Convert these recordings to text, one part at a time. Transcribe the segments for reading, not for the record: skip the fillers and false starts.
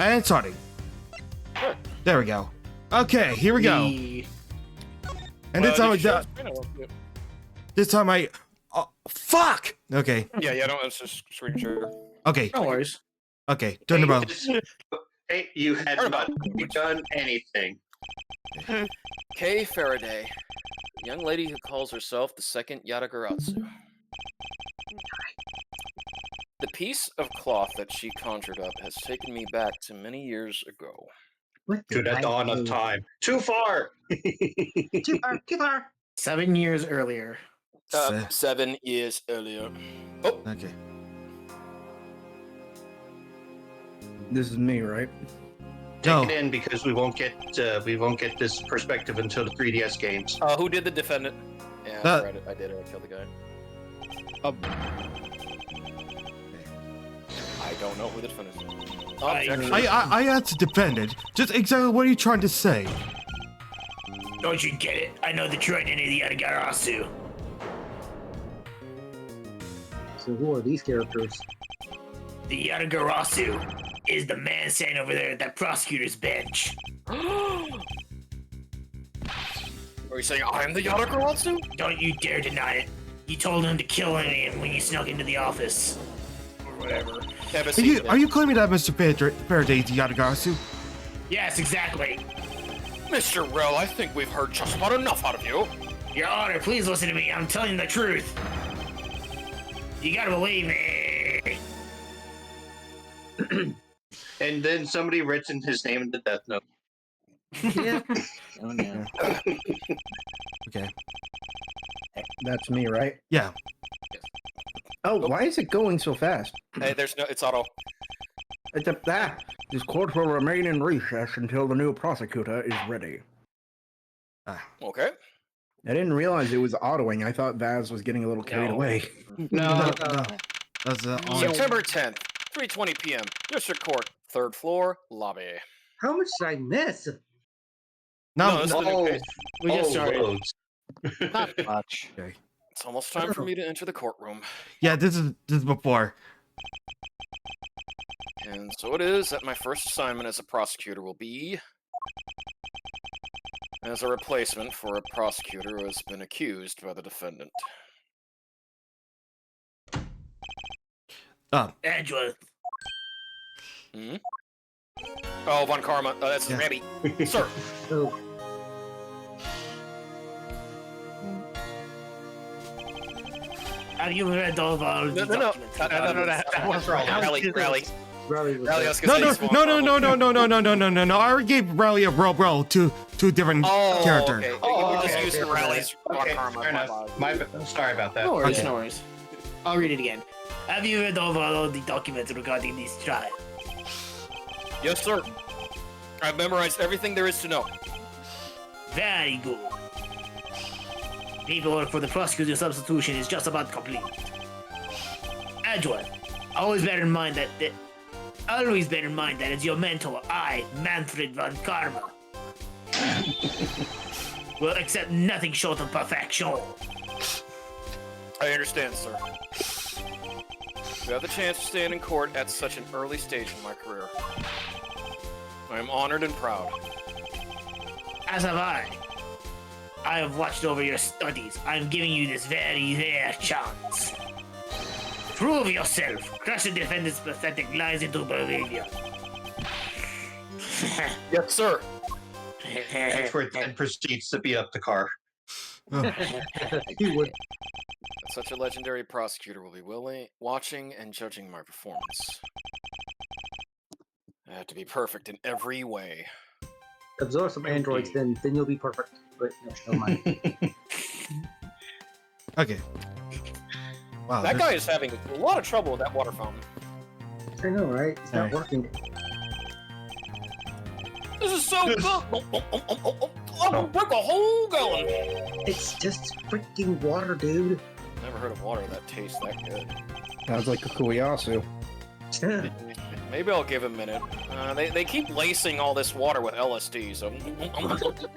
And starting. Sure. There we go. Okay, here we go. And this time I oh, fuck! Okay. Yeah, no, it's just screen share. Okay. No worries. Okay, turn the bell. Hey, you had not done anything. Kay Faraday, a young lady who calls herself the second Yatagarasu. The piece of cloth that she conjured up has taken me back to many years ago. To the dawn of time. Too far! Too far. 7 years earlier. 7 years earlier. Oh, Okay. This is me, right? No. Take it in because we won't get this perspective until the 3DS games. who did the defendant? Yeah, I read it. I did it. I killed the guy. I don't know who the defendant is. I had to defend it. Just exactly what are you trying to say? Don't you get it? I know the true identity of the Yatagarasu. So who are these characters? The Yatagarasu is the man standing over there at that prosecutor's bench. Are you saying I'm the Yatagarasu? Don't you dare deny it. You told him to kill him when you snuck into the office. Or whatever. Are you claiming that Mr. Faraday is the Yatagarasu? Yes, exactly. Mr. Rell, I think we've heard just about enough out of you. Your Honor, please listen to me. I'm telling the truth. You gotta believe me. And then somebody written his name in the death note. Yeah. Oh, no. Okay. That's me, right? Yeah. Oh, why is it going so fast? Hey, it's auto. It's a This court will remain in recess until the new prosecutor is ready. Okay. I didn't realize it was autoing. I thought Vaz was getting a little carried away. No. That's on. September 10th, 3:20 p.m. District Court, 3rd floor, lobby. How much did I miss? No, this is the new case. We just started. Loads. Not much. okay. It's almost time for me to enter the courtroom. Yeah, this is before. And so it is that my first assignment as a prosecutor will be as a replacement for a prosecutor who has been accused by the defendant. Angela. Hmm? Oh, Von Karma. That's Yeah. Randy. Sir. Oh, Have you read all the documents? No. That was wrong. Rally. Riley was Rally, I there. was gonna say No. I already gave Riley a roll to two different characters. Okay. Oh, We're just okay, using okay, Rally's Von Okay, Karma. fair enough. Sorry about that. No worries, Okay. no worries. I'll read it again. Have you read over all the documents regarding this trial? Yes, sir. I've memorized everything there is to know. Very good. Paperwork for the prosecutor's substitution is just about complete. Edgeworth, always bear in mind that as your mentor, I, Manfred von Karma, will accept nothing short of perfection. I understand, sir. You have the chance to stand in court at such an early stage in my career. I am honored and proud. As have I. I have watched over your studies. I am giving you this very rare chance. Prove yourself. Crush the defendant's pathetic lies into oblivion. Yes, sir. Edward then proceeds to beat up the car. He would. Such a legendary prosecutor will be watching and judging my performance. I have to be perfect in every way. Absorb some androids, then you'll be perfect. But no, never mind. Okay. Wow. That guy is having a lot of trouble with that water fountain. I know, right? It's not working. This is so good! I'm gonna break a hole going! It's just freaking water, dude. Never heard of water that tastes that good. Sounds like a Kuyasu. Maybe I'll give it a minute. They keep lacing all this water with LSD, so...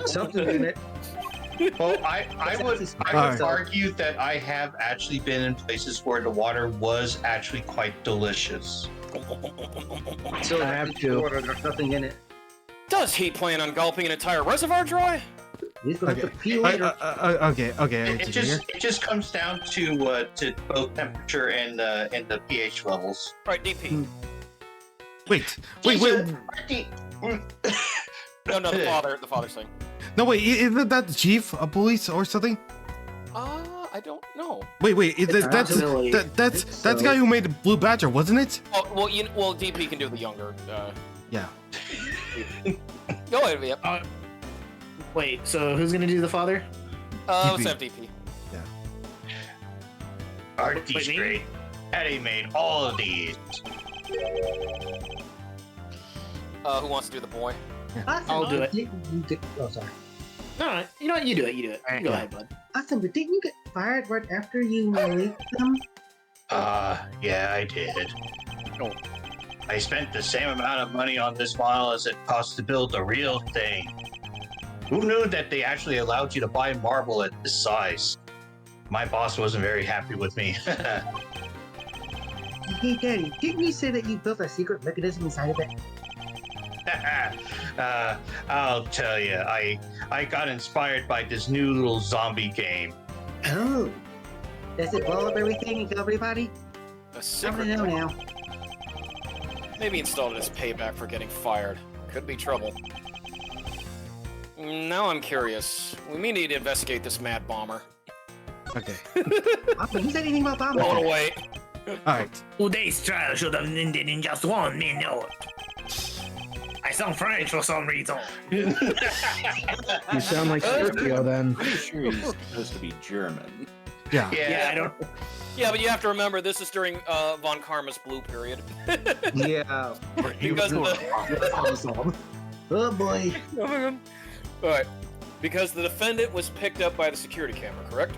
Something in it. Well, I would argue that I have actually been in places where the water was actually quite delicious. So I have to. Water, there's nothing in it. Does he plan on gulping an entire reservoir dry? He's going to pee later. Okay. It just comes down to both temperature and the pH levels. Right, DP. Wait. No, the father's thing. No, wait. Isn't that the chief of police or something? I don't know. Wait. That's possibility. that's the guy who made the Blue Badger, wasn't it? Oh, well, DP can do the younger. Yeah. Go ahead, yeah. Wait, so who's gonna do the father? Let's have DP. Aren't these Wait, me? great? Eddie made all of these. Who wants to do the boy? I'll do it. Oh, sorry. No, you know what? You do it. You go ahead, bud. Awesome, but didn't you get fired right after you raped them? Yeah, I did. Oh. I spent the same amount of money on this model as it cost to build the real thing. Who knew that they actually allowed you to buy marble at this size? My boss wasn't very happy with me. Hey, Daddy, didn't you say that you built a secret mechanism inside of it? I'll tell you, I got inspired by this new little zombie game. Oh. Does it blow up everything and kill everybody? A I secret. want to know now. Maybe installed it as payback for getting fired. Could be trouble. Now I'm curious. We may need to investigate this mad bomber. Okay. Who said anything about bombing? Roll away. All right. Today's trial should have ended in just 1 minute. I sound French for some reason. You sound like Sergio then. Pretty sure he's supposed to be German. Yeah. Yeah, I don't. Yeah, but you have to remember this is during Von Karma's blue period. Yeah. Because the Oh boy. Alright. Because the defendant was picked up by the security camera, correct?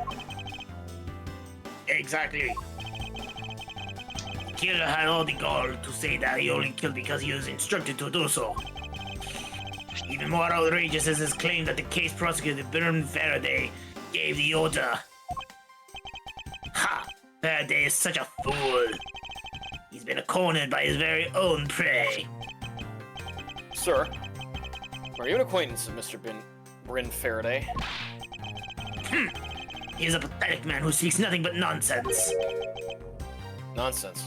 Exactly. Killer had all the gall to say that he only killed because he was instructed to do so. Even more outrageous is his claim that the case prosecutor, Byrne Faraday, gave the order. Ha! Faraday is such a fool. He's been cornered by his very own prey. Sir, are you an acquaintance of Mr. Bryn Faraday? He is a pathetic man who speaks nothing but nonsense. Nonsense.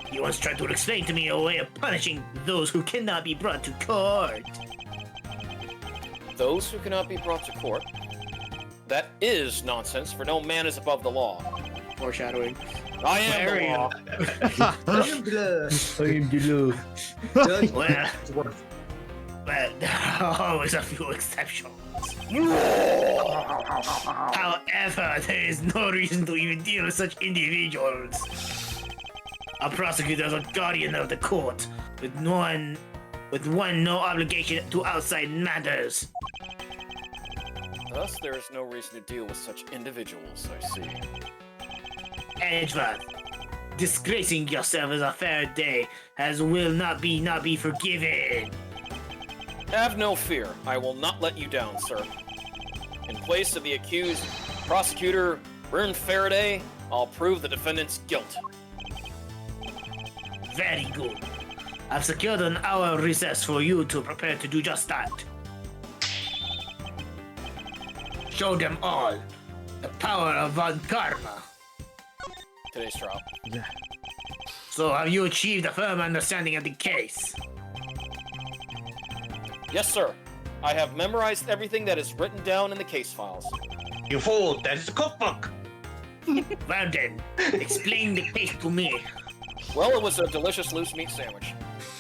He once tried to explain to me a way of punishing those who cannot be brought to court. Those who cannot be brought to court? That is nonsense, for no man is above the law. Foreshadowing. I am the law. Well, there are always a few exceptions. However, there is no reason to even deal with such individuals. A prosecutor is a guardian of the court, with no obligation to outside matters. Thus, there is no reason to deal with such individuals, I see. Edgeworth, disgracing yourself as a Faraday will not be forgiven. Have no fear. I will not let you down, sir. In place of the accused prosecutor, Bryn Faraday, I'll prove the defendant's guilt. Very good. I've secured an hour recess for you to prepare to do just that. Show them all the power of Von Karma. Today's trial. Yeah. So have you achieved a firm understanding of the case? Yes, sir. I have memorized everything that is written down in the case files. You fool! That is a cookbook! Well then, explain the case to me. Well, it was a delicious loose meat sandwich.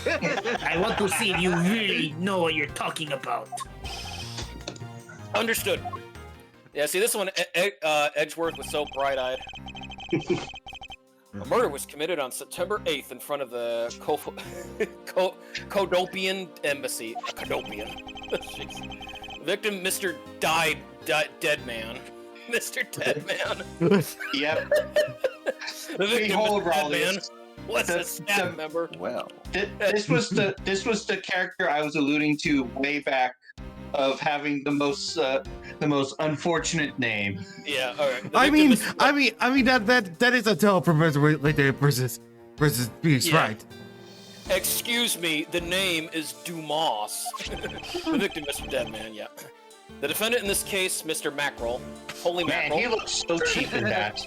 I want to see if you really know what you're talking about. Understood. Yeah, see, this one, Edgeworth was so bright-eyed. A murder was committed on September 8th in front of the Codopian embassy. Codopian. Victim, Mr. Dead Man. Mr. Dead Man. Yep. The victim, Behold, Mr. Dead Man, Raleigh. was a staff member. Well, This was the character I was alluding to way back, of having the most unfortunate name. Yeah, all right. I mean, that is a teleprompter right there versus versus Beast, Yeah. right? Excuse me, the name is Dumas. The victim, Mr. Deadman, yeah. The defendant in this case, Mr. Mackerel, Holy Man, Mackerel, he looks so cheap in that.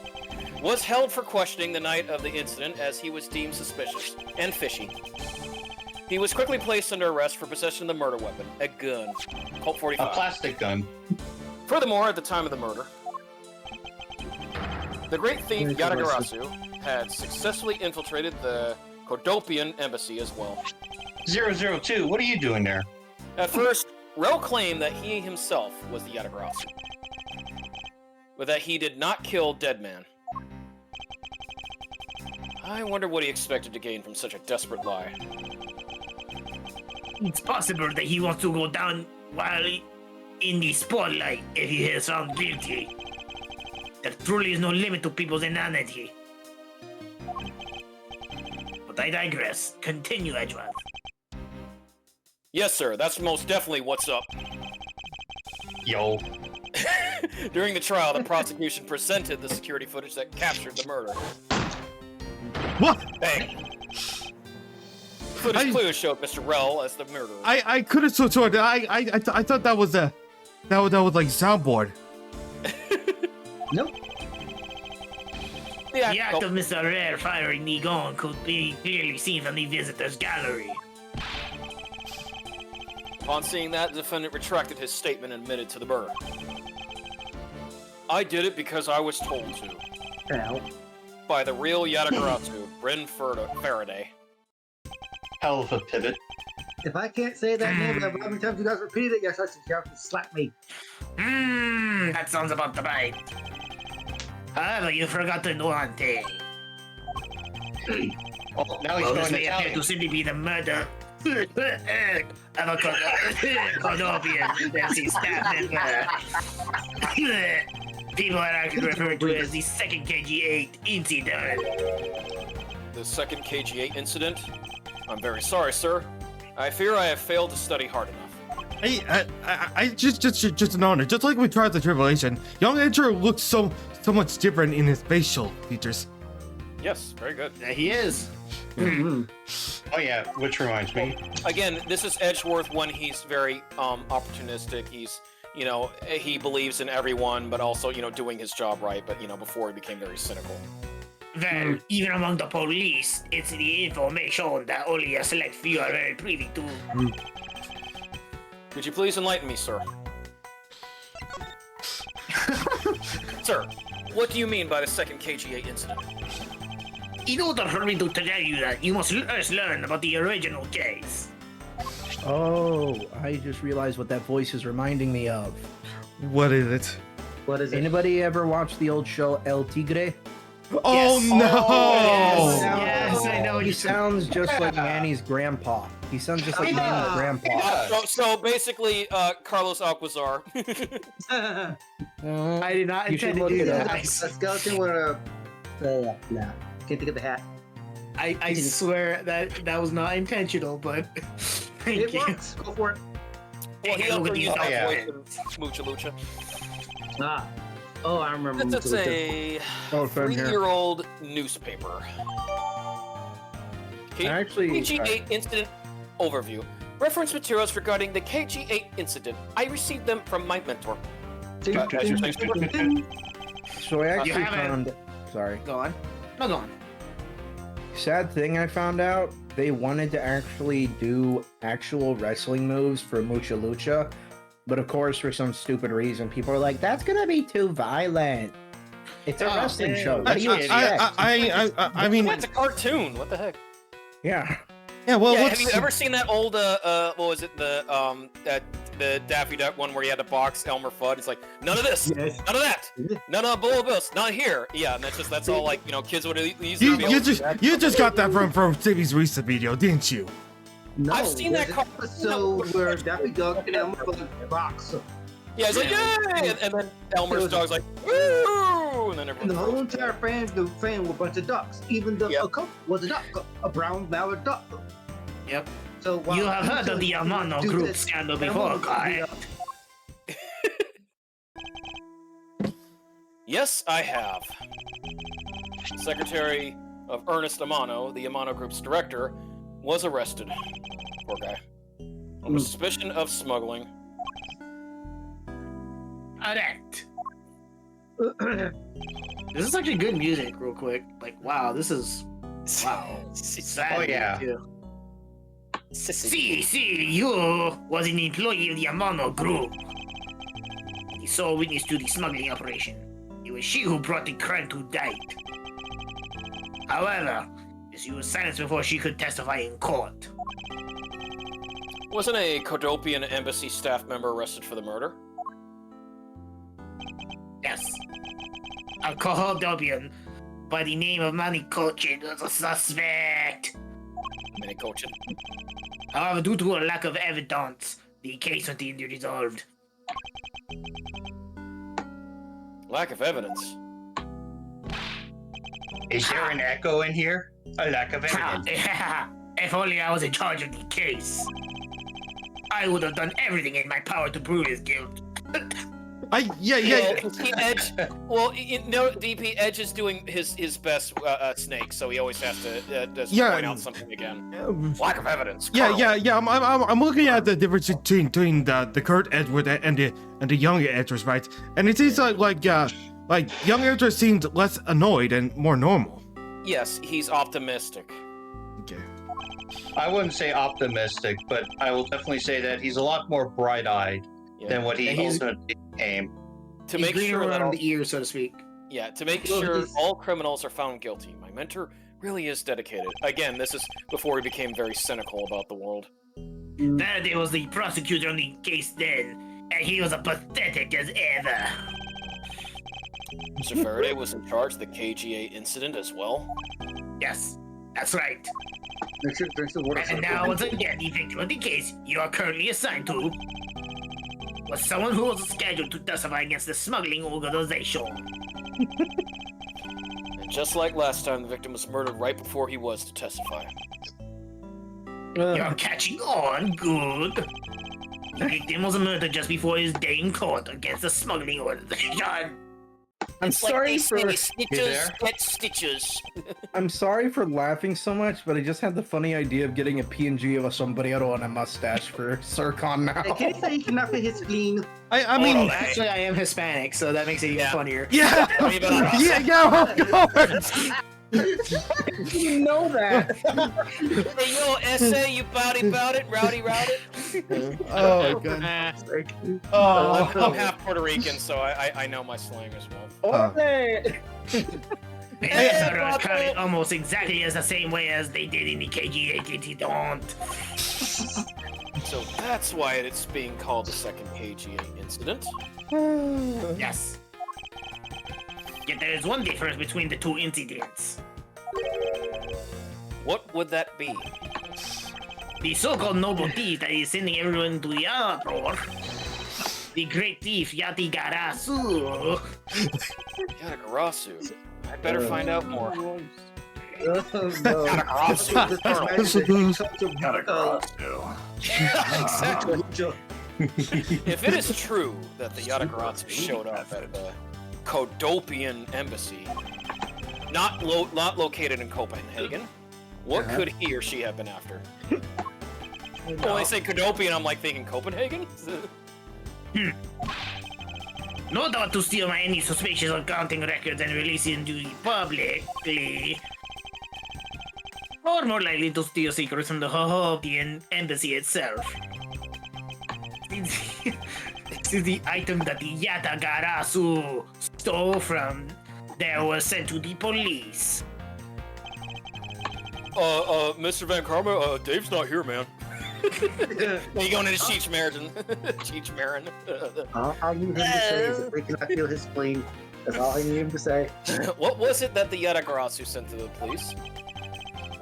was held for questioning the night of the incident as he was deemed suspicious and fishy. He was quickly placed under arrest for possession of the murder weapon, a gun, Colt A 45. plastic gun. Furthermore, at the time of the murder, the great thief Yatagarasu had successfully infiltrated the Cordopian embassy as well. 002, what are you doing there? At first, Rel claimed that he himself was the Yatagarasu, but that he did not kill Deadman. I wonder what he expected to gain from such a desperate lie. It's possible that he wants to go down while in the spotlight if he is found guilty. There truly is no limit to people's inanity. But I digress. Continue, Edgeworth. Yes, sir, that's most definitely what's up. Yo. During the trial, the prosecution presented the security footage that captured the murder. What? Bang! Footage clearly showed Mr. Rel as the murderer. I could have sworn. I thought that was that was like soundboard. Nope. Yeah, The act of Mr. Rare firing the gun could be clearly seen from the visitor's gallery. Upon seeing that, the defendant retracted his statement and admitted to the murder. I did it because I was told to. Hell. By the real Yatagarasu, Bryn Faraday. Hell of a pivot. If I can't say that name, how many times you guys repeated it, yes, I should have to slap me. That sounds about the right. However, you forgot to know one thing. Oh, now he's Well, going this may appear Italian. to simply be the murder of a Cordopian embassy staff member. People are actually referred to as the second KG8 incident. The second KG8 incident? I'm very sorry, sir. I fear I have failed to study hard enough. I just an honor. Just like with Trials of Tribulation, young Andrew looks so much different in his facial features. Yes, very good. There he is. Oh yeah, which reminds me. Again, this is Edgeworth when he's very opportunistic. He's, you know, he believes in everyone, but also, you know, doing his job right. But, you know, before he became very cynical. Well, even among the police, it's the information that only a select few are very privy to. Could you please enlighten me, sir? Sir, what do you mean by the second KG8 incident? In order for me to tell you that, you must first learn about the original case. Oh, I just realized what that voice is reminding me of. What is it? What is it? Anybody ever watch the old show El Tigre? Oh no! Yes, I know. He sounds just like Manny's grandpa. He sounds just like Manny's grandpa. So basically, Carlos Alcazar. I did not You should intend to look do it up. that. A skeleton with a. Nah. Can't think of the hat. I swear that was not intentional, but thank It you. works. Go for it. Well, he Hey, look also at used these that outfits. voice in Mucha Lucha. Ah. Oh, I remember. It's a Oh, from here. 3-year-old newspaper. Actually, KG8 incident overview. Reference materials regarding the KG8 incident. I received them from my mentor. As you're saying, So I actually have it. found. Sorry. Go on. No, go on. Sad thing I found out, they wanted to actually do actual wrestling moves for Mucha Lucha, but of course, for some stupid reason, people are like, "That's gonna be too violent." It's a wrestling show. What do you expect? I mean, It's a cartoon. What the heck? Yeah. yeah. Well, Yeah, what's have you ever seen that old what was it, the Daffy Duck one where he had to box Elmer Fudd? It's like, none of this, Yes. none of that, none of Bull Bills, not here. Yeah, and that's all like, you know, kids would easily you, be you able just you just got that from Stevie's recent video, didn't you? No, I've seen that there's an episode where Daffy Duck and Elmer Fudd box. Yeah, it's like, yay! And then Elmer's dog's like, woo! And then And the everyone whole entire fan were a bunch of ducks. Even the Yep. cook was a duck, a brown mallard duck. Yep. So while You have heard of the Amano do group this, scandal Elmer before, would be guy. Yes, I have. Secretary of Ernest Amano, the Amano Group's director, was arrested. Poor guy. On the suspicion of smuggling. Correct. This is actually good music, real quick. Like, wow, this is... Wow. Oh, yeah. See, you was an employee of the Amano Group. The sole witness to the smuggling operation. It was she who brought the crime to light. However, she was silenced before she could testify in court. Wasn't a Kodopian embassy staff member arrested for the murder? Yes. A Kodopian by the name of Manny Kochin was a suspect. Minikochin. However, due to a lack of evidence, the case went to be resolved. Lack of evidence. Is there an echo in here? A lack of evidence. If only I was in charge of the case. I would have done everything in my power to prove his guilt. Edge. Well, DP Edge is doing his best Snake, so he always has to point out something again. Lack of evidence. Yeah. I'm looking at the difference between the Kurt Edward and the young Edward, right? And it seems like young Edward seems less annoyed and more normal. Yes, he's optimistic. Okay. I wouldn't say optimistic, but I will definitely say that he's a lot more bright-eyed than what he ultimately became. To make sure around the ear, so to speak. Yeah, to make sure all criminals are found guilty. My mentor really is dedicated. Again, this is before he became very cynical about the world. Faraday was the prosecutor on the case then, and he was as pathetic as ever. Mr. Faraday was in charge of the KGA incident as well? Yes, that's right. Drink the water. And now, once again, the victim of the case you are currently assigned to was someone who was scheduled to testify against the smuggling organization. And just like last time, the victim was murdered right before he was to testify. You're catching on, good. The victim was murdered just before his day in court against the smuggling organization. I'm sorry for snitches get stitches. I'm sorry for laughing so much, but I just had the funny idea of getting a PNG of a sombrero and a mustache for Sircon now. Can you say he cannot be his clean? I mean, actually, I am Hispanic, so that makes it even funnier. yeah, of course. You know that. Hey, yo, essay, you bowdy bout it, rowdy rout it. Oh, goodness. I'm half Puerto Rican, so I know my slang as well. They counted almost exactly as the same way as they did in the KGA don't. So that's why it's being called the second KGA incident. Yes. Yet there is one difference between the two incidents. What would that be? The so-called noble thief that is sending everyone to the uproar. The great thief Yatigarasu. Yatagarasu. I better find out more. Exactly. If it is true that the Yatagarasu showed up at the Kodopian embassy, not located in Copenhagen, what could he or she have been after? When I say Kodopian, I'm like thinking Copenhagen? No doubt to steal my any suspicious accounting records and release it into the publicly. Or more likely to steal secrets from the Hohopian embassy itself. This is the item that the Yatagarasu stole from there was sent to the police. Mr. Van Karma, Dave's not here, man. You going into Cheech Marin? Cheech Marin. All I need him to say is that we cannot feel his spleen. That's all I need him to say. What was it that the Yatagarasu sent to the police?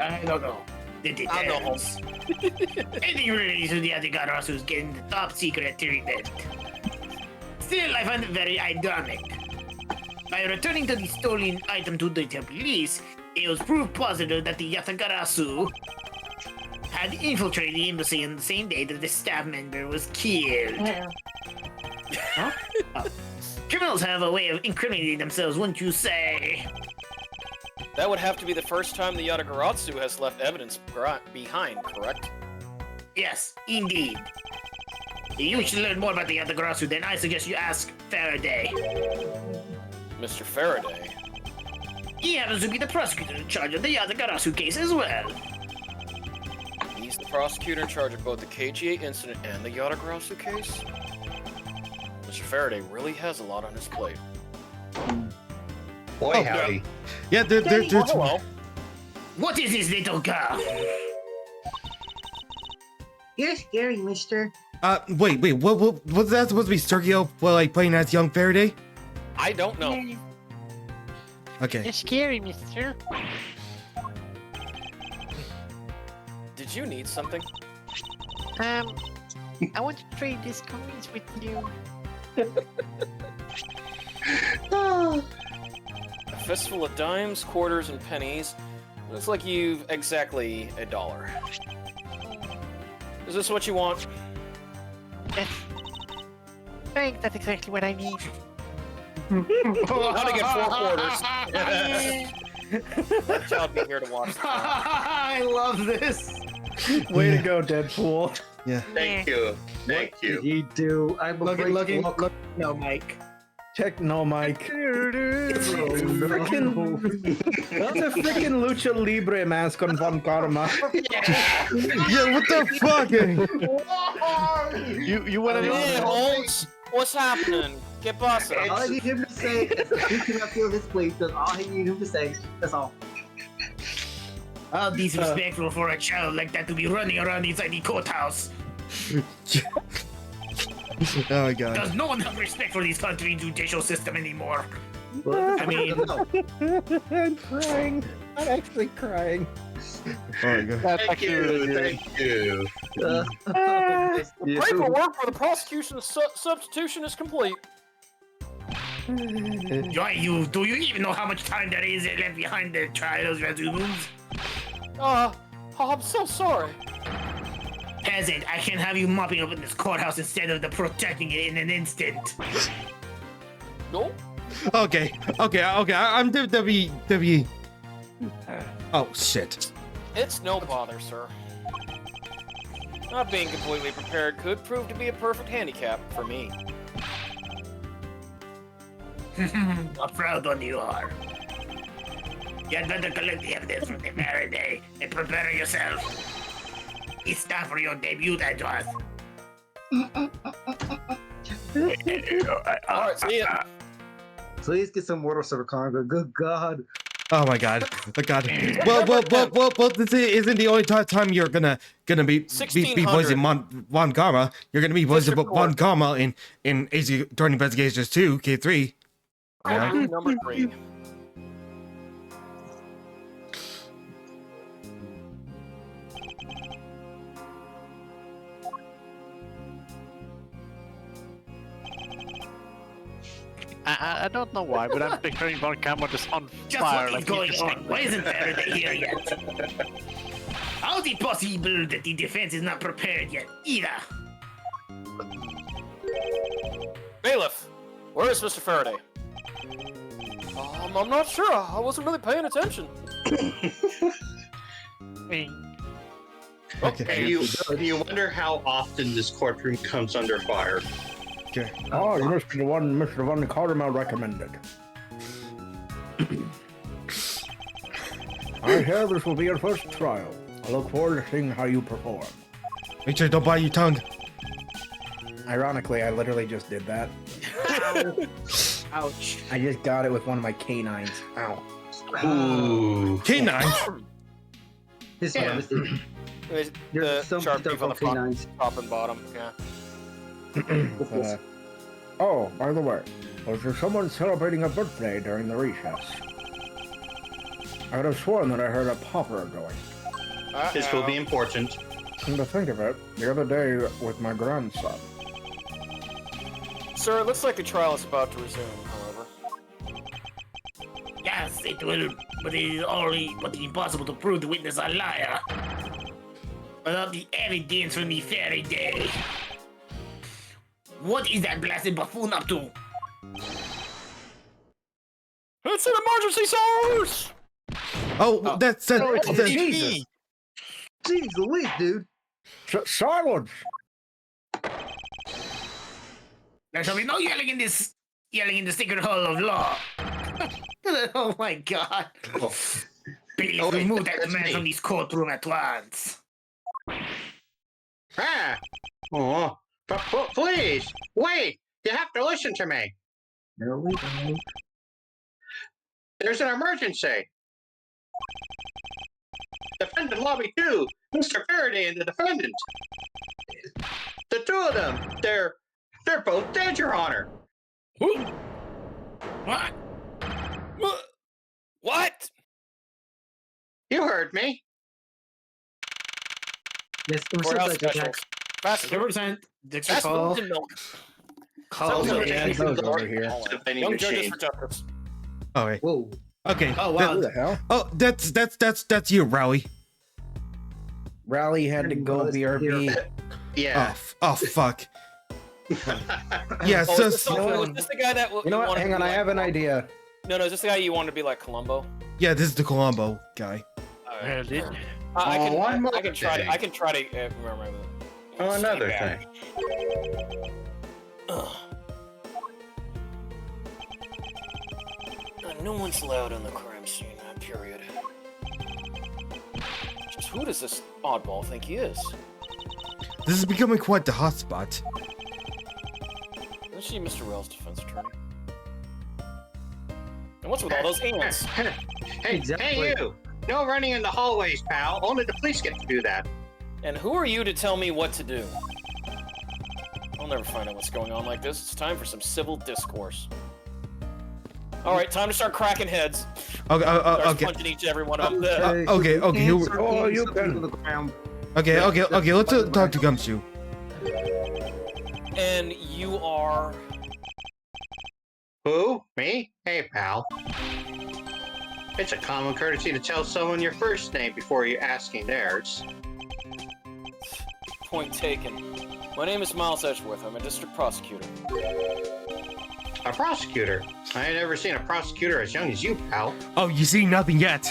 I don't know. The details. Anything related to the Yatagarasu is getting the top secret treatment. Still, I find it very ironic. By returning to the stolen item to the police, it was proof positive that the Yatagarasu had infiltrated the embassy on the same day that the staff member was killed. Criminals have a way of incriminating themselves, wouldn't you say? That would have to be the first time the Yatagarasu has left evidence behind, correct? Yes, indeed. If you wish to learn more about the Yatagarasu, then I suggest you ask Faraday. Mr. Faraday. He happens to be the prosecutor in charge of the Yatagarasu case as well. He's the prosecutor in charge of both the KGA incident and the Yatagarasu case? Mr. Faraday really has a lot on his plate. Boy, howdy. Yeah, Hello. What is this little girl? You're scary, mister. wait, was that supposed to be Sergio, like, playing as young Faraday? I don't know. Okay. You're scary, mister. Did you need something? I want to trade these coins with you. A fistful of dimes, quarters, and pennies. Looks like you've exactly $1. Is this what you want? Yes. Thanks, that's exactly what I need. How to get 4 quarters. Let child be here to watch. I love this. Way to go, Deadpool. Yeah. Thank you. Thank you. You do. I'm Look, No, Mike. Check no mic. It's a freaking Lucha Libre mask on Von Karma. Yeah, what the fuck? You wanna know? Hey, Holmes, what's happening? Get bossa. All I need him to say is that he cannot feel his place. That's all I need him to say. That's all. How disrespectful for a child like that to be running around inside the courthouse. Oh my god. Does no one have respect for this country's judicial system anymore? Well, I mean, I'm crying. I'm actually crying. Oh my god. That's Thank actually you. really good. Thank you. Paperwork for the prosecution's substitution is complete. do you even know how much time there is left behind the trials resumes? I'm so sorry. Peasant, I can have you mopping up in this courthouse instead of the protecting it in an instant. No? Okay. I'm W. Oh shit. It's no bother, sir. Not being completely prepared could prove to be a perfect handicap for me. A proud one you are. You'd better collect the evidence from the Faraday and prepare yourself. It's time for your debut, Edgeworth. Alright, see ya. Please get some water, Sir Congo. Good God. Oh my god. Oh god. Well, this isn't the only time you're gonna be 1600. voicing Von Karma. You're gonna be voicing District Von Court. Karma in AC during Investigations 2, K3. Yeah. Number 3. I don't know why, but I'm picturing Von Karma just on Just fire. what is Like going he's on? Why isn't Faraday here yet? How is it possible that the defense is not prepared yet, either? Bailiff, where is Mr. Faraday? I'm not sure. I wasn't really paying attention. Okay. You wonder how often this courtroom comes under fire. Okay. Oh, you must be the one Mr. Von Karma recommended. I hear this will be your first trial. I look forward to seeing how you perform. Make sure you don't bite your tongue. Ironically, I literally just did that. Ouch. I just got it with one of my canines. Ow. Ooh. K9. His Yeah. mistake. The some sharp stuff teeth on the on canines. top and bottom, yeah. Oh, by the way, was there someone celebrating a birthday during the recess? I would have sworn that I heard a popper going. This will be important. Come to think of it, the other day with my grandson. Sir, it looks like the trial is about to resume, however. Yes, it will, but it is impossible to prove the witness a liar. Without the evidence from the Faraday. What is that blasted buffoon up to? It's an emergency source! Oh, that's Jesus. Jeez Louise, dude. Silence. There shall be no yelling in the sacred hall of law. Oh my god. Please Oh, wait, remove that that's man me. from this courtroom at once. Ah! Oh, but please, wait! You have to listen to me. No, we don't. There's an emergency. Defendant Lobby 2, Mr. Faraday and the defendant. The two of them, they're both dead, Your Honor. What? What? You heard me. Yes, it was Courthouse such a specials. attack. Fast food. Represent Dixie Fast Call. food and milk. Call Also, the yeah, those over here. Vending Young judges machine. for justice. all right. Whoa. Okay. Oh wow. Who the hell? Oh, that's you, Rowley. Rally had to go BRB. Yeah. Oh, fuck. Yeah, Oh, so is this the guy that You know what? Hang on, I have an idea. No, is this the guy you want to be like Columbo? yeah, this is the Colombo guy. I Oh, one more can try thing. to. I can try to remember. Oh, another Stay thing. back. Ugh. No one's allowed on the crime scene. Period. Just who does this oddball think he is? This is becoming quite the hotspot. Isn't she Mr. Rell's defense attorney? And what's with all those ants? Hey, Exactly. hey, you! No running in the hallways, pal. Only the police get to do that. And who are you to tell me what to do? I'll never find out what's going on like this. It's time for some civil discourse. Alright, time to start cracking heads. Okay, Start okay, punching each every one of them. okay, here we- Oh, you can- On the ground. okay. Let's talk to Gumshoe. And you are... Who? Me? Hey, pal. It's a common courtesy to tell someone your first name before you asking theirs. Point taken. My name is Miles Edgeworth. I'm a district prosecutor. A prosecutor? I ain't never seen a prosecutor as young as you, pal. Oh, you see nothing yet.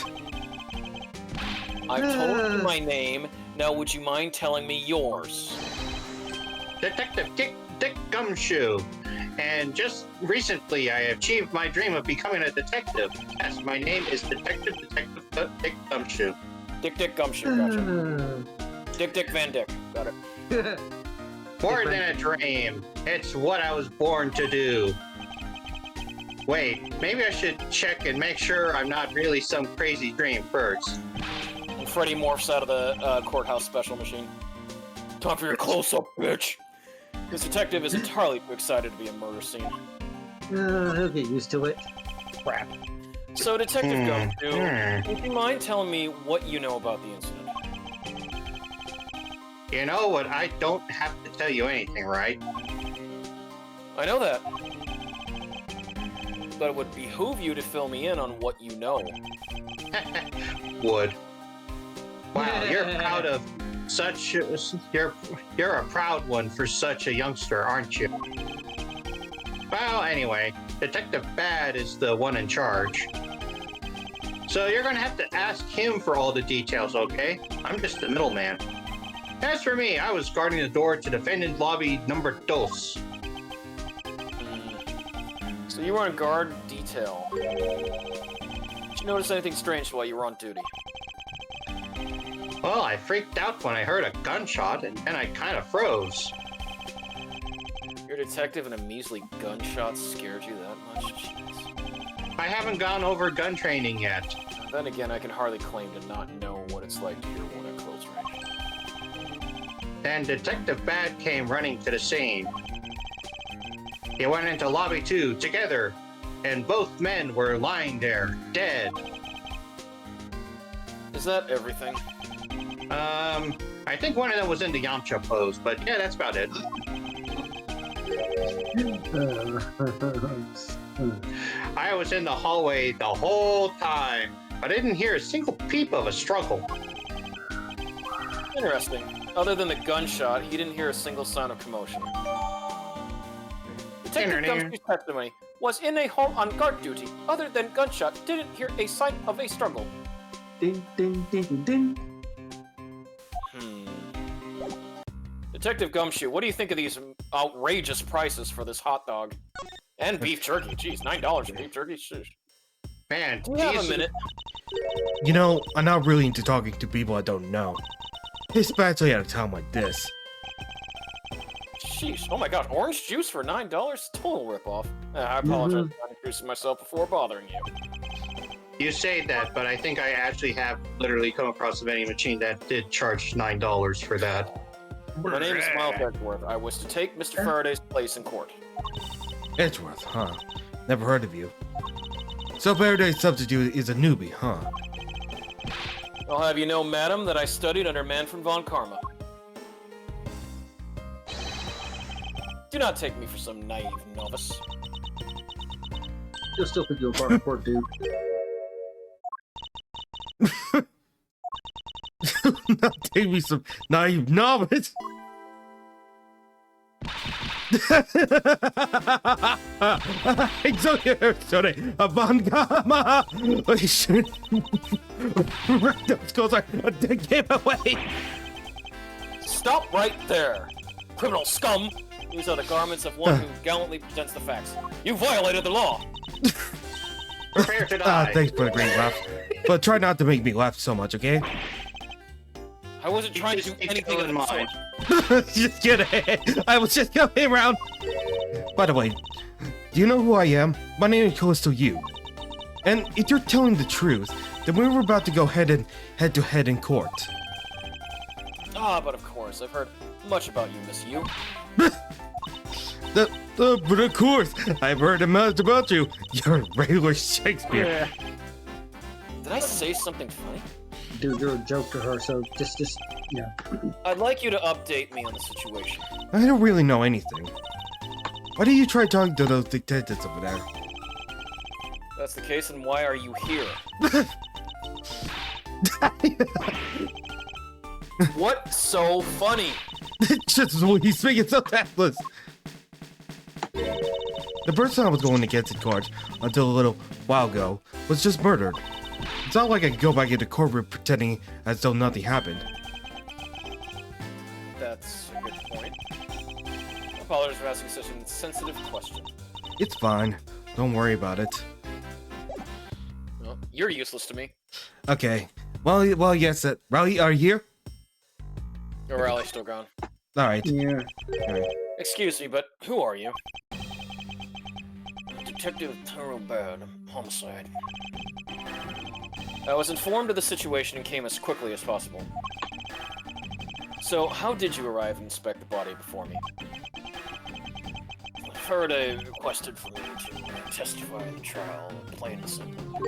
I've told you my name. Now, would you mind telling me yours? Detective Dick Gumshoe. And just recently, I achieved my dream of becoming a detective. Yes, my name is Detective Dick Gumshoe. Dick Gumshoe, gotcha. Dick Van Dick, got it. More than a dream. It's what I was born to do. Wait, maybe I should check and make sure I'm not really some crazy dream first. And Freddy morphs out of the courthouse special machine. Time for your close-up, bitch! This detective is entirely too excited to be a murder scene. He'll get used to it. Crap. So, Detective Gumshoe, Hmm. would you mind telling me what you know about the incident? You know what? I don't have to tell you anything, right? I know that. But it would behoove you to fill me in on what you know. Would. Wow, you're proud of such. You're a proud one for such a youngster, aren't you? Well, anyway, Detective Bad is the one in charge. So you're gonna have to ask him for all the details, okay? I'm just the middleman. As for me, I was guarding the door to defendant lobby number 2. So you were on guard detail. Did you notice anything strange while you were on duty? Well, I freaked out when I heard a gunshot, and then I kind of froze. Your detective and a measly gunshot scared you that much? Jeez. I haven't gone over gun training yet. Then again, I can hardly claim to not know what it's like to hear one at close range. Then Detective Bad came running to the scene. He went into lobby 2 together, and both men were lying there, dead. Is that everything? I think one of them was in the Yamcha pose, but yeah, that's about it. I was in the hallway the whole time, but I didn't hear a single peep of a struggle. Interesting. Other than the gunshot, he didn't hear a single sound of commotion. Detective Gumshoe's testimony was in a hall on guard duty. Other than gunshot, didn't hear a sign of a struggle. Ding, ding, ding, ding, ding. Detective Gumshoe, what do you think of these outrageous prices for this hot dog? And beef jerky. Jeez, $9 for beef jerky? Shush. Man, Do you have a Jesus. minute? You know, I'm not really into talking to people I don't know. Especially at a time like this. Sheesh. Oh my god, orange juice for $9? Total ripoff. I apologize for not introducing myself before bothering you. You say that, but I think I actually have literally come across a vending machine that did charge $9 for that. My name is Miles Edgeworth. I was to take Mr. Faraday's place in court. Edgeworth, huh? Never heard of you. So Faraday's substitute is a newbie, huh? I'll have you know, madam, that I studied under Manfred von Karma. Do not take me for some naive novice. You'll still think you're a bar report, dude. Not take me some naive novice. Sorry, Von Karma. Give away. Stop right there! Criminal scum! These are the garments of one who gallantly presents the facts. You violated the law! Prepare to die. Thanks for the great laugh. But try not to make me laugh so much, okay? I wasn't trying to do Keep anything in of the mind. sort. Just kidding. I was just coming around. By the way, do you know who I am? My name is Callisto Yu. And if you're telling the truth, then we were about to go head to head in court. Ah, but of course, I've heard much about you, Miss Yu. But of course, I've heard much about you. You're regular Shakespeare. Did I say something funny? Dude, you're a joke to her, so just, yeah. I'd like you to update me on the situation. I don't really know anything. Why don't you try talking to those detectives over there? If that's the case, then why are you here? What's so funny? Just when he's speaking so tactless. The person I was going against in court until a little while ago was just murdered. It's not like I can go back into courtroom pretending as though nothing happened. That's a good point. I apologize for asking such a sensitive question. It's fine. Don't worry about it. Well, you're useless to me. Okay. Well, yes. Raleigh, are you here? Your rally's still gone. All right. Yeah. All right. Excuse me, but who are you? Detective Taro Bad, homicide. I was informed of the situation and came as quickly as possible. So, how did you arrive and inspect the body before me? Faraday requested for me to testify in the trial, plain and simple.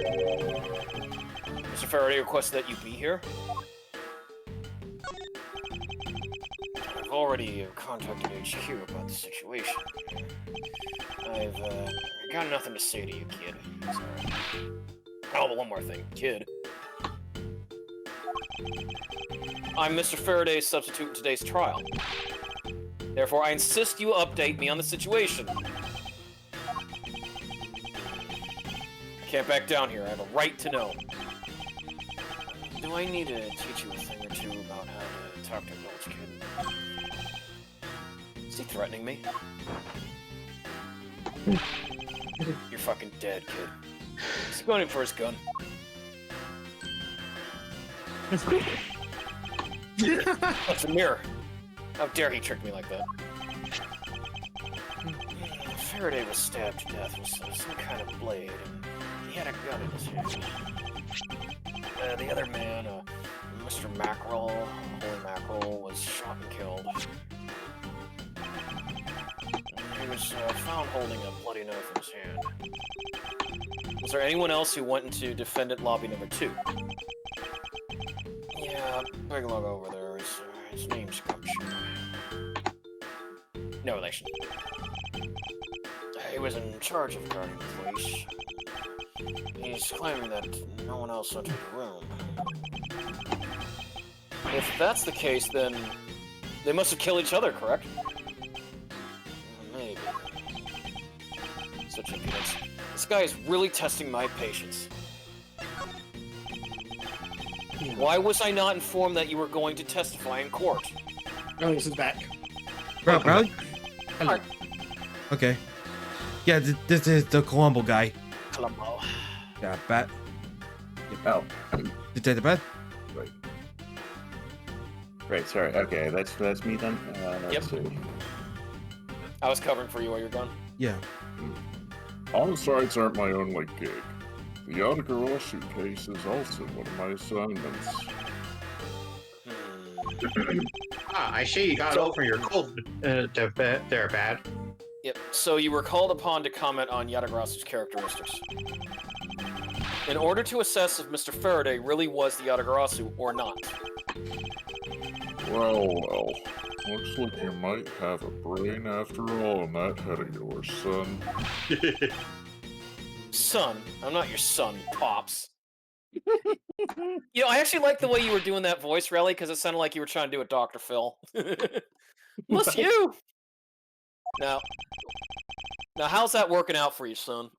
Mr. Faraday requested that you be here? I've already contacted HQ about the situation. I've got nothing to say to you, kid. Sorry. Oh, but one more thing, kid. I'm Mr. Faraday's substitute in today's trial. Therefore, I insist you update me on the situation. I can't back down here. I have a right to know. Do I need to teach you a thing or two about how to talk to adults, kid? Is he threatening me? You're fucking dead, kid. Is he going in for his gun? That's a mirror. How dare he trick me like that? Faraday was stabbed to death with some kind of blade, and he had a gun in his hand. The other man, Mr. Mackerel, Holy Mackerel, was shot and killed. He was found holding a bloody knife in his hand. Was there anyone else who went into defendant lobby number 2? Yeah, big log over there. His name's Gumshoe. No relation. He was in charge of guarding the police. He's claiming that no one else entered the room. If that's the case, then they must have killed each other, correct? Maybe. Such impudence. This guy is really testing my patience. Why was I not informed that you were going to testify in court? Relius is back. Really? Hello. Okay. Yeah, this is the Colombo guy. Colombo. Yeah, bat. Oh, Detective Bat? right. Sorry. Okay, that's me then. Let's see. I was covering for you while you're gone. Yeah. Homicides aren't my only gig. The Yadiga lawsuit case is also one of my assignments. I see you got over your cold there, Bad. Yep. So you were called upon to comment on Yatagarasu's characteristics. In order to assess if Mr. Faraday really was the Yatagarasu or not. Well. Looks like you might have a brain after all in that head of yours, son. Son, I'm not your son, Pops. You know, I actually like the way you were doing that voice, Relly, because it sounded like you were trying to do a Dr. Phil. What's you? Now, how's that working out for you, son?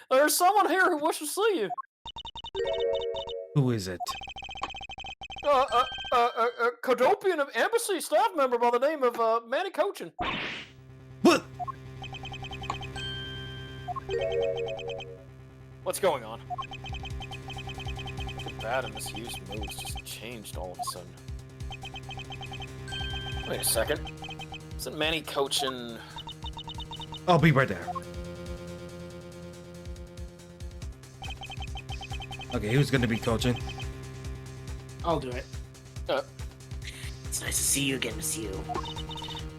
There's someone here who wishes to see you. Who is it? Codopian Embassy staff member by the name of Manny Cochin. What? What's going on? The bad and misused moves just changed all of a sudden. Wait a second. Isn't Manny Cochin... I'll be right there. Okay, who's gonna be coaching? I'll do it. It's nice to see you again, Miss You.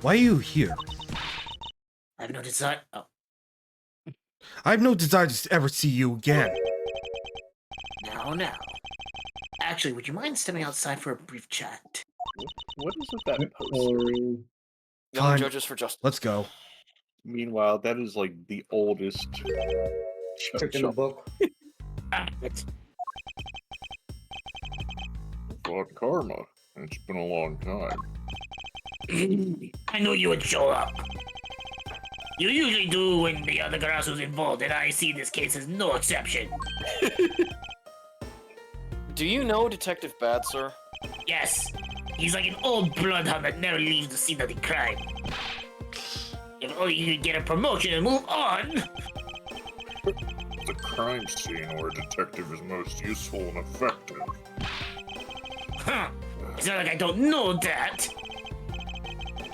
Why are you here? I've no desire. Oh, I have no desire to ever see you again. now. Actually, would you mind stepping outside for a brief chat? What is with that poster? Young Fine. Judges for Justice. Let's go. Meanwhile, that is like the oldest Trick in the book. thought karma. It's been a long time. I knew you would show up. You usually do when the other Garasu's involved, and I see this case as no exception. Do you know Detective Bad, sir? Yes, he's like an old bloodhound that never leaves the scene of the crime. If only you could get a promotion and move on. The crime scene where a detective is most useful and effective. Huh. It's not like I don't know that.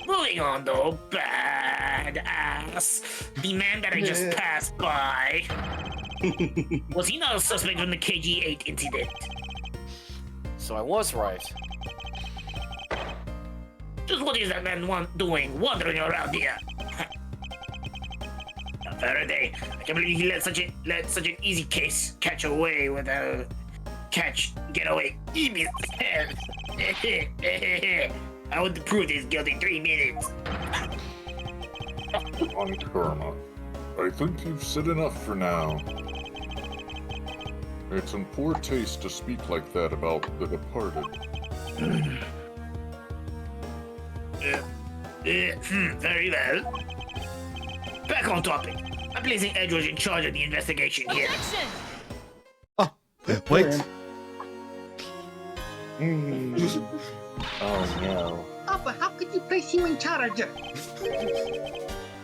Moving on though, badass. The man that I just passed by. Was he not a suspect from the KG-8 incident? So I was right. Just what is that man doing wandering around here? Faraday, I can't believe he let such an easy case get away. Easy. I want to prove this guilt in 3 minutes. On karma. I think you've said enough for now. It's in poor taste to speak like that about the departed. Very well. Back on topic. I'm placing Edward in charge of the investigation here. Oh, wait. Oh no. Papa, how could you place him in charge?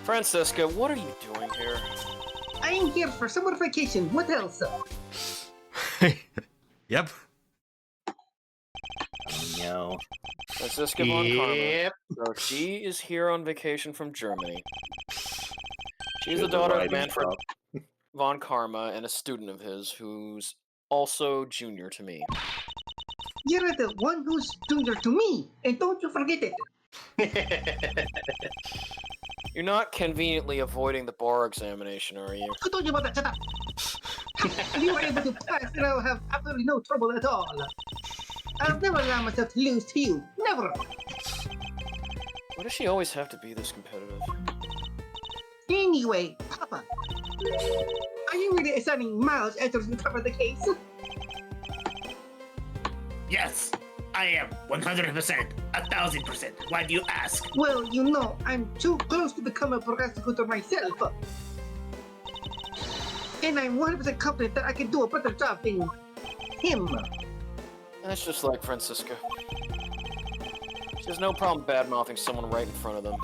Francisca, what are you doing here? I am here for summer vacation. What else? Yep. Oh no. Francisca von Karma. So she is here on vacation from Germany. She's the daughter of Manfred von Karma and a student of his who's also junior to me. You're the one who's junior to me, and don't you forget it. You're not conveniently avoiding the bar examination, are you? Who told you about that? Shut up. If you were able to pass, then I'll have absolutely no trouble at all. I'll never allow myself to lose to you. Never. Why does she always have to be this competitive? Anyway, Papa, are you really assigning Miles Edwards to cover the case? Yes, I am 100%, 1,000%. Why do you ask? Well, you know, I'm too close to become a prosecutor myself. And I'm 100% confident that I can do a better job than him. That's just like Francisca. She has no problem bad-mouthing someone right in front of them.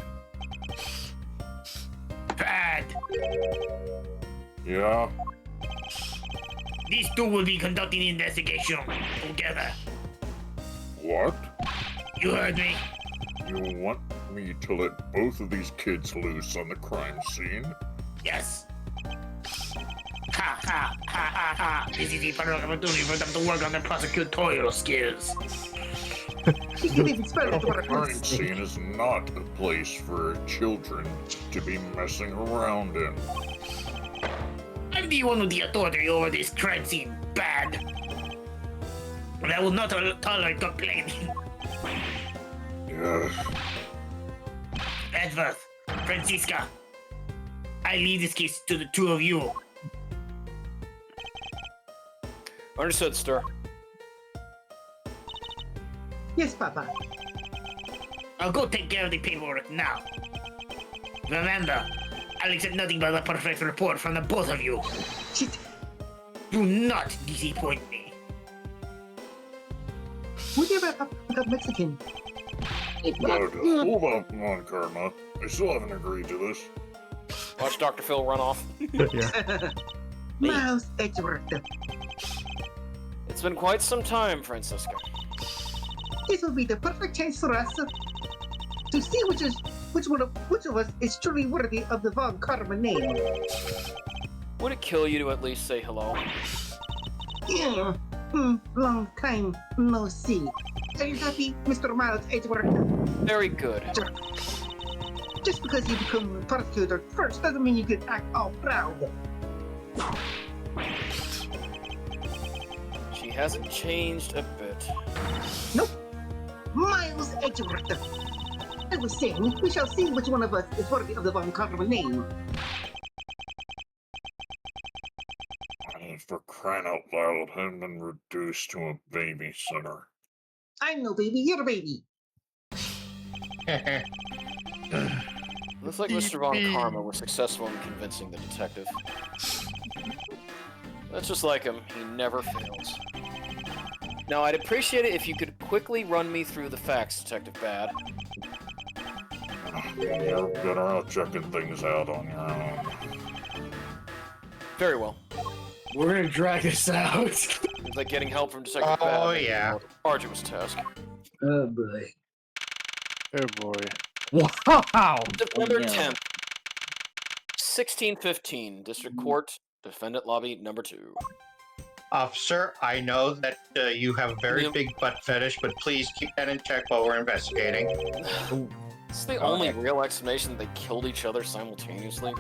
Bad. Yeah? These two will be conducting the investigation together. What? You heard me. You want me to let both of these kids loose on the crime scene? Yes. Ha ha ha ha ha. This is the perfect opportunity for them to work on their prosecutorial skills. You can even spell it The for a crime scene is not a place for children to be messing around in. I'm the one with the authority over this crime scene, Bad. And I will not tolerate complaining. Yes. Edward, Francisca, I leave this case to the two of you. Understood, sir. Yes, Papa. I'll go take care of the paperwork now. Remember, I'll accept nothing but a perfect report from the both of you. Shit. Do not disappoint me. What do you about the Mexican? But hold on, Karma. I still haven't agreed to this. Watch Dr. Phil run off. Yeah. Miles Edgeworth. It's been quite some time, Francisca. This will be the perfect chance for us to see which of us is truly worthy of the Von Karma name. Would it kill you to at least say hello? Yeah. Long time no see. Are you happy, Mr. Miles Edgeworth? Very good. Just because you become a prosecutor first doesn't mean you can act all proud. She hasn't changed a bit. Nope. Miles Edgeworth. I was saying, we shall see which one of us is worthy of the Von Karma name. For crying out loud, I've been reduced to a babysitter. I'm no baby, you're a baby. Looks like Mr. Von Karma was successful in convincing the detective. That's just like him, he never fails. Now, I'd appreciate it if you could quickly run me through the facts, Detective Bad. You're better out checking things out on your own. Very well. We're gonna drag this out. Seems like getting help from Detective Bad. Oh, yeah. Arduous task. Oh boy. Oh boy. Wow! September 10th, 1615, District Court, Defendant Lobby number 2. Officer, I know that you have a very big butt fetish, but please keep that in check while we're investigating. This is the only real explanation that they killed each other simultaneously.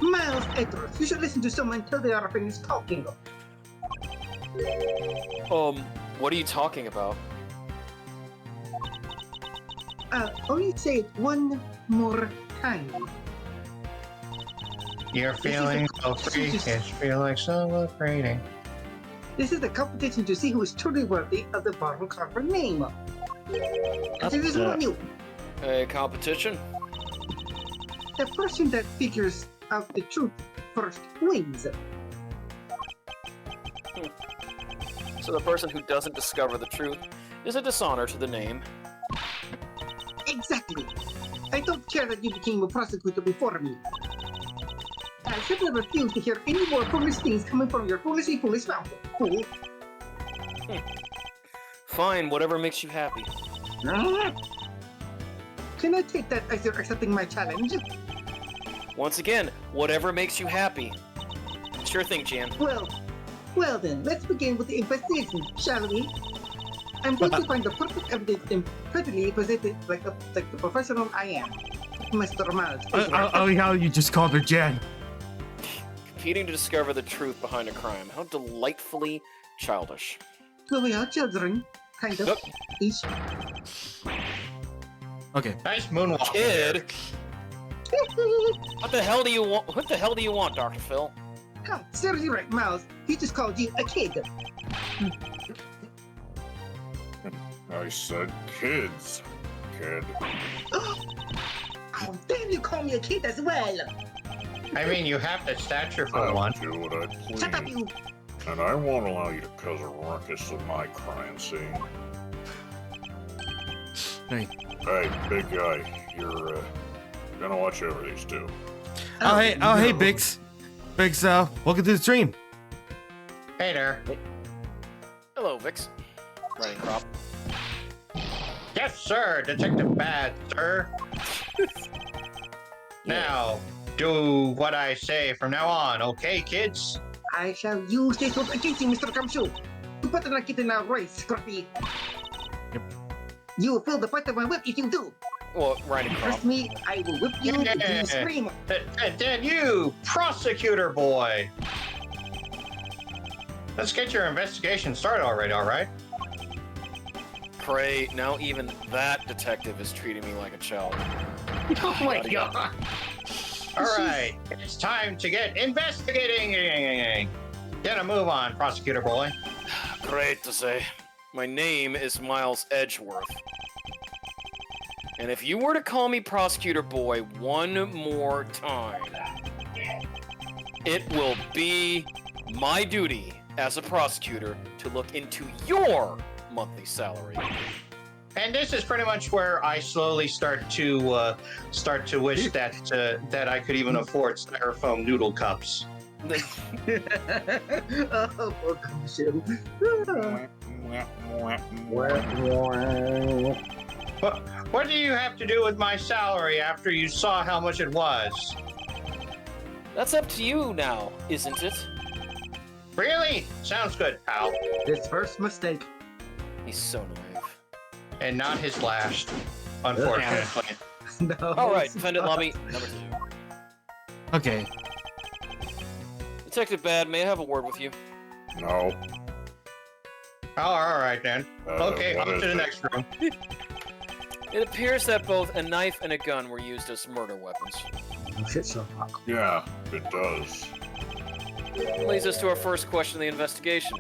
Miles Edgeworth, you should listen to someone until they are finished talking. What are you talking about? Only say it one more time. You're feeling so free, it's feeling so freeing. This is the competition to see who is truly worthy of the Von Karma name. And this is one you. A competition? The person that figures out the truth first wins. So the person who doesn't discover the truth is a dishonor to the name. Exactly. I don't care that you became a prosecutor before me. I simply refuse to hear any more foolish things coming from your foolish mouth, fool. Fine, whatever makes you happy. Can I take that as you're accepting my challenge? Once again, whatever makes you happy. Sure thing, Jan. Well then, let's begin with the investigation, shall we? I'm going to find the perfect evidence and prettily present it like the professional I am, Mr. Miles. Oh, how you just called her Jen. Competing to discover the truth behind a crime. How delightfully childish. Well, we are children, kind of. Yep. Ish. Okay. Nice moonwalk. Kid! What the hell do you want? What the hell do you want, Dr. Phil? Come, seriously right, Miles. He just called you a kid. I said kids, kid. How dare you call me a kid as well? I mean, you have the stature for one. Do what I please. Shut up, you. And I won't allow you to cause a ruckus in my crime scene. Hey. Hey, big guy, you're gonna watch over these two. Hey, Biggs. Biggs, welcome to the stream. Hey there. Hello, Vix. Running crop. Yes, sir. Detective Bad, sir. Now, do what I say from now on, okay, kids? I shall use this one against you, Mr. Kamshu. You better not get in our race, Scrappy. Yep. You will feel the bite of my whip if you do. Well, running crop. Trust me, I will whip you until you scream. And then you, prosecutor boy. Let's get your investigation started already, all right? Cray, now even that detective is treating me like a child. Oh my god. All right, it's time to get investigating. Get a move on, prosecutor boy. Great to say. My name is Miles Edgeworth. And if you were to call me Prosecutor Boy one more time, it will be my duty as a prosecutor to look into your monthly salary. And this is pretty much where I slowly start to wish that I could even afford styrofoam noodle cups. Oh, poor Kamshu. What do you have to do with my salary after you saw how much it was? That's up to you now, isn't it? Really? Sounds good, pal. His first mistake. He's so naive. And not his last, unfortunately. No. Alright, defendant lobby number 2. Okay. Detective Bad, may I have a word with you? No. Oh, all right then. Okay, what on is to the it? next room. It appears that both a knife and a gun were used as murder weapons. Oh, shit, Sherlock. Yeah, it does. That leads us to our first question of the investigation.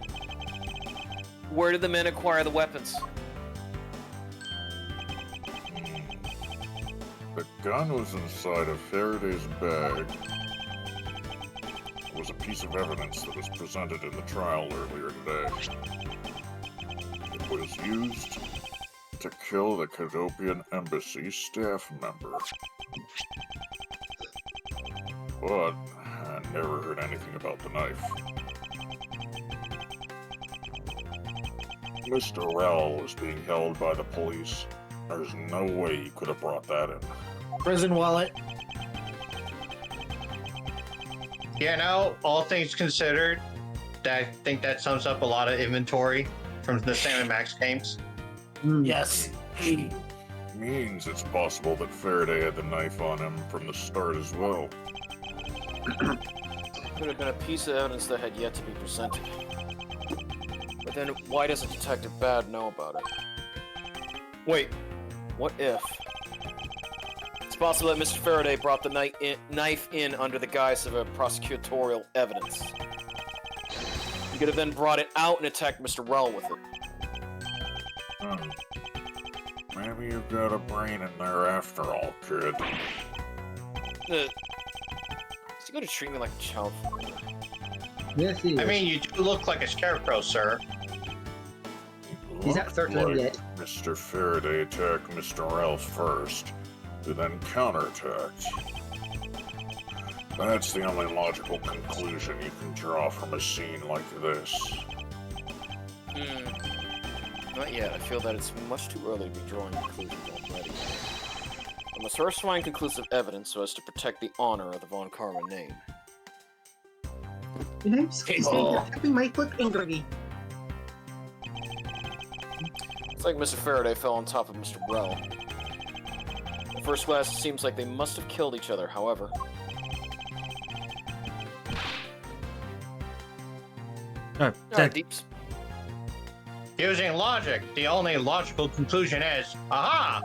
Where did the men acquire the weapons? The gun was inside of Faraday's bag. It was a piece of evidence that was presented in the trial earlier today. It was used to kill the Cadopian Embassy staff member. But I never heard anything about the knife. Mr. Rowell was being held by the police. There's no way he could have brought that in. Prison wallet. You know, all things considered, I think that sums up a lot of inventory from the Sam & Max games. Yes. Means it's possible that Faraday had the knife on him from the start as well. Could have been a piece of evidence that had yet to be presented. But then why doesn't Detective Bad know about it? Wait, what if? It's possible that Mr. Faraday brought the knife in under the guise of a prosecutorial evidence. He could have then brought it out and attacked Mr. Rell with it. Maybe you've got a brain in there after all, kid. Is he going to treat me like a child? Yes, he is. I mean, you do look like a scarecrow, sir. He's not Looked certain like yet. Mr. Faraday attacked Mr. Ralph first, who then counterattacked. That's the only logical conclusion you can draw from a scene like this. Not yet. I feel that it's much too early to be drawing conclusions already. I must first find conclusive evidence so as to protect the honor of the Von Karma name. And I'm so tapping my foot angrily. It's like Mr. Faraday fell on top of Mr. Rell. At first glance, it seems like they must have killed each other, however. Alright, Deeps. Using logic, the only logical conclusion is, aha!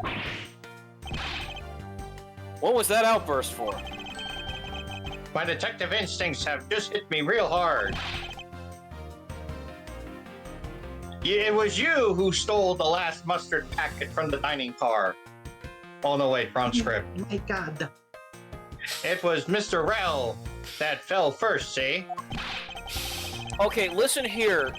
What was that outburst for? My detective instincts have just hit me real hard. It was you who stole the last mustard packet from the dining car. Oh no, wait, wrong script. My God. It was Mr. Rell that fell first, see? Okay, listen here,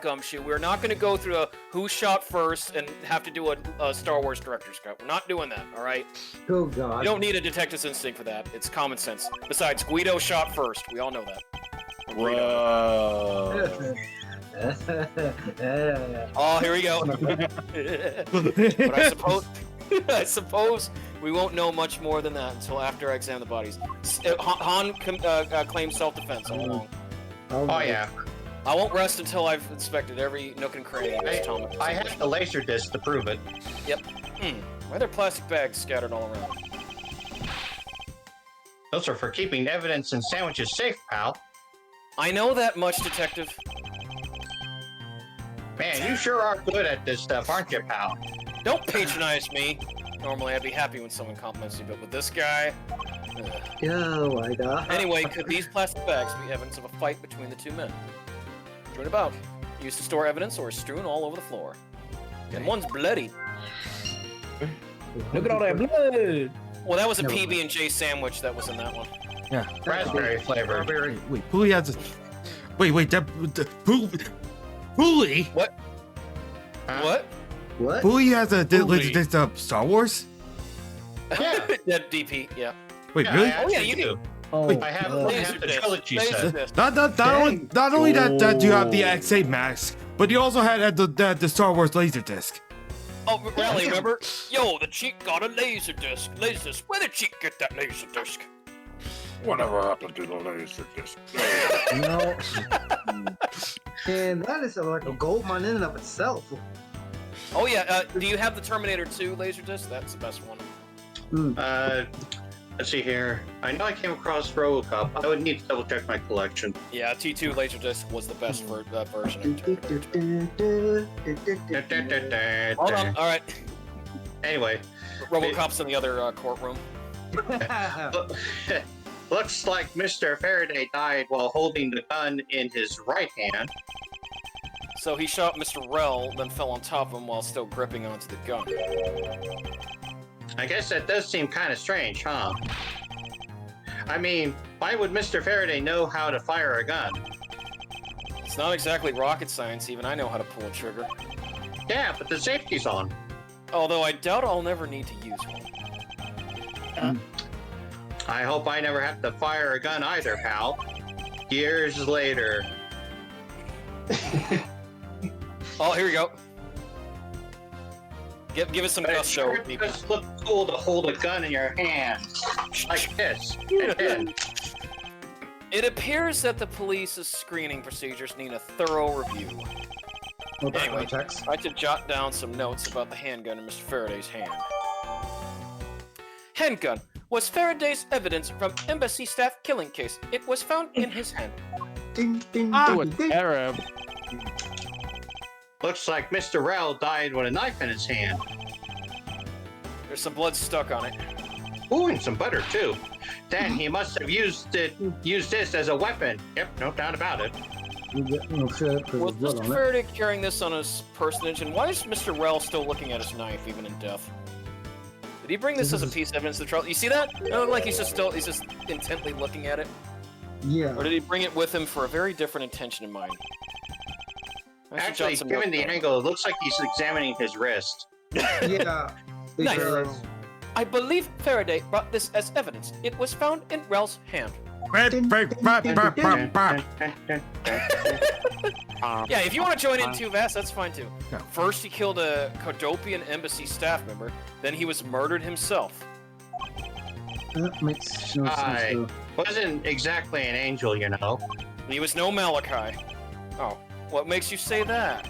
Gumshoe. We're not going to go through a who shot first and have to do a Star Wars director's cut. We're not doing that, all right? Oh god. You don't need a detective's instinct for that. It's common sense. Besides, Guido shot first. We all know that. Whoa. Oh, here we go. But I suppose we won't know much more than that until after I examine the bodies. Han claims self-defense all along. Oh yeah. I won't rest until I've inspected every nook and cranny of this Tom. I have the laser disc to prove it. Yep. Why are there plastic bags scattered all around? Those are for keeping evidence and sandwiches safe, pal. I know that much, Detective. Man, you sure are good at this stuff, aren't you, pal? Don't patronize me. Normally, I'd be happy when someone compliments me, but with this guy... Oh my god. Anyway, could these plastic bags be evidence of a fight between the two men? Join about. Used to store evidence or strewn all over the floor. And one's bloody. Look at all that blood. Well, that was a PB&J sandwich that was in that one. Yeah. Raspberry flavor. Wait, Poolie has a... Wait, Poolie? What? Huh? What? What? Poolie has a Poolie. list of Star Wars? Yeah. That DP, yeah. Wait, Yeah, really? I Oh, yeah, actually you do. Oh, Wait, I have Laser the disc. trilogy Laser set. disc. Not only that you have the X8 mask, but you also had the Star Wars laser disc. Oh, really, remember? Yo, the cheat got a laser disc. Laser disc. Where did cheat get that laser disc? Whatever happened to the laser disc? no. And that is like a gold mine in and of itself. Oh, yeah, do you have the Terminator 2 laser disc? That's the best one. Let's see here. I know I came across RoboCop. I would need to double check my collection. Yeah, T2 laser disc was the best version of Terminator 2. Hold on, alright. Anyway, RoboCop's in the other courtroom. looks like Mr. Faraday died while holding the gun in his right hand. So he shot Mr. Rell, then fell on top of him while still gripping onto the gun. I guess that does seem kind of strange, huh? I mean, why would Mr. Faraday know how to fire a gun? It's not exactly rocket science, even I know how to pull a trigger. Yeah, but the safety's on. Although I doubt I'll never need to use one. I hope I never have to fire a gun either, pal. Years later. Oh, here we go. Give us some But it gusto. sure does look cool to hold a gun in your hand. Like this. And then, It appears that the police's screening procedures need a thorough review. Anyway, I had to jot down some notes about the handgun in Mr. Faraday's hand. Handgun was Faraday's evidence from embassy staff killing case. It was found in his hand. Ding, ding, Ah. ding, ding. Arab. looks like Mr. Rell died with a knife in his hand. There's some blood stuck on it. Ooh, and some butter too. Then he must have used this as a weapon. Yep, no doubt about it. Was Mr. Faraday carrying this on his personage, and why is Mr. Rell still looking at his knife even in death? Did he bring this as a piece of evidence to the trial? You see that? It looked like he's just intently looking at it. Yeah. Or did he bring it with him for a very different intention in mind? I should jot Actually, some given notes the down. angle, it looks like he's examining his wrist. Yeah. Nice. Because- I believe Faraday brought this as evidence. It was found in Rell's hand. Yeah, if you want to join in too, Vass, that's fine too. Yeah. First, he killed a Codopian embassy staff member. Then he was murdered himself. That makes no sense. I though. wasn't exactly an angel, you know. He was no Malachi. Oh, what makes you say that?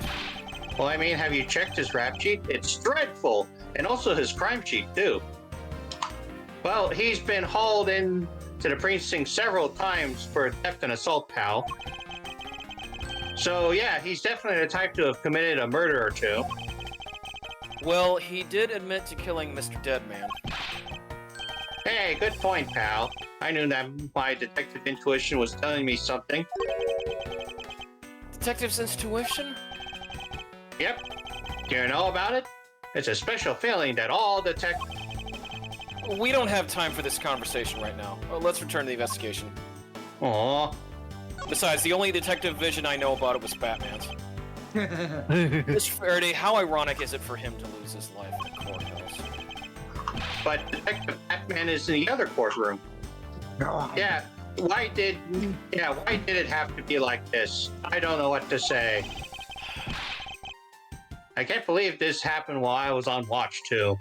Well, I mean, have you checked his rap sheet? It's dreadful. And also his crime sheet, too. Well, he's been hauled in to the precinct several times for theft and assault, pal. So, yeah, he's definitely the type to have committed a murder or two. Well, he did admit to killing Mr. Deadman. Hey, good point, pal. I knew that my detective intuition was telling me something. Detective's intuition? Yep. Do you know about it? It's a special feeling that all detectives... We don't have time for this conversation right now. Let's return to the investigation. Aww. Besides, the only detective vision I know about it was Batman's. This Faraday, how ironic is it for him to lose his life in the courthouse? But Detective Batman is in the other courtroom. Yeah, why did it have to be like this? I don't know what to say. I can't believe this happened while I was on watch too.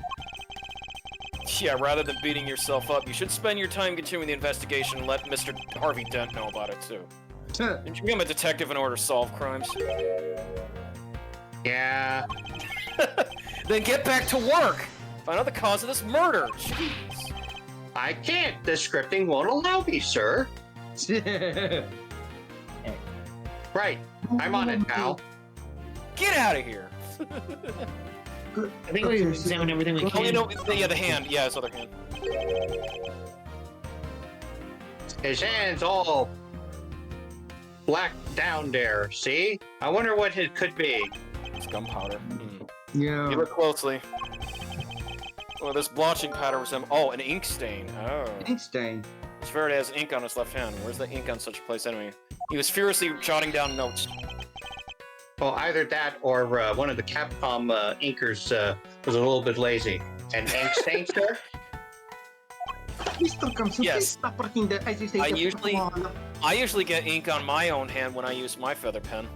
Yeah, rather than beating yourself up, you should spend your time continuing the investigation and let Mr. Harvey Dent know about it too. Didn't you become a detective in order to solve crimes? Yeah. Then get back to work! Find out the cause of this murder! Jeez. I can't. The scripting won't allow me, sir. Right. I'm on it, pal. Get out of here! I think we examine everything we Oh, can. you know, yeah, the hand. Yeah, his other hand. His hand's all black down there, see? I wonder what it could be. It's gunpowder. Yeah. You look closely. Oh, this blotching pattern was him. Oh, an ink stain. Oh. Ink stain. This Faraday has ink on his left hand. Where's the ink on such a place anyway? He was furiously jotting down notes. Well, either that or one of the Capcom inkers was a little bit lazy. An ink stain, sir? Mr. Kamsu, Yes. please stop working the agitator. I usually get ink on my own hand when I use my feather pen.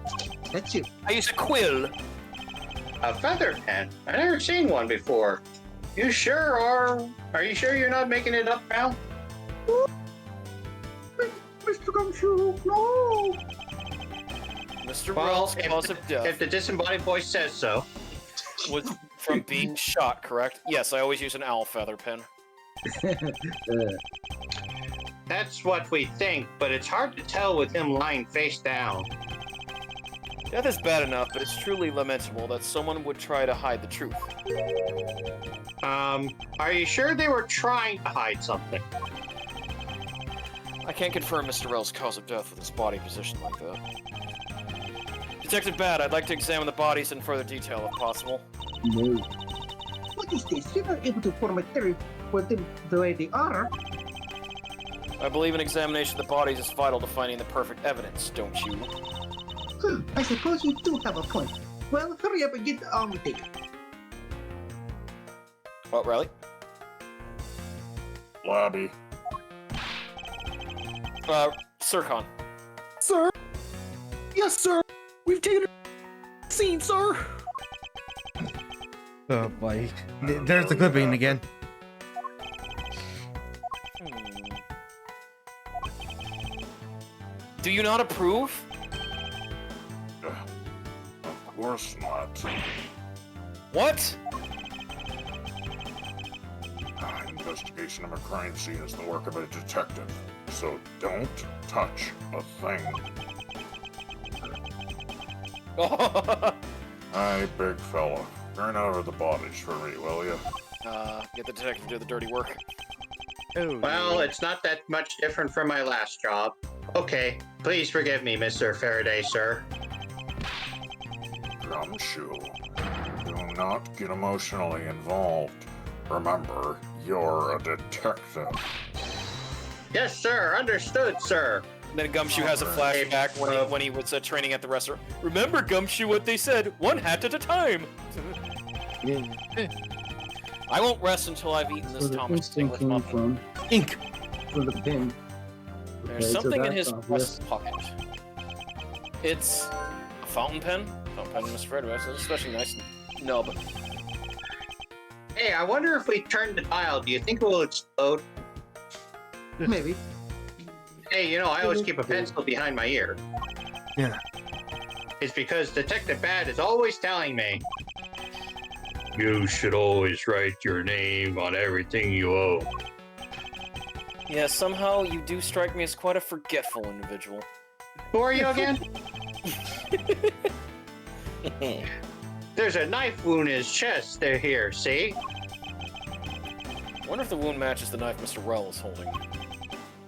That's you. I use a quill. A feather pen? I've never seen one before. You sure are you sure you're not making it up, pal? Mr. Kamsu, no! Mr. Well, Rell's cause of if death the disembodied voice says so. was from being shot, correct? Yes, I always use an owl feather pen. That's what we think, but it's hard to tell with him lying face down. Death is bad enough, but it's truly lamentable that someone would try to hide the truth. Are you sure they were trying to hide something? I can't confirm Mr. Rell's cause of death with his body positioned like that. Detective Bad, I'd like to examine the bodies in further detail if possible. What is this? You're not able to form a theory for them the way they are. I believe an examination of the bodies is vital to finding the perfect evidence, don't you? I suppose you do have a point. Well, hurry up and get on with it. What, Riley? Lobby. Sircon. Sir? Yes, sir. We've taken a scene, sir. Oh boy. There's the clipping again. Do you not approve? Of course not. What? Investigation of a crime scene is the work of a detective, so don't touch a thing. Hi, big fella. Turn over the bodies for me, will you? Get the detective to do the dirty work. Well, it's not that much different from my last job. Okay, please forgive me, Mr. Faraday, sir. Gumshoe, do not get emotionally involved. Remember, you're a detective. Yes, sir. Understood, sir. And then Gumshoe has a flashback when he was training at the restaurant. Remember, Gumshoe, what they said, one hat at a time. I won't rest until I've eaten this So the Thomas instinct English came muffin. from Ink. for the pin. There's Okay, so something in that's his obvious. breast pocket. It's a fountain pen. Fountain pen, Mr. Fredway. It's especially nice nub. Hey, I wonder if we turn the dial, do you think it will explode? Maybe. Hey, you know, I always keep a pencil behind my ear. Yeah. It's because Detective Bad is always telling me, you should always write your name on everything you owe. Yeah, somehow you do strike me as quite a forgetful individual. Who are you again? There's a knife wound in his chest there here, see? I wonder if the wound matches the knife Mr. Rell is holding.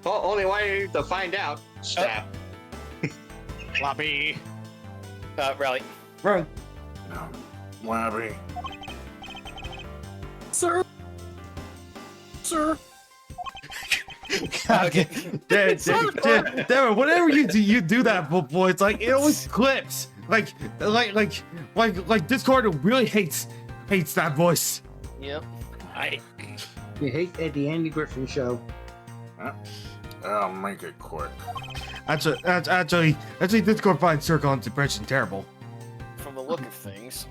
Well, only way to find out. Stab. Floppy. Rally. Run. No. Labby. Sir? Sir? Okay. Darren, whatever you do that, boy. It's like it always clips. Like Discord really hates that voice. Yep. You hate the Andy Griffin show. I'll make it quick. Actually, Discord finds Circle and Depression terrible. From the look of things,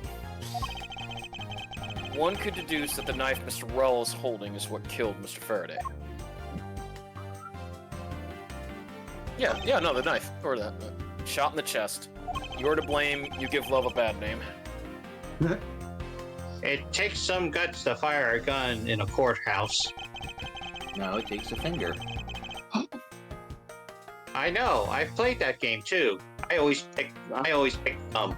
one could deduce that the knife Mr. Rell is holding is what killed Mr. Faraday. Yeah, no, the knife. Or that. Shot in the chest. You're to blame, you give love a bad name. It takes some guts to fire a gun in a courthouse. No, it takes a finger. I know. I've played that game too. I always pick thumb.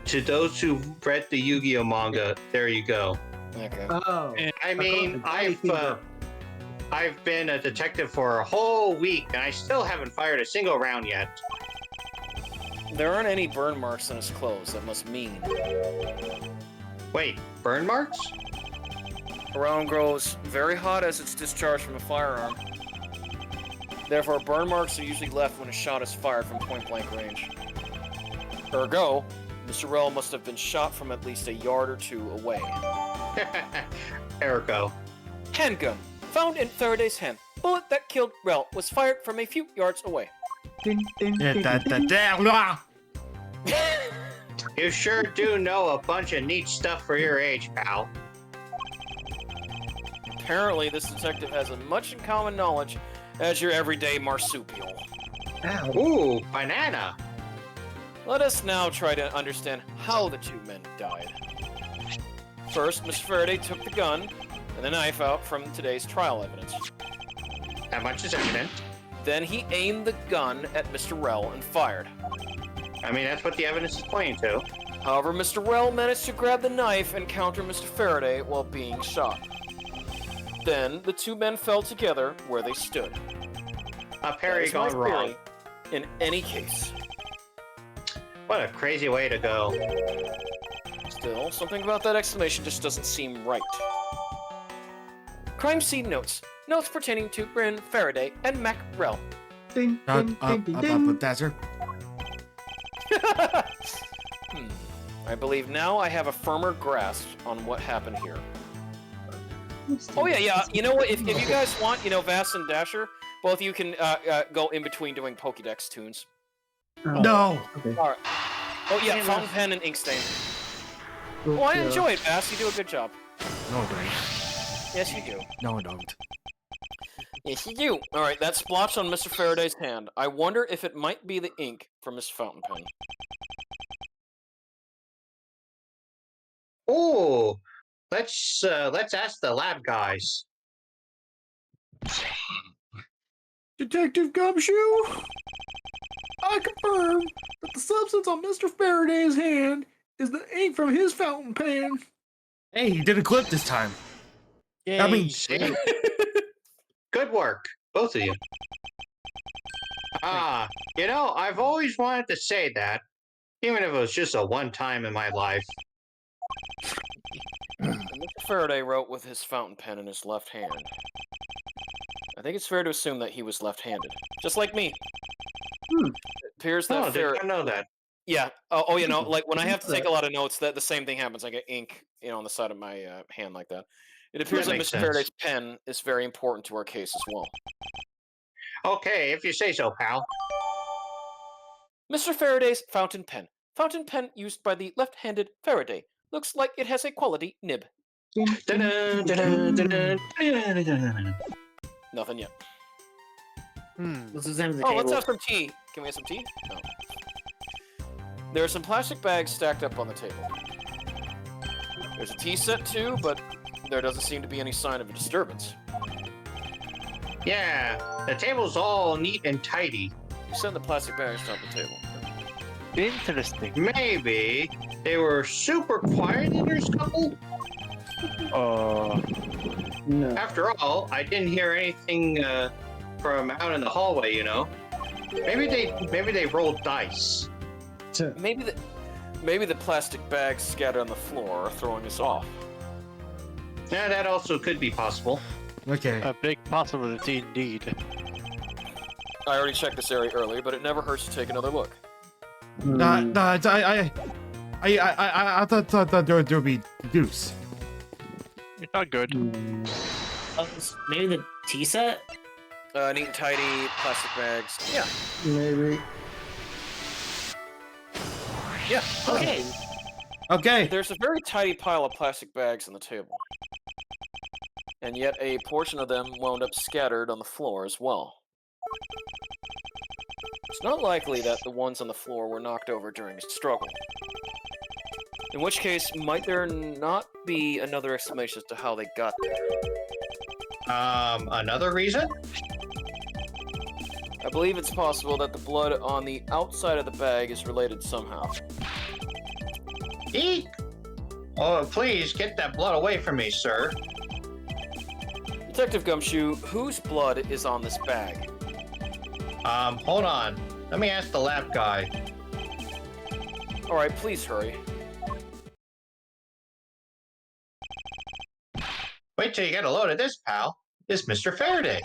To those who read the Yu-Gi-Oh manga, there you go. Okay. Oh. I mean, I've been a detective for a whole week, and I still haven't fired a single round yet. There aren't any burn marks on his clothes. That must mean Wait, burn marks? around grows very hot as it's discharged from a firearm. Therefore, burn marks are usually left when a shot is fired from point-blank range. Ergo, Mr. Rell must have been shot from at least a yard or two away. Ergo. Handgun. Found in Faraday's hand. Bullet that killed Rell was fired from a few yards away. You sure do know a bunch of neat stuff for your age, pal. Apparently, this detective has as much in common knowledge as your everyday marsupial. Ow. Ooh, banana. Let us now try to understand how the two men died. First, Mr. Faraday took the gun and the knife out from today's trial evidence. How much is evident? Then he aimed the gun at Mr. Rell and fired. I mean, that's what the evidence is pointing to. However, Mr. Rell managed to grab the knife and counter Mr. Faraday while being shot. Then, the two men fell together where they stood. A parry gone wrong. Theory. In any case. What a crazy way to go. Still, something about that explanation just doesn't seem right. Crime scene notes. Notes pertaining to Bryn Faraday and Mac Rell. Dasher. I believe now I have a firmer grasp on what happened here. Oh yeah. You know what? If you guys want, Vass and Dasher, both of you can go in between doing Pokédex tunes. No. Okay. All right. Oh yeah, fountain pen and ink stain. Oh, I enjoy it, Vass. You do a good job. No, I don't. Yes, you do. No, I don't. Yes, you do. All right, that splotch on Mr. Faraday's hand. I wonder if it might be the ink from his fountain pen. Ooh, let's ask the lab guys. Detective Gumshoe, I confirm that the substance on Mr. Faraday's hand is the ink from his fountain pen. Hey, he did a clip this time. I mean, Good work, both of you. I've always wanted to say that, even if it was just a one time in my life. Mr. Faraday wrote with his fountain pen in his left hand. I think it's fair to assume that he was left-handed, just like me. It appears that did I know that? Yeah. Like when I have to take a lot of notes, that the same thing happens. I get ink, on the side of my hand like that. It appears that makes Mr. Faraday's pen is very important to our case as well. Okay, if you say so, pal. Mr. Faraday's fountain pen. Fountain pen used by the left-handed Faraday. Looks like it has a quality nib. Nothing yet. This is the Oh, let's table. have some tea. Can we have some tea? No. There are some plastic bags stacked up on the table. There's a tea set too, but there doesn't seem to be any sign of a disturbance. Yeah, the table's all neat and tidy. You sent the plastic bags on the table. Interesting. Maybe they were super quiet in their couple. No. After all, I didn't hear anything from out in the hallway. Maybe they rolled dice. Maybe the plastic bags scattered on the floor are throwing us off. Yeah, that also could be possible. Okay. A big possibility indeed. I already checked this area earlier, but it never hurts to take another look. Nah, I thought there would be Goose. It's not good. Oh, maybe the tea set? Neat and tidy, plastic bags. Yeah. Maybe. Yeah. Okay. Okay. There's a very tidy pile of plastic bags on the table. And yet a portion of them wound up scattered on the floor as well. It's not likely that the ones on the floor were knocked over during a struggle. In which case, might there not be another explanation as to how they got there? Another reason? I believe it's possible that the blood on the outside of the bag is related somehow. Eek! Oh, please get that blood away from me, sir. Detective Gumshoe, whose blood is on this bag? Hold on. Let me ask the lab guy. Alright, please hurry. Wait till you get a load of this, pal. It's Mr. Faraday's.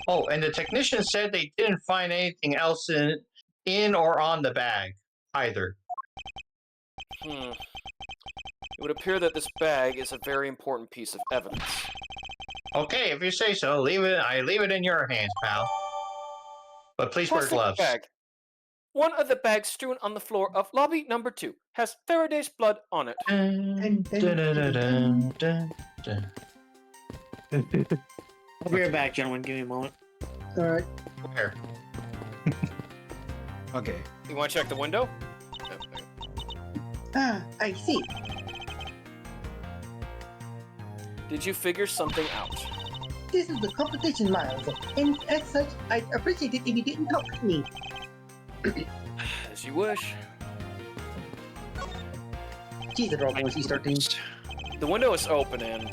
Oh, and the technician said they didn't find anything else in or on the bag, either. It would appear that this bag is a very important piece of evidence. Okay, if you say so, I leave it in your hands, pal. But please wear Plastic gloves. bag. One of the bags strewn on the floor of lobby number 2 has Faraday's blood on it. I'll be right back, gentlemen. Give me a moment. Alright. Where? Okay. You want to check the window? Ah, I see. Did you figure something out? This is the competition, Miles. And as such, I'd appreciate it if you didn't talk to me. As you wish. Jesus, Robo, he's 13. The window is open and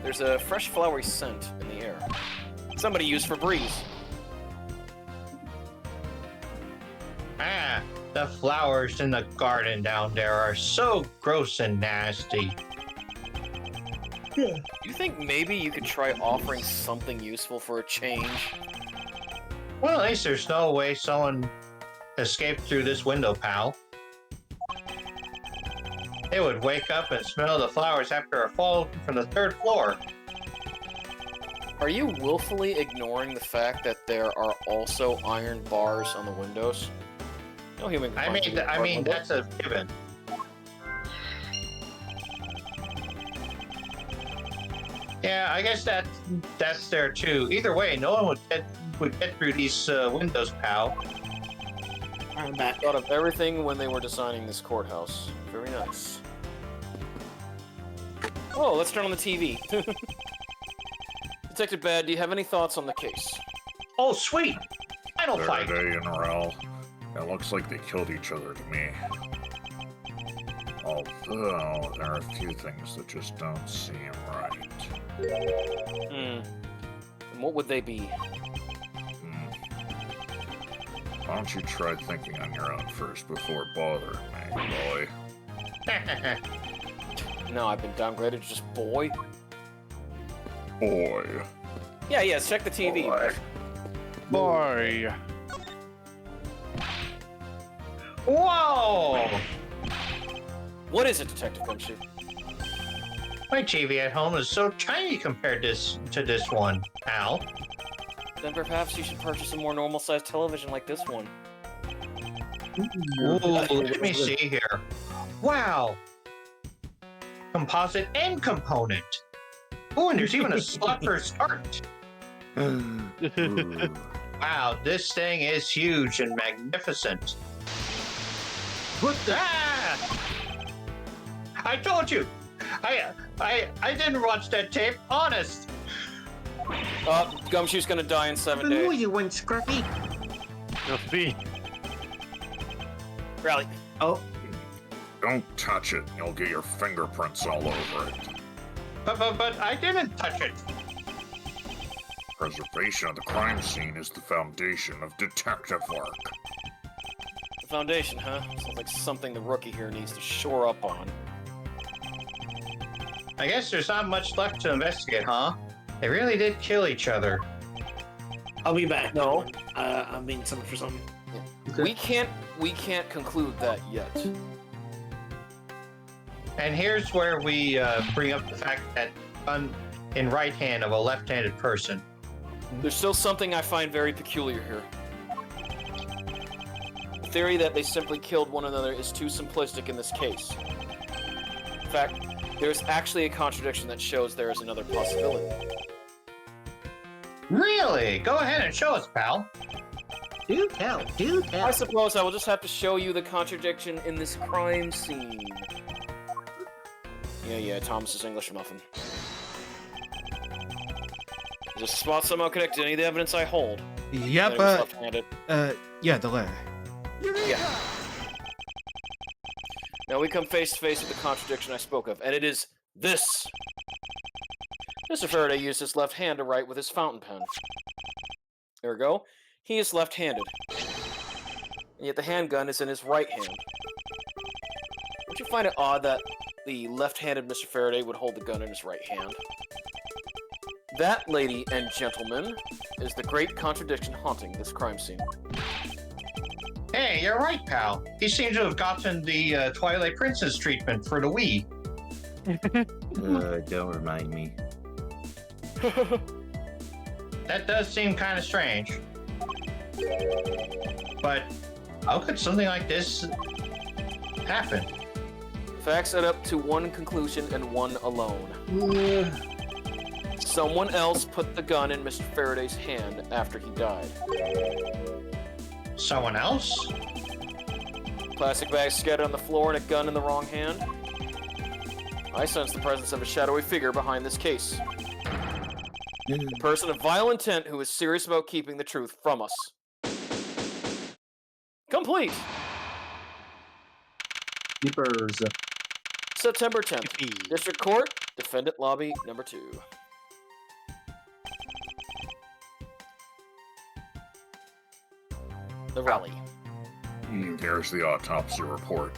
there's a fresh flowery scent in the air. Somebody used Febreze. Ah, the flowers in the garden down there are so gross and nasty. You think maybe you could try offering something useful for a change? Well, at least there's no way someone escaped through this window, pal. They would wake up and smell the flowers after a fall from the 3rd floor. Are you willfully ignoring the fact that there are also iron bars on the windows? No human can climb through the I mean window. that's a given. Yeah, I guess that's there too. Either way, no one would get through these windows, pal. I'm back. Thought of everything when they were designing this courthouse. Very nice. Oh, let's turn on the TV. Detective Bad, do you have any thoughts on the case? Oh, sweet! Final fight! Faraday and Rel. It looks like they killed each other to me. Although, there are a few things that just don't seem right. And what would they be? Why don't you try thinking on your own first before bothering me, boy? No, I've been downgraded to just boy. Boy. Yeah, check the TV. Boy. Whoa! What is it, Detective Gumshoe? My TV at home is so tiny compared to this one, pal. Then perhaps you should purchase a more normal-sized television like this one. Ooh, let me see here. Wow! Composite and component. Oh, and there's even a slot for a start. Wow, this thing is huge and magnificent. What the? Ah! I told you! I didn't watch that tape, honest! Gumshoe's gonna die in 7 I knew days. you went scruffy. Just me. Rally. Oh, Don't touch it. You'll get your fingerprints all over it. But I didn't touch it. Preservation of the crime scene is the foundation of detective work. The foundation, huh? Sounds like something the rookie here needs to shore up on. I guess there's not much left to investigate, huh? They really did kill each other. I'll be back. No. I'm being summoned for something. We can't conclude that yet. And here's where we bring up the fact that gun in right hand of a left-handed person. There's still something I find very peculiar here. The theory that they simply killed one another is too simplistic in this case. In fact, there's actually a contradiction that shows there is another possibility. Really? Go ahead and show us, pal. Do tell, do tell. I suppose I will just have to show you the contradiction in this crime scene. Yeah, Thomas's English muffin. Is this spot somehow connected to any of the evidence I hold? Yep, That it was left-handed? yeah, the letter. Yeah. Now we come face to face with the contradiction I spoke of, and it is this. Mr. Faraday used his left hand to write with his fountain pen. Ergo, he is left-handed. And yet the handgun is in his right hand. Don't you find it odd that the left-handed Mr. Faraday would hold the gun in his right hand? That, lady and gentlemen, is the great contradiction haunting this crime scene. Hey, you're right, pal. He seems to have gotten the Twilight Princess treatment for the Wii. Don't remind me. That does seem kind of strange. But how could something like this happen? Facts add up to one conclusion and one alone. Someone else put the gun in Mr. Faraday's hand after he died. Someone else? Plastic bags scattered on the floor and a gun in the wrong hand. I sense the presence of a shadowy figure behind this case. A person of vile intent who is serious about keeping the truth from us. Complete! Keepers. September 10th. District Court, Defendant Lobby number 2. The rally. Here's the autopsy report.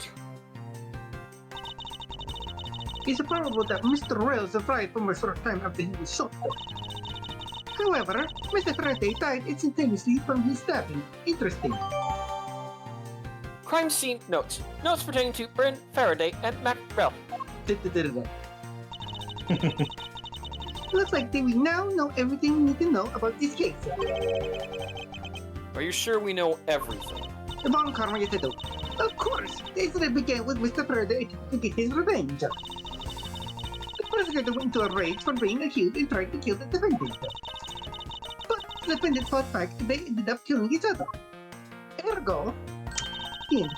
It's probable that Mr. Rail survived from a short time after he was shot. However, Mr. Faraday died instantaneously from his stabbing. Interesting. Crime scene notes. Notes pertaining to Bryn Faraday and Mac Rell. Looks like that we now know everything we need to know about this case. Are you sure we know everything? Von Karma, yes I do. Of course, the incident began with Mr. Faraday to get his revenge. The prosecutor went into a rage for being accused and tried to kill the defendant. But the defendant fought back and they ended up killing each other. Ergo, end.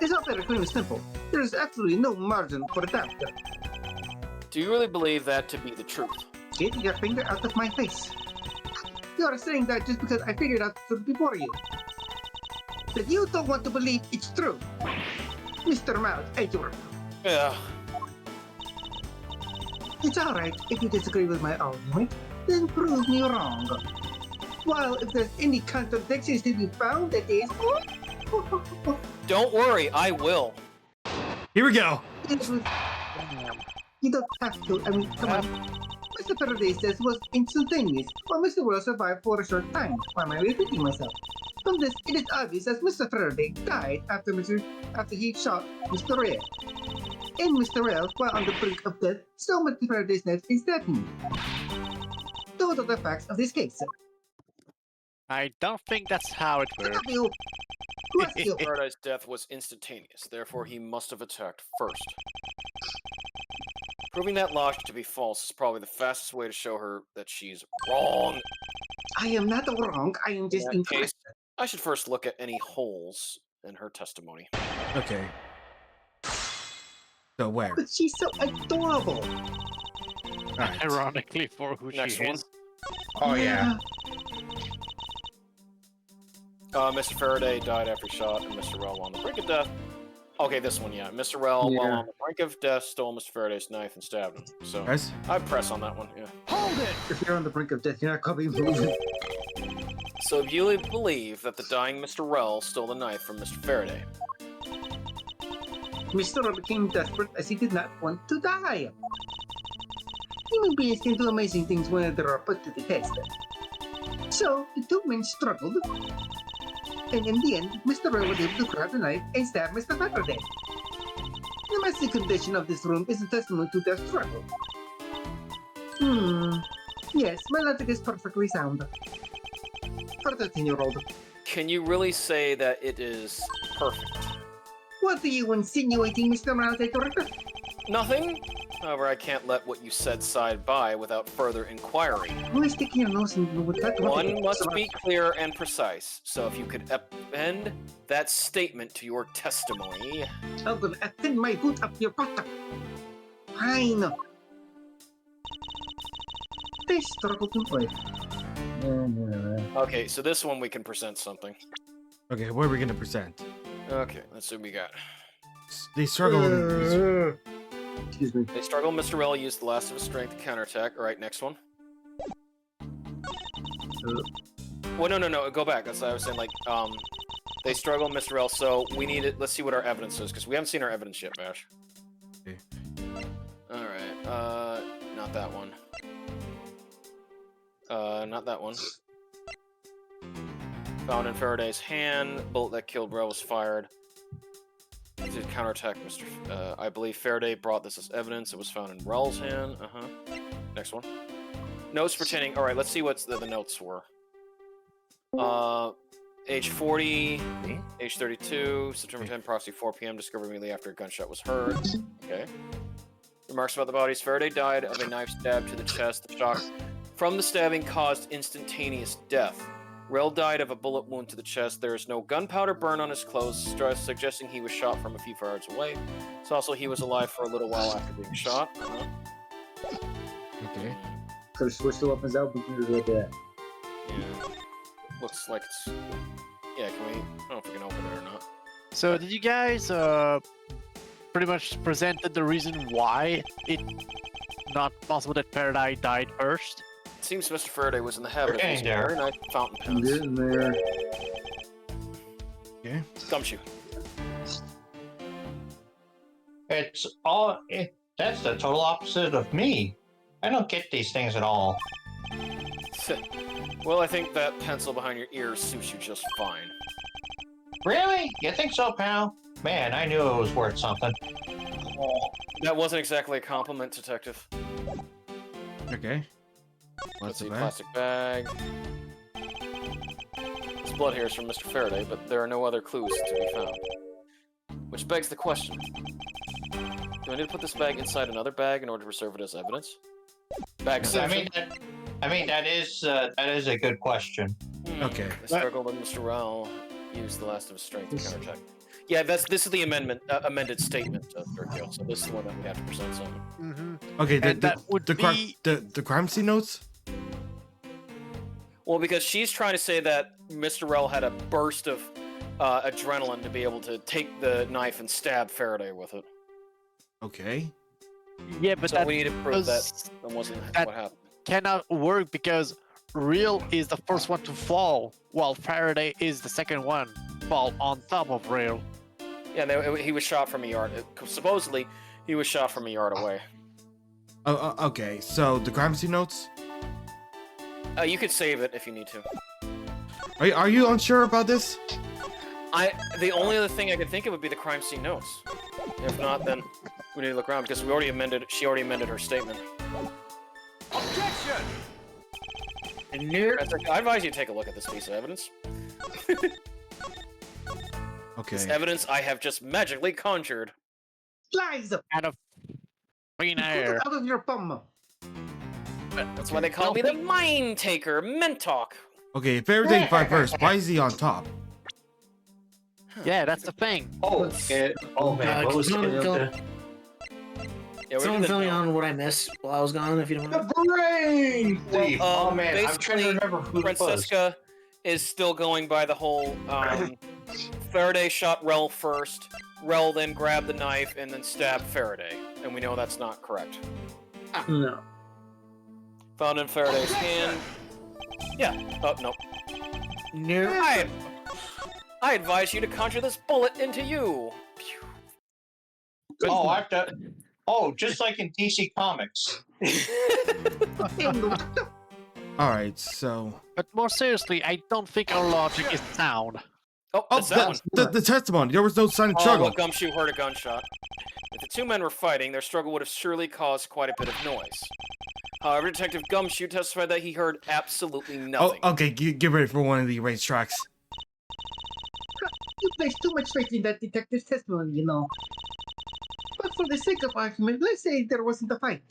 It's all very clear and simple. There is absolutely no margin for doubt. Do you really believe that to be the truth? Get your finger out of my face. You are saying that just because I figured out the truth before you. That you don't want to believe it's true. Mr. Mouse, Edgeworth. Yeah. It's alright if you disagree with my argument, then prove me wrong. While if there's any contradictions to be found, that is... Don't worry, I will. Here we go. You don't have to, I mean, come on. Mr. Faraday says was instantaneous, while Mr. Will survived for a short time. Why am I repeating myself? From this, it is obvious that Mr. Faraday died after he shot Mr. Rail. And Mr. Rail, while on the brink of death, stole Mr. Faraday's knife and stabbed him. Those are the facts of this case. I don't think that's how it works. Mr. Faraday's death was instantaneous, therefore he must have attacked first. Proving that logic to be false is probably the fastest way to show her that she's wrong. I am not wrong, I am just In that case, incorrect. I should first look at any holes in her testimony. Okay. So where? But she's so adorable. Alright. Ironically, for who Next she one. is. Oh, yeah. Mr. Faraday died after he shot, and Mr. Rell on the brink of death. Okay, this one, yeah. Mr. Rell, while on the brink of death, stole Mr. Faraday's knife and stabbed him. So, Guys? I'd press on that one, yeah. Hold it! If you're on the brink of death, you're not going to be moving. So if you believe that the dying Mr. Rell stole the knife from Mr. Faraday, Mr. Rowe became desperate as he did not want to die. Human beings can do amazing things when they are put to the test. So, the two men struggled, and in the end, Mr. Rowe was able to grab the knife and stab Mr. Faraday. The messy condition of this room is a testament to their struggle. Yes, my logic is perfectly sound. For a 13-year-old. Can you really say that it is perfect? What are you insinuating, Mr. Maltector? Nothing. However, I can't let what you said slide by without further inquiry. Who is sticking your nose in with that? One must be clear and precise. So if you could append that statement to your testimony. I will append my boot up your butt. Fine. They struggle to play. Okay, so this one we can present something. Okay, what are we gonna present? Okay, let's see what we got. They struggle. Excuse me. They struggle. Mr. Rell used the last of his strength to counterattack. All right, next one. Well, no. Go back. That's what I was saying. Like, they struggle, Mr. Rell. So we need it. Let's see what our evidence is, because we haven't seen our evidence yet, Bash. Okay. All right. Not that one. Not that one. Found in Faraday's hand. Bullet that killed Rell was fired. Did counterattack, Mr. I believe Faraday brought this as evidence. It was found in Rell's hand. Next one. Notes pertaining. All right, let's see what the notes were. Age 40, age 32, September 10, approximately 4 p.m. Discovered immediately after a gunshot was heard. Okay. Remarks about the bodies. Faraday died of a knife stab to the chest. The shock from the stabbing caused instantaneous death. Rell died of a bullet wound to the chest. There is no gunpowder burn on his clothes, suggesting he was shot from a few yards away. It's also he was alive for a little while after being shot. Okay. Could have switched the weapons out, but you did that. Yeah. Looks like it's... Yeah, can we... I don't know if we can open it or not. So did you guys pretty much presented the reason why it's not possible that Faraday died first? It seems Mr. Faraday was in the habit of Okay, using there. very nice fountain pens. Getting there. Okay. Gumshoe. It's all. That's the total opposite of me. I don't get these things at all. Well, I think that pencil behind your ear suits you just fine. Really? You think so, pal? Man, I knew it was worth something. That wasn't exactly a compliment, Detective. Okay. Let's see, the bag? plastic bag. This blood here is from Mr. Faraday, but there are no other clues to be found. Which begs the question. Do I need to put this bag inside another bag in order to preserve it as evidence? Bag section. I mean that is a good question. Okay. The struggle with Mr. Rell used the last of his strength to counterattack. Yeah, this is the amended statement of Turkio, so this is the one that we have to present something. Okay. And that would be... The crime scene notes. Well, because she's trying to say that Mr. Rell had a burst of adrenaline to be able to take the knife and stab Faraday with it. Okay. Yeah, but So that we need to prove that wasn't that- what happened. cannot work because Real is the first one to fall, while Faraday is the second one to fall on top of Real. Yeah, he was shot from a yard. Supposedly, he was shot from a yard away. Okay. So the crime scene notes. You could save it if you need to. Are you unsure about this? The only other thing I could think of would be the crime scene notes. If not, then we need to look around because we already amended. She already amended her statement. Objection! I advise you to take a look at this piece of evidence. Okay. This evidence I have just magically conjured. Lies! Out of clean Put air. it out of your bum! That's why they call me the Mind Taker, Mentalk. Okay. If everything by first, why is he on top? Yeah, that's the thing. Oh man, what was Yeah, we're Someone doing fill me this on what I missed while I was gone, if you don't mind. brain thief. Oh man, I'm trying to basically, remember who it was. Francesca is still going by the whole Faraday shot Rell first, Rell then grabbed the knife and then stabbed Faraday, and we know that's not correct. No. Found in Faraday's hand. Yeah. Oh, no. No. I advise you to conjure this bullet into you. Oh, I have to. Oh, just like in DC Comics. Alright, so. But more seriously, I don't think our logic is sound. Oh, Oh, that's that one. the testimony. There was no sign of Oh, struggle. well, Gumshoe heard a gunshot. If the two men were fighting, their struggle would have surely caused quite a bit of noise. However, Detective Gumshoe testified that he heard absolutely nothing. Oh, okay, get ready for one of the erased tracks. You place too much faith in that detective's testimony, you know. But for the sake of argument, let's say there wasn't a fight.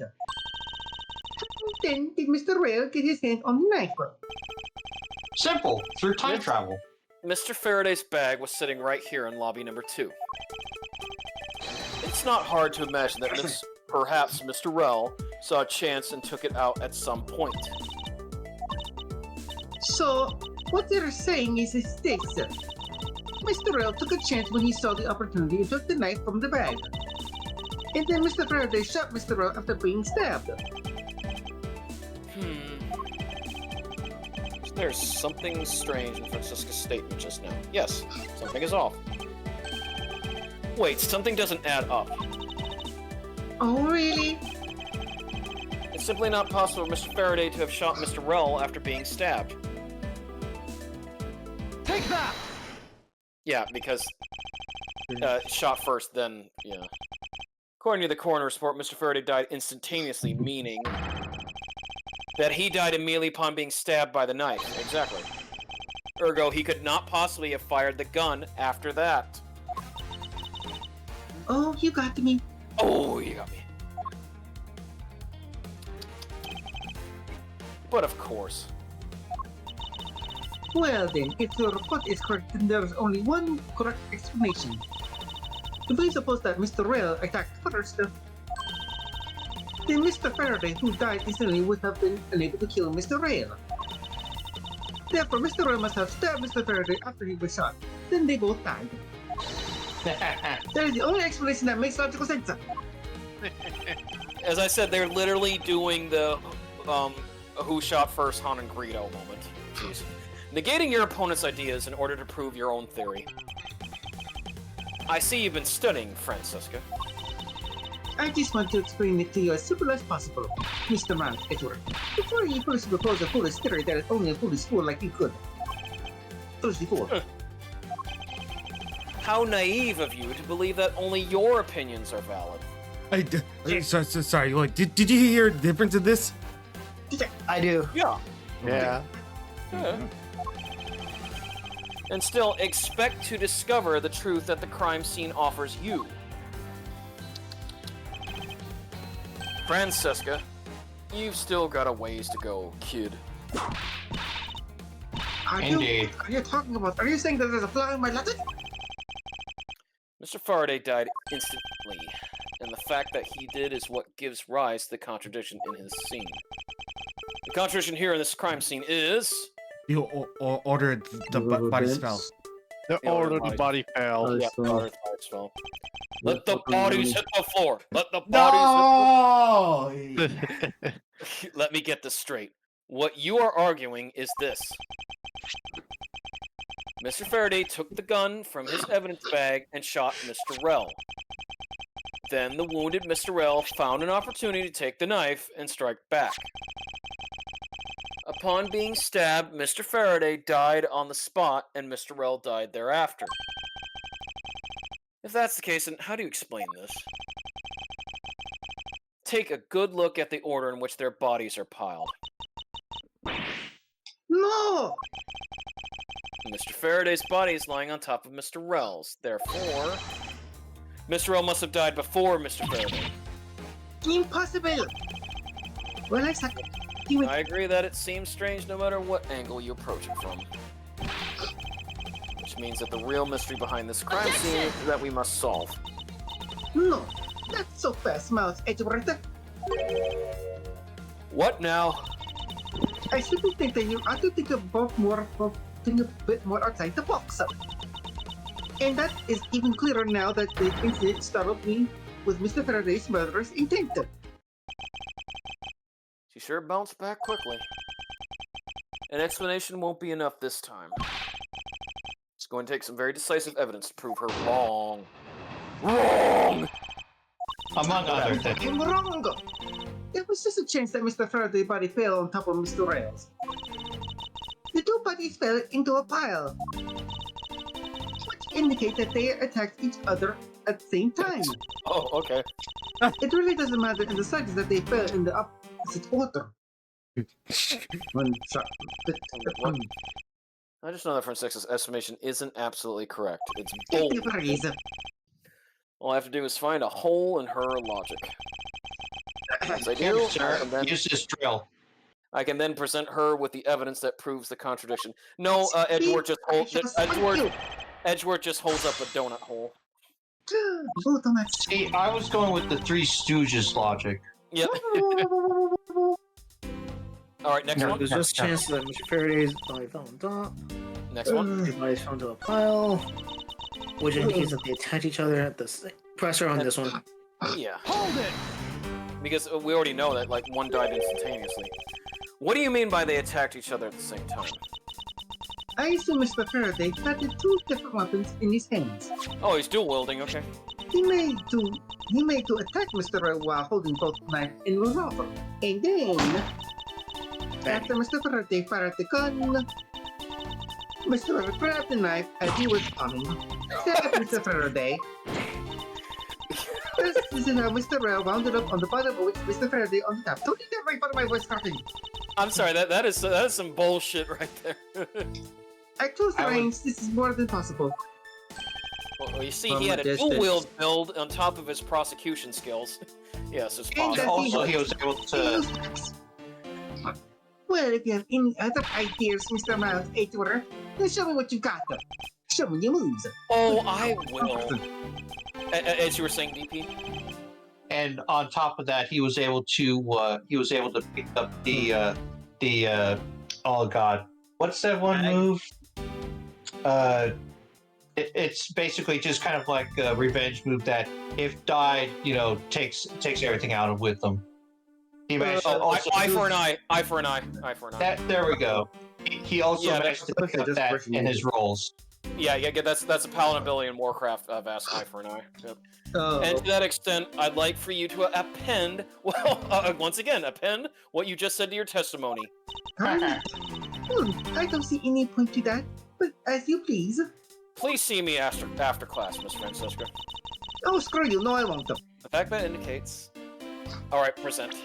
Then did Mr. Rail get his hand on the knife? Simple, through time travel. Mr. Faraday's bag was sitting right here in lobby number 2. It's not hard to imagine that perhaps Mr. Rell saw a chance and took it out at some point. So, what they're saying is this. Mr. Rail took a chance when he saw the opportunity and took the knife from the bag. And then Mr. Faraday shot Mr. Rail after being stabbed. There's something strange in Francisca's statement just now. Yes, something is off. Wait, something doesn't add up. Oh, really? It's simply not possible for Mr. Faraday to have shot Mr. Rell after being stabbed. Take that! Yeah, because shot first, then, yeah. According to the coroner's report, Mr. Faraday died instantaneously, meaning that he died immediately upon being stabbed by the knife. Exactly. Ergo, he could not possibly have fired the gun after that. Oh, you got me. Oh, you got me. But of course. Well then, if your report is correct, then there's only one correct explanation. If we suppose that Mr. Rail attacked first, then Mr. Faraday, who died instantly, would have been unable to kill Mr. Rail. Therefore, Mr. Rail must have stabbed Mr. Faraday after he was shot. Then they both died. That is the only explanation that makes logical sense. As I said, they're literally doing the who shot first Han and Greedo moment. Jeez. Negating your opponent's ideas in order to prove your own theory. I see you've been studying, Francisca. I just want to explain it to you as simple as possible, Mr. Mount Edward. Before you first propose a foolish theory that only a foolish fool like you could. Foolish fool. How naive of you to believe that only your opinions are valid. Sorry, like, did you hear the difference in this? I do. Yeah. Yeah. And still expect to discover the truth that the crime scene offers you. Francisca, you've still got a ways to go, kid. Are you talking about? Are you saying that there's a flaw in my logic? Mr. Faraday died instantly, and the fact that he did is what gives rise to the contradiction in his scene. The contradiction here in this crime scene is... You ordered the bodies fell. The order the body fell. Yeah, the order the bodies fell. Let the bodies hit the floor! Let the bodies hit the floor! Let me get this straight. What you are arguing is this. Mr. Faraday took the gun from his evidence bag and shot Mr. Rell. Then the wounded Mr. Rell found an opportunity to take the knife and strike back. Upon being stabbed, Mr. Faraday died on the spot and Mr. Rell died thereafter. If that's the case, then how do you explain this? Take a good look at the order in which their bodies are piled. No! Mr. Faraday's body is lying on top of Mr. Rell's. Therefore, Mr. Rell must have died before Mr. Faraday. Impossible! Well, I suck. I agree that it seems strange no matter what angle you approach it from. Which means that the real mystery behind this crime scene is that we must solve. No, not so fast, Mouse Edgeworth. What now? I simply think that you ought to think a bit more outside the box. And that is even clearer now that the incident startled me with Mr. Faraday's murderous intent. She sure bounced back quickly. An explanation won't be enough this time. It's going to take some very decisive evidence to prove her wrong. Wrong! Among other things. I'm wrong. It was just a chance that Mr. Faraday's body fell on top of Mr. Rails. The two bodies fell into a pile, which indicates that they attacked each other at the same time. Oh, okay. It really doesn't matter in the slightest that they fell in the opposite order. One shot. What? I just know that Francesca's estimation isn't absolutely correct. It's Thank you bold. for a reason. All I have to do is find a hole in her logic. Once I Here, do, sir, use this drill. I can then present her with the evidence that proves the contradiction. No, Edgeworth just holds up a donut hole. See, I was going with the Three Stooges logic. Yep. All right, next one. There's just a chance that Mr. Faraday's body fell on top. Next one. His bodies fell into a pile, which indicates that they attacked each other at the pressure on this one. Yeah. Hold it! Because we already know that, like, one died instantaneously. What do you mean by they attacked each other at the same time? I assume Mr. Faraday had the two different weapons in his hands. Oh, he's dual wielding, okay. He made to attack Mr. Rail while holding both knife and revolver. And then, after Mr. Faraday fired the gun, Mr. Rail grabbed the knife as he was coming, stabbed Mr. Faraday. This is how Mr. Rail wound up on the bottom of which Mr. Faraday on the top. Don't get right front of my voice cracking. I'm sorry, that is some bullshit right there. At close range, this is more than possible. Well, you see, he had a dual-wield build on top of his prosecution skills. Yes, it's possible. Also, he was able to... Well, if you have any other ideas, Mr. Miles Editor, then show me what you got. Show me your moves. Oh, I will. As you were saying, DP. And on top of that, he was able to pick up the oh god, what's that one move? It's basically just kind of like a revenge move that, if died, takes everything out with them. He managed to also eye for an eye, eye for an eye, eye for an eye. There we go. He also managed to pick up that in his rolls. Yeah, that's a paladin ability in Warcraft, Vast Eye for an Eye. Yep. And to that extent, I'd like for you to append, once again, append what you just said to your testimony. I don't see any point to that, but as you please. Please see me after class, Miss Francesca. Oh, screw you. No, I won't. The fact that indicates... Alright, present.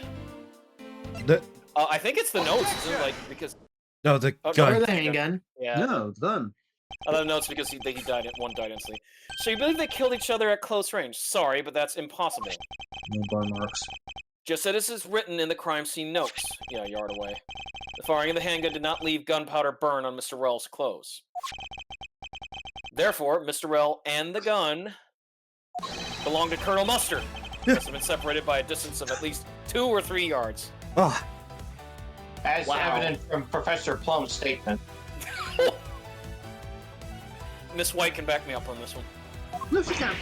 The... I think it's the notes, isn't it? Like, because... No, the gun. Or the handgun. Yeah. No, it's done. Other notes because one died instantly. So you believe they killed each other at close range? Sorry, but that's impossible. No burn marks. Just as is written in the crime scene notes. Yeah, a yard away. The firing of the handgun did not leave gunpowder burn on Mr. Rell's clothes. Therefore, Mr. Rell and the gun belong to Colonel Mustard. Must have been separated by a distance of at least 2 or 3 yards. Oh. As evident from Professor Plum's statement. Miss White can back me up on this one. No, she can't.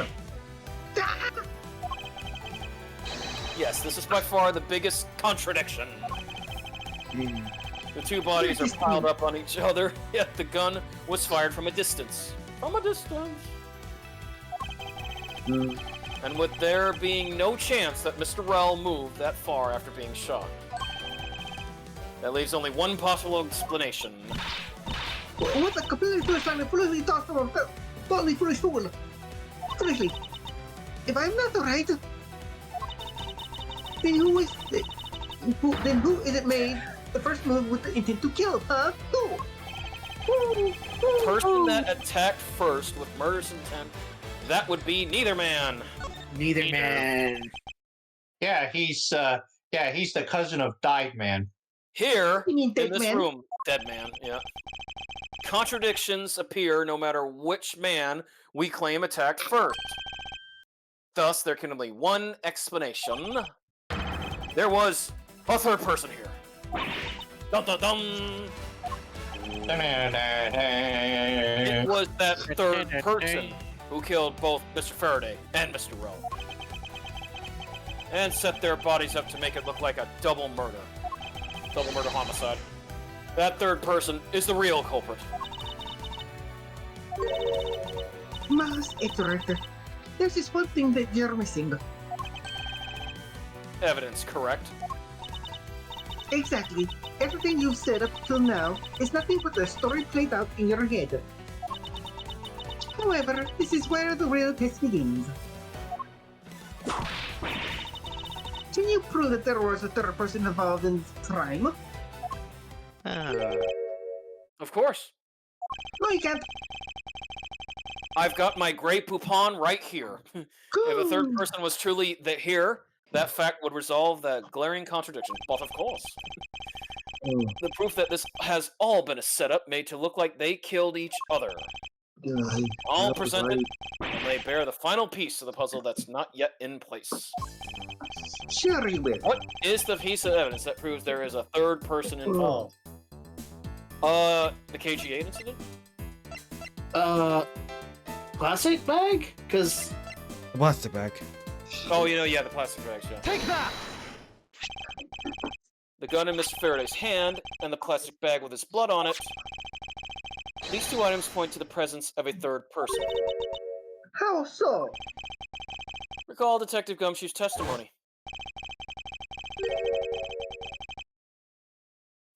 Yes, this is by far the biggest contradiction. The two bodies are piled up on each other, yet the gun was fired from a distance. From a distance. And with there being no chance that Mr. Rell moved that far after being shot. That leaves only one possible explanation. What a completely foolish and foolishly totally foolish fool. Seriously, if I'm not right, then who is it made the first move with the intent to kill, huh? The person that attacked first with murderous intent, that would be Neither Man. Neither Man. Yeah, he's the cousin of Died Man. Here, in Dead this Man? room, Dead Man, yeah. Contradictions appear no matter which man we claim attacked first. Thus, there can only one explanation. There was a third person here. Dun dun dun! It was that third person who killed both Mr. Faraday and Mr. Rowe. And set their bodies up to make it look like a double murder. Double murder homicide. That third person is the real culprit. Mas, Editor, there's just one thing that you're missing. evidence, correct? Exactly. Everything you've said up till now is nothing but a story played out in your head. However, this is where the real test begins. Can you prove that there was a third person involved in this crime? Of course. No, you can't. I've got my gray poupon right here. If a third person was truly here, that fact would resolve that glaring contradiction. But of course, the proof that this has all been a setup made to look like they killed each other. All presented, and they bear the final piece of the puzzle that's not yet in place. Sure you will. What is the piece of evidence that proves there is a third person involved? The KG8 incident? Plastic bag? Because... The plastic bag. Oh, yeah, the plastic bags, yeah. Take that! The gun in Mr. Faraday's hand, and the plastic bag with his blood on it. These two items point to the presence of a third person. How so? Recall Detective Gumshoe's testimony.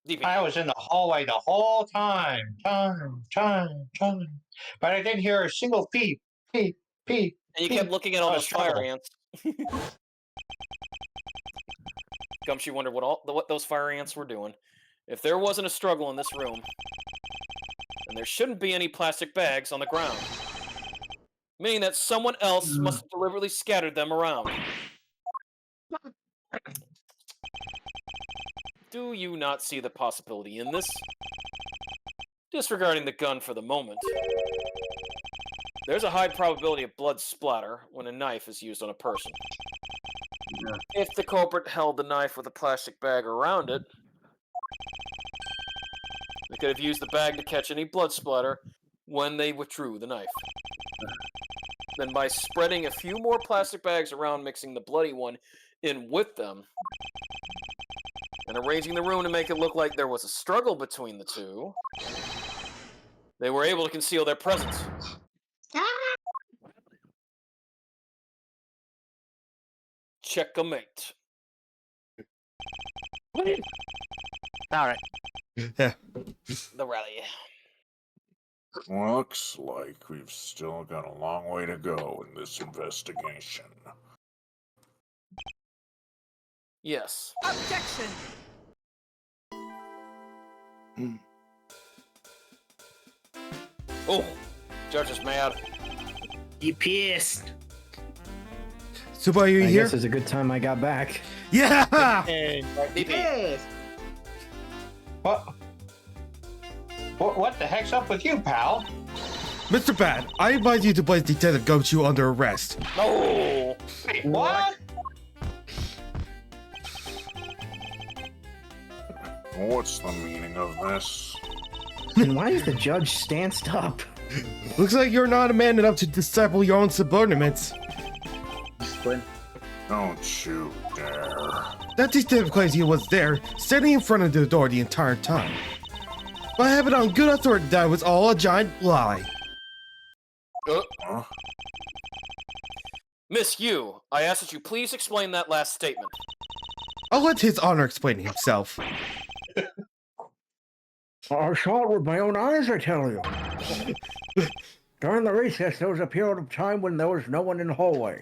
DP. I was in the hallway the whole time. But I didn't hear a single peep. And you kept looking at all those fire ants. Gumshoe wondered what those fire ants were doing. If there wasn't a struggle in this room, then there shouldn't be any plastic bags on the ground. Meaning that someone else must have deliberately scattered them around. Do you not see the possibility in this? Disregarding the gun for the moment, there's a high probability of blood splatter when a knife is used on a person. If the culprit held the knife with a plastic bag around it, they could have used the bag to catch any blood splatter when they withdrew the knife. Then by spreading a few more plastic bags around, mixing the bloody one in with them, and arranging the room to make it look like there was a struggle between the two, they were able to conceal their presence. Checkmate. Alright. Yeah. The rally. Looks like we've still got a long way to go in this investigation. Yes. Objection! Oh, judge is mad. You pissed. Super, are you I here? guess it's a good time I got back. Yeah! DP. Yes. What the heck's up with you, pal? Mr. Bad, I advise you to place Detective Gumshoe under arrest. No. Wait, what? What's the meaning of this? And why is the judge stanced up? Looks like you're not a man enough to disciple your own subordinates. Don't you dare. That detective claims he was there, standing in front of the door the entire time. But I have it on good authority that it was all a giant lie. Huh? Miss Yu, I ask that you please explain that last statement. I'll let his honor explain himself. I saw it with my own eyes, I tell you. During the recess, there was a period of time when there was no one in the hallway.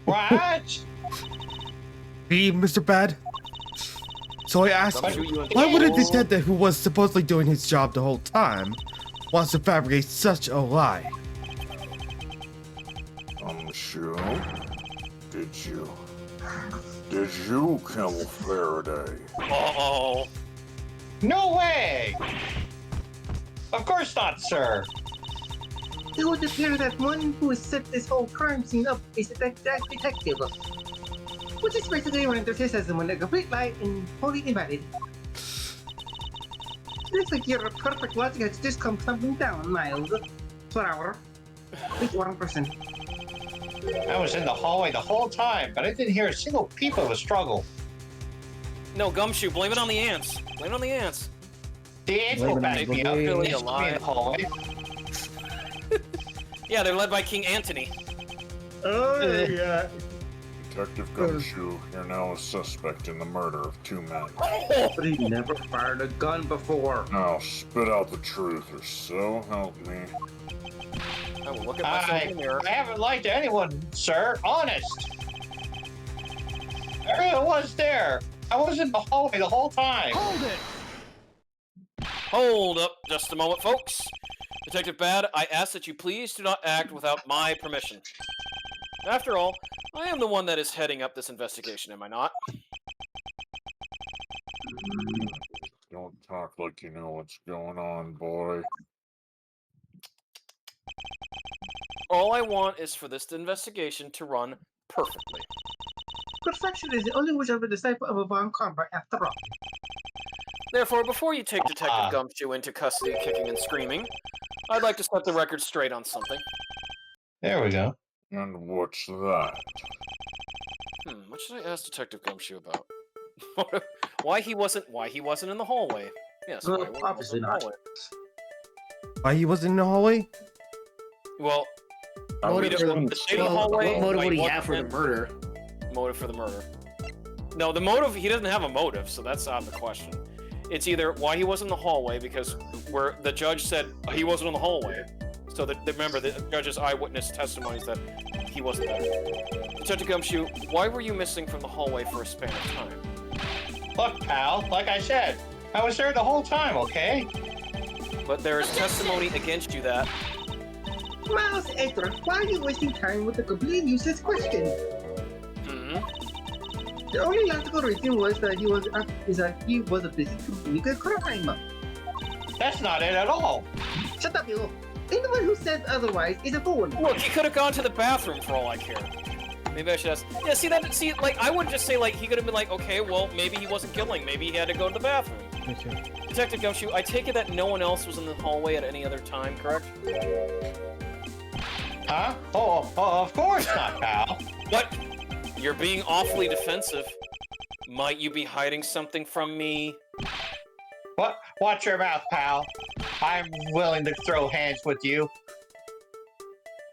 What? Me, Mr. Bad? So I asked you, why would a detective who was supposedly doing his job the whole time wants to fabricate such a lie? Sure. Did you kill Faraday? Uh-oh. No way! Of course not, sir. It would appear that one who has set this whole crime scene up is that detective. Which is basically renders his testimony a complete lie and wholly invalid. Looks like your perfect logic has just come tumbling down, miles per hour. With 1%. I was in the hallway the whole time, but I didn't hear a single peep of a struggle. No, Gumshoe, blame it on the ants. Blame it on the ants. The ants will back me up. Really It's me in the hallway. Yeah, they're led by King Antony. Oh, yeah. Detective Gumshoe, you're now a suspect in the murder of 2 men. But he never fired a gun before. Now, spit out the truth, or so help me. I will look at myself in the mirror. I haven't lied to anyone, sir. Honest. I really was there. I was in the hallway the whole time. Hold it! Hold up just a moment, folks. Detective Bad, I ask that you please do not act without my permission. After all, I am the one that is heading up this investigation, am I not? Don't talk like you know what's going on, boy. All I want is for this investigation to run perfectly. Perfection is the only wish of a disciple of a Von Combat after all. Therefore, before you take Detective Gumshoe into custody kicking and screaming, I'd like to set the record straight on something. There we go. And what's that? What should I ask Detective Gumshoe about? why he wasn't in the hallway? Yes, Well, why he wasn't obviously in the not. hallway. Why he wasn't in the hallway? Well, Motive for the state of the hallway. What motive why would he wasn't have for the in- murder? Motive for the murder. No, the motive, he doesn't have a motive, so that's out of the question. It's either why he was in the hallway, because where the judge said he wasn't in the hallway. So remember, the judge's eyewitness testimonies that he wasn't there. Detective Gumshoe, why were you missing from the hallway for a span of time? Look, pal, like I said, I was there the whole time, okay? But there is testimony against you that... Miles Ezra, why are you wasting time with a completely useless question? The only logical reason was that he was a busy committing a crime. That's not it at all. Shut up, you. Anyone who says otherwise is a fool. Look, he could have gone to the bathroom for all I care. Maybe I should ask. Yeah, like, I would just say, like, he could have been like, okay, well, maybe he wasn't killing. Maybe he had to go to the bathroom. Detective Gumshoe, I take it that no one else was in the hallway at any other time, correct? Huh? Oh, of course not, pal. What? You're being awfully defensive. Might you be hiding something from me? What? Watch your mouth, pal. I'm willing to throw hands with you.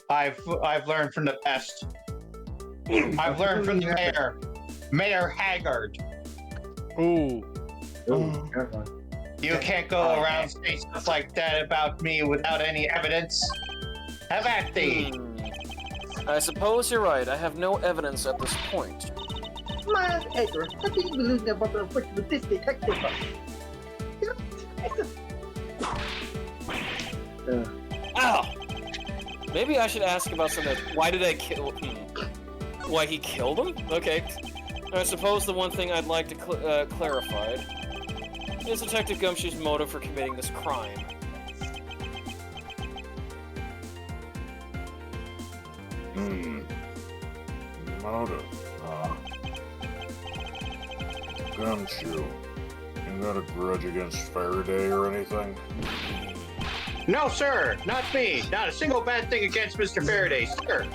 I've learned from the best. I've learned from the mayor, Mayor Haggard. Ooh. You can't go around saying stuff like that about me without any evidence. Have at thee. I suppose you're right. I have no evidence at this point. Miles Ezra, I think you losing about the question with this detective. Ow! Maybe I should ask about something. Why did I kill... Why he killed him? Okay. I suppose the one thing I'd like to clarify is Detective Gumshoe's motive for committing this crime. Motive, Gumshoe, you got a grudge against Faraday or anything? No, sir. Not me. Not a single bad thing against Mr. Faraday, sir.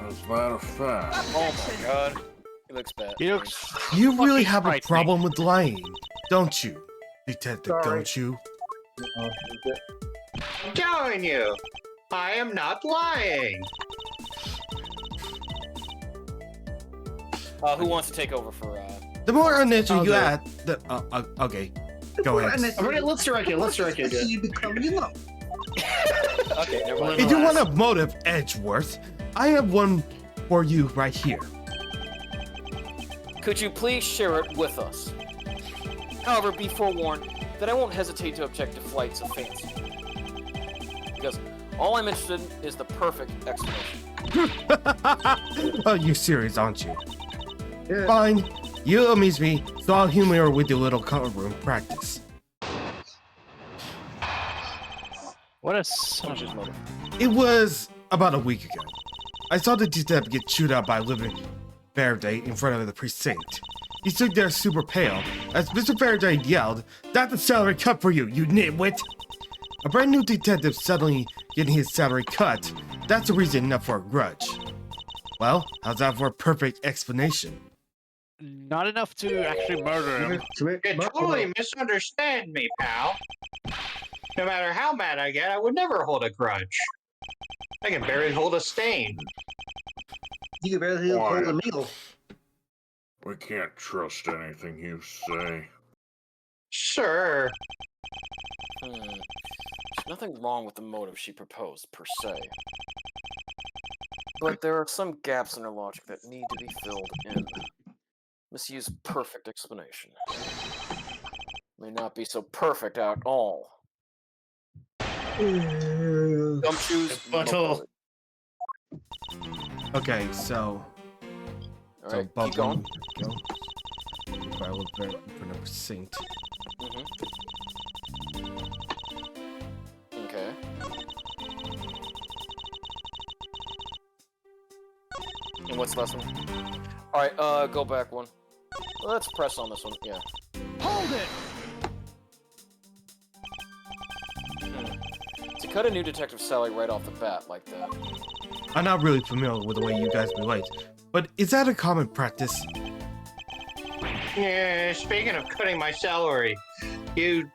As a matter of fact. Oh my god. He looks bad. He looks... You really fucking have a frightening. problem with lying, don't you, Detective Sorry. Gumshoe? I'm telling you, I am not lying. Who wants to take over for, The more unnatural you go. act, the okay, go ahead. Let's direct it. You become, you know. Okay, never mind. If you want a motive, Edgeworth, I have one for you right here. Could you please share it with us? However, be forewarned that I won't hesitate to object to flights of fancy. Because all I'm interested in is the perfect explanation. Oh, you're serious, aren't you? Yeah. Fine. You amuse me, so I'll humor with your little courtroom practice. What a son of a mother. It was about a week ago. I saw the detective get chewed out by living Faraday in front of the precinct. He stood there super pale as Mr. Faraday yelled, "That's a salary cut for you, you nitwit!" A brand new detective suddenly getting his salary cut. That's a reason enough for a grudge. Well, how's that for a perfect explanation? Not enough to actually murder him. You totally misunderstand me, pal. No matter how mad I get, I would never hold a grudge. I can barely hold a stain. You could barely hold a meal. We can't trust anything you say. Sure. There's nothing wrong with the motive she proposed, per se. But there are some gaps in her logic that need to be filled in. Misuse perfect explanation. May not be so perfect at all. Gumshoe's Butthole. Okay, so. Alright, keep bubbling going. goes. If I look for number synced. Okay. And what's the last one? Alright, go back one. Let's press on this one, yeah. Hold it! To cut a new detective salary right off the bat like that. I'm not really familiar with the way you guys relate, but is that a common practice? Yeah, speaking of cutting my salary, you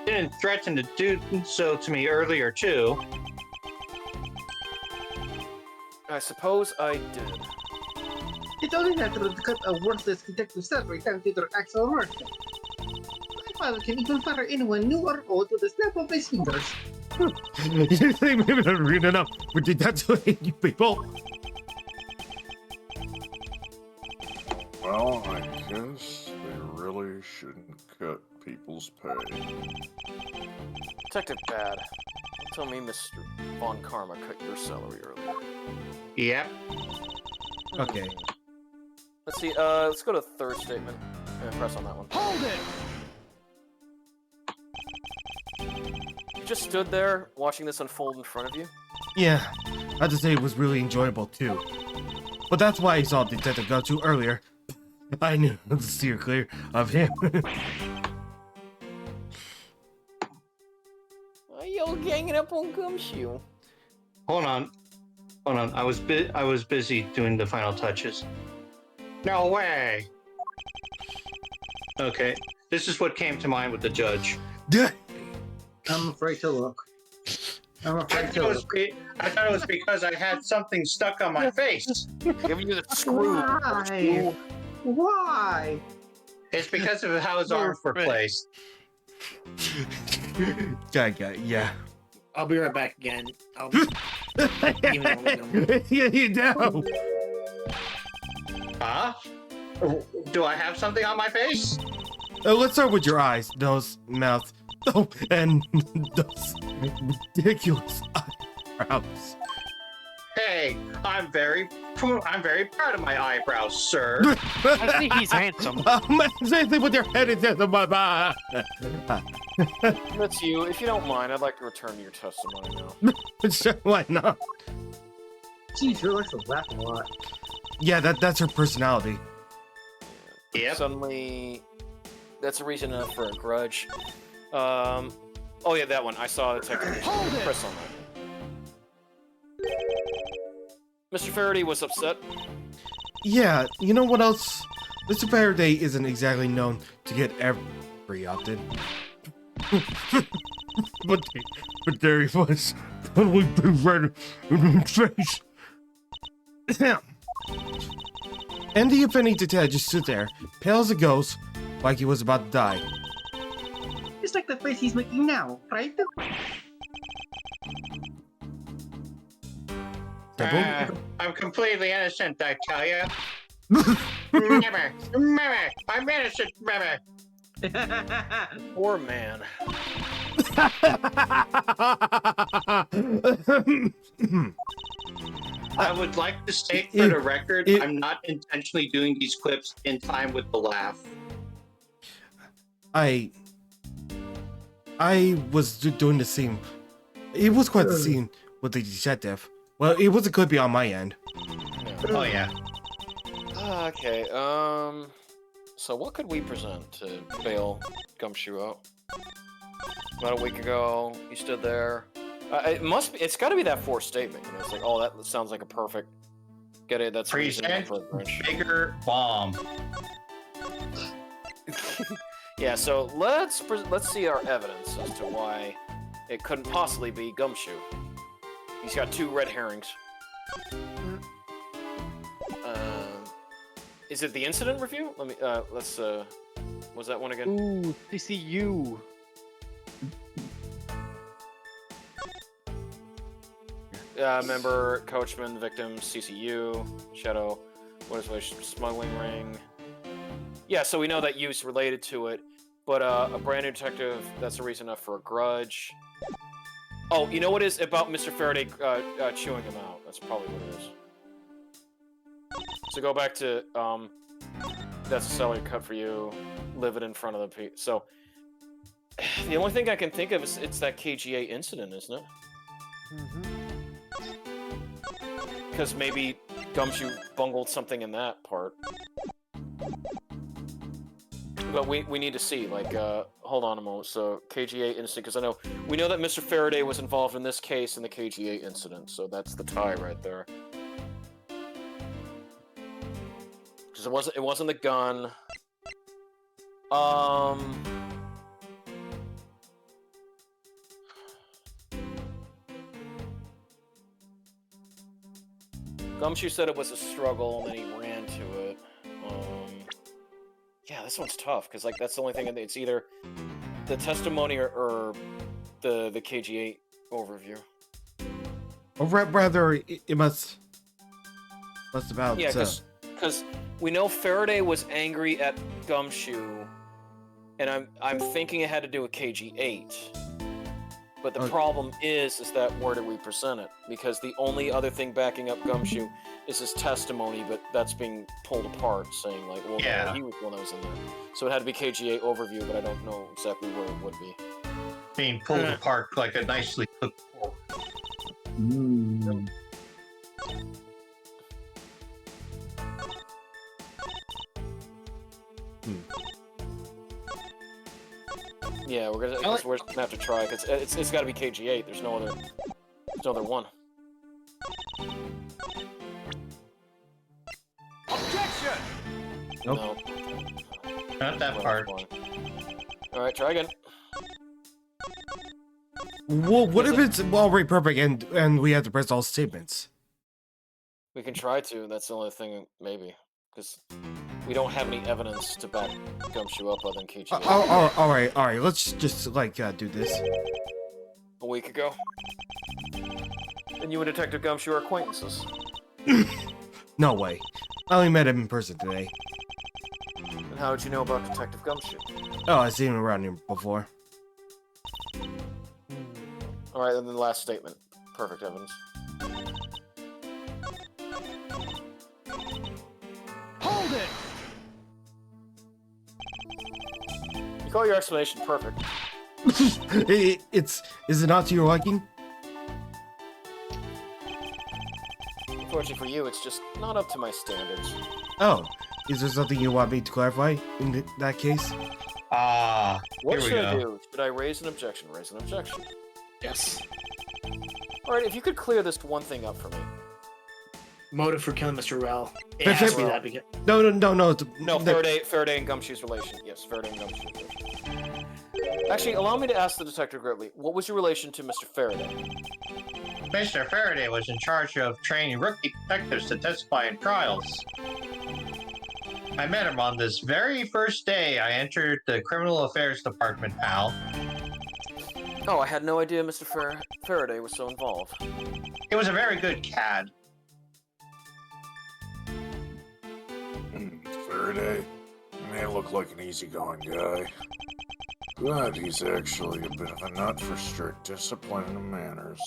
didn't threaten to do so to me earlier, too. I suppose I did. It's only natural to cut a worthless detective salary down to their actual worth. My father can even fire anyone new or old with a snap of his fingers. You think maybe not read enough for detective you people? Well, I guess they really shouldn't cut people's pay. Detective Bad, tell me Mr. Von Karma cut your salary earlier. Yep. Okay. Let's see, let's go to the third statement and press on that one. Hold it! You just stood there watching this unfold in front of you? Yeah, I have to say it was really enjoyable too. But that's why I saw Detective Gumshoe earlier. I knew the steer clear of him. Are you ganging up on Gumshoe? Hold on. I was busy doing the final touches. No way. Okay, this is what came to mind with the judge. I'm afraid to look. I thought it was because I had something stuck on my face. Giving you the screw. Why? Why? It's because of how his arms were placed. Yeah. I'll be right back again. I'll give it a Yeah, you do. Huh? Do I have something on my face? Let's start with your eyes, nose, mouth, and those ridiculous eyebrows. Hey, I'm very proud of my eyebrows, sir. I think he's handsome. Same thing with your head and my That's you. If you don't mind, I'd like to return your testimony now. Sure, why not? Jeez, you likes to laugh a lot. Yeah, that's her personality. Yep. Suddenly, that's a reason enough for a grudge. Oh yeah, that one. I saw the detective. Press on that. Mr. Faraday was upset. Yeah, you know what else? Mr. Faraday isn't exactly known to get every often. but there he was. Totally big red in his face. And the offending detective just stood there, pale as a ghost, like he was about to die. It's like the face he's making now, right? I'm completely innocent, I tell you. Remember, I'm innocent, remember. Poor man. I would like to state for the record, I'm not intentionally doing these clips in time with the laugh. I was doing the same. It was quite the scene with the detective. Well, it was a clip on my end. Oh yeah. Okay, so what could we present to bail Gumshoe out? About a week ago, you stood there. It's gotta be that fourth statement, you know, it's like, oh, that sounds like a perfect, get it, that's Present bigger bomb. Yeah, so let's see our evidence as to why it couldn't possibly be Gumshoe. He's got two red herrings. Is it the incident review? Let me, let's, was that one again? Ooh, CCU. Member, coachman, victim, CCU, Shadow, what is it, smuggling ring. Yeah, so we know that use related to it, but a brand new detective, that's a reason enough for a grudge. Oh, you know what is about Mr. Faraday chewing him out? That's probably what it is. So go back to, that's a salary cut for you, live it in front of the so, the only thing I can think of is it's that KGA incident, isn't it? Because maybe Gumshoe bungled something in that part. But we need to see, like, hold on a moment. So, KGA incident, because we know that Mr. Faraday was involved in this case in the KGA incident, so that's the tie right there. Because it wasn't the gun. Gumshoe said it was a struggle, and then he ran to it. Yeah, this one's tough, because, like, that's the only thing. It's either the testimony or the KG8 overview. Or rather, it must about... Yeah, because we know Faraday was angry at Gumshoe, and I'm thinking it had to do with KG8. But the problem is that where did we present it? Because the only other thing backing up Gumshoe is his testimony, but that's being pulled apart, saying like, well, no, he was the one that was in there. So it had to be KGA overview, but I don't know exactly where it would be. Being pulled apart like a nicely cooked pork. Yeah, we're gonna have to try because it's got to be KG8. There's no other one. Objection! Nope. No. Not that part. All right, try again. Well, what if it's already perfect and we have to press all statements? We can try to. That's the only thing, maybe, because we don't have any evidence to back Gumshoe up other than KG8. All right. Let's just do this. A week ago. And you and Detective Gumshoe are acquaintances. No way. I only met him in person today. And how did you know about Detective Gumshoe? Oh, I've seen him around here before. Alright, and then the last statement. Perfect evidence. Hold it! You call your explanation perfect. Is it not to your liking? Unfortunately for you, it's just not up to my standards. Oh, is there something you want me to clarify in that case? What should I do? Should I raise an objection? Raise an objection. Yes. Alright, if you could clear this one thing up for me. Motive for killing Mr. Rel. It has to be that because... No. No, Faraday and Gumshoe's relation. Yes, Faraday and Gumshoe's relation. Actually, allow me to ask the Detective Gritley, what was your relation to Mr. Faraday? Mr. Faraday was in charge of training rookie detectives to testify in trials. I met him on this very first day I entered the Criminal Affairs Department, pal. Oh, I had no idea Mr. Faraday was so involved. He was a very good cad. Faraday may look like an easygoing guy, but he's actually a bit of a nut for strict discipline and manners.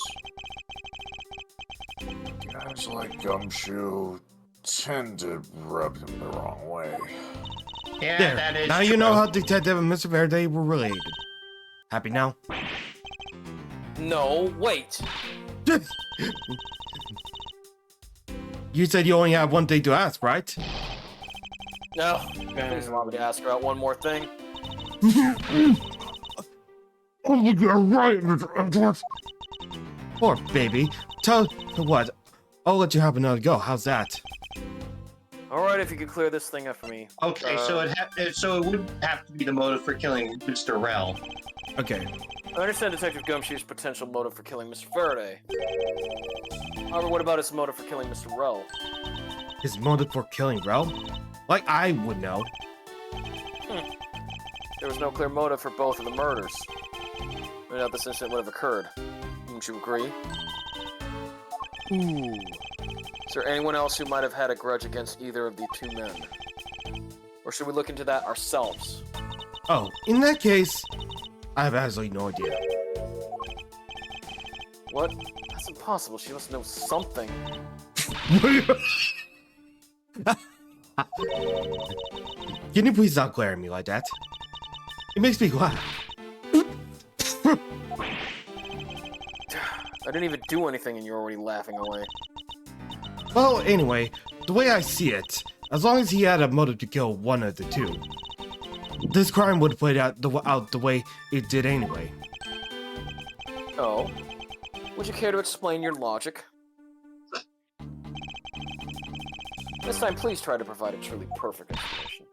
Guys like Gumshoe tend to rub him the wrong way. Yeah, there. that is Now true. You know how Detective and Mr. Faraday were related. Happy now? No, wait. You said you only have one thing to ask, right? No. Please allow me to ask about one more thing. Oh, you're right, Mr. Edwards. Poor baby. Tell what? I'll let you have another go. How's that? Alright, if you could clear this thing up for me. Okay, so it would have to be the motive for killing Mr. Rel. Okay. I understand Detective Gumshoe's potential motive for killing Mr. Faraday. However, what about his motive for killing Mr. Rel? His motive for killing Rel? Like I would know. There was no clear motive for both of the murders. No doubt this incident would have occurred. Wouldn't you agree? Ooh. Is there anyone else who might have had a grudge against either of the two men? Or should we look into that ourselves? Oh, in that case, I have absolutely no idea. What? That's impossible. She must know something. Can you please not glare at me like that? It makes me laugh. I didn't even do anything and you're already laughing away. Well, anyway, the way I see it, as long as he had a motive to kill one of the two, this crime would have played out the way it did anyway. Oh? Would you care to explain your logic? This time, please try to provide a truly perfect explanation.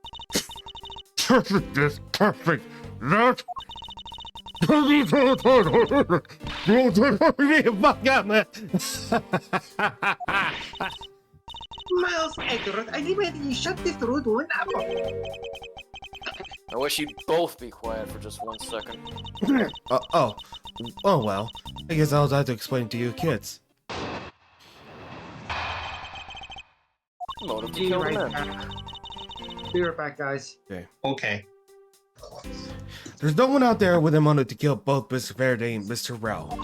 Perfect is perfect. That. Miles Edward, I demand you shut this rude one up. I wish you'd both be quiet for just 1 second. Oh well. I guess I'll have to explain it to you kids. Motive to Be kill the right men. back. Be right back, guys. Okay. There's no one out there with a motive to kill both Mr. Faraday and Mr. Rel.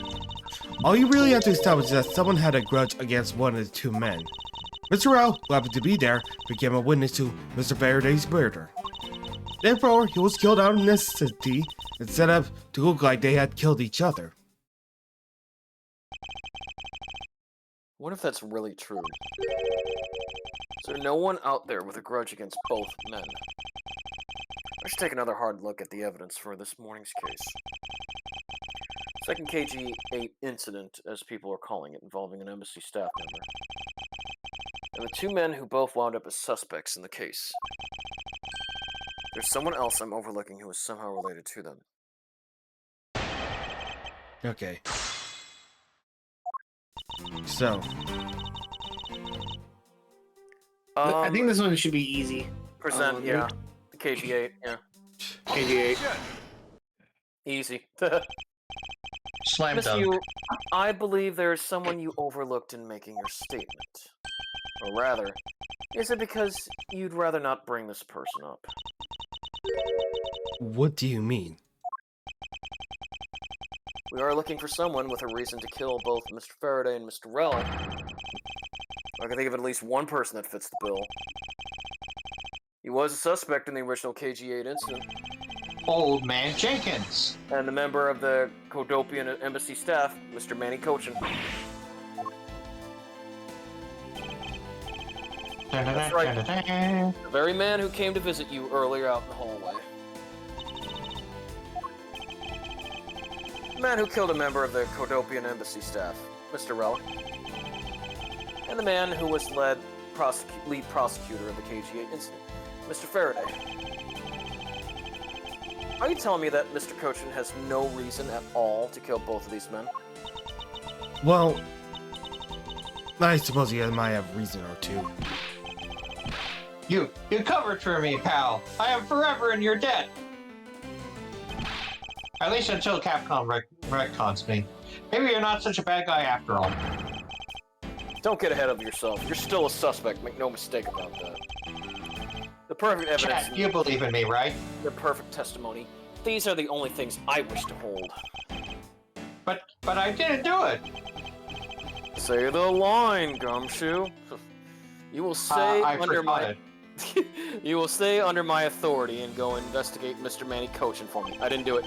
All you really have to establish is that someone had a grudge against one of the two men. Mr. Rel, who happened to be there, became a witness to Mr. Faraday's murder. Therefore, he was killed out of necessity instead of to look like they had killed each other. What if that's really true? Is there no one out there with a grudge against both men? I should take another hard look at the evidence for this morning's case. Second KG-8 incident, as people are calling it, involving an embassy staff member. And the two men who both wound up as suspects in the case. There's someone else I'm overlooking who is somehow related to them. Okay. So. I think this one should be easy. Yeah. The KG-8, yeah. KG-8. Easy. Slam Miss dunk. you, I believe there is someone you overlooked in making your statement. Or rather, is it because you'd rather not bring this person up? What do you mean? We are looking for someone with a reason to kill both Mr. Faraday and Mr. Rel. I can think of at least one person that fits the bill. He was a suspect in the original KG-8 incident. Old Man Jenkins. And a member of the Codopian embassy staff, Mr. Manny Cochin. That's right. The very man who came to visit you earlier out in the hallway. The man who killed a member of the Codopian embassy staff, Mr. Rel. And the man who was lead prosecutor of the KG-8 incident, Mr. Faraday. Are you telling me that Mr. Cochin has no reason at all to kill both of these men? Well, I suppose he might have reason or two. You covered for me, pal. I am forever in your debt. At least until Capcom retcons me. Maybe you're not such a bad guy after all. Don't get ahead of yourself. You're still a suspect. Make no mistake about that. The perfect evidence. Chad, you believe in me, right? The perfect testimony. These are the only things I wish to hold. But I didn't do it. Say the line, Gumshoe. You will stay under my. You will stay under my authority and go investigate Mr. Manny Cochin for me. I didn't do it.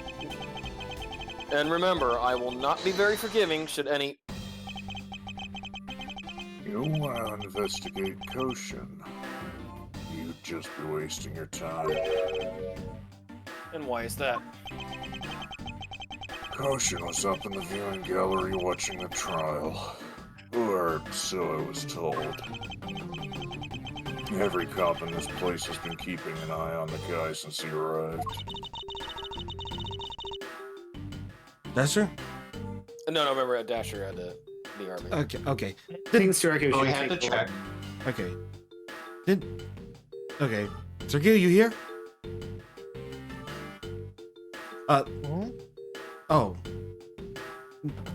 And remember, I will not be very forgiving should any. You want to investigate Cochin? You'd just be wasting your time. And why is that? Cochin was up in the viewing gallery watching the trial. Or so I was told. Every cop in this place has been keeping an eye on the guy since he arrived. Dasher? No, remember, Dasher had the RV. Okay. Things directly. We had to check. Okay. Okay. Sergio, you here? Oh.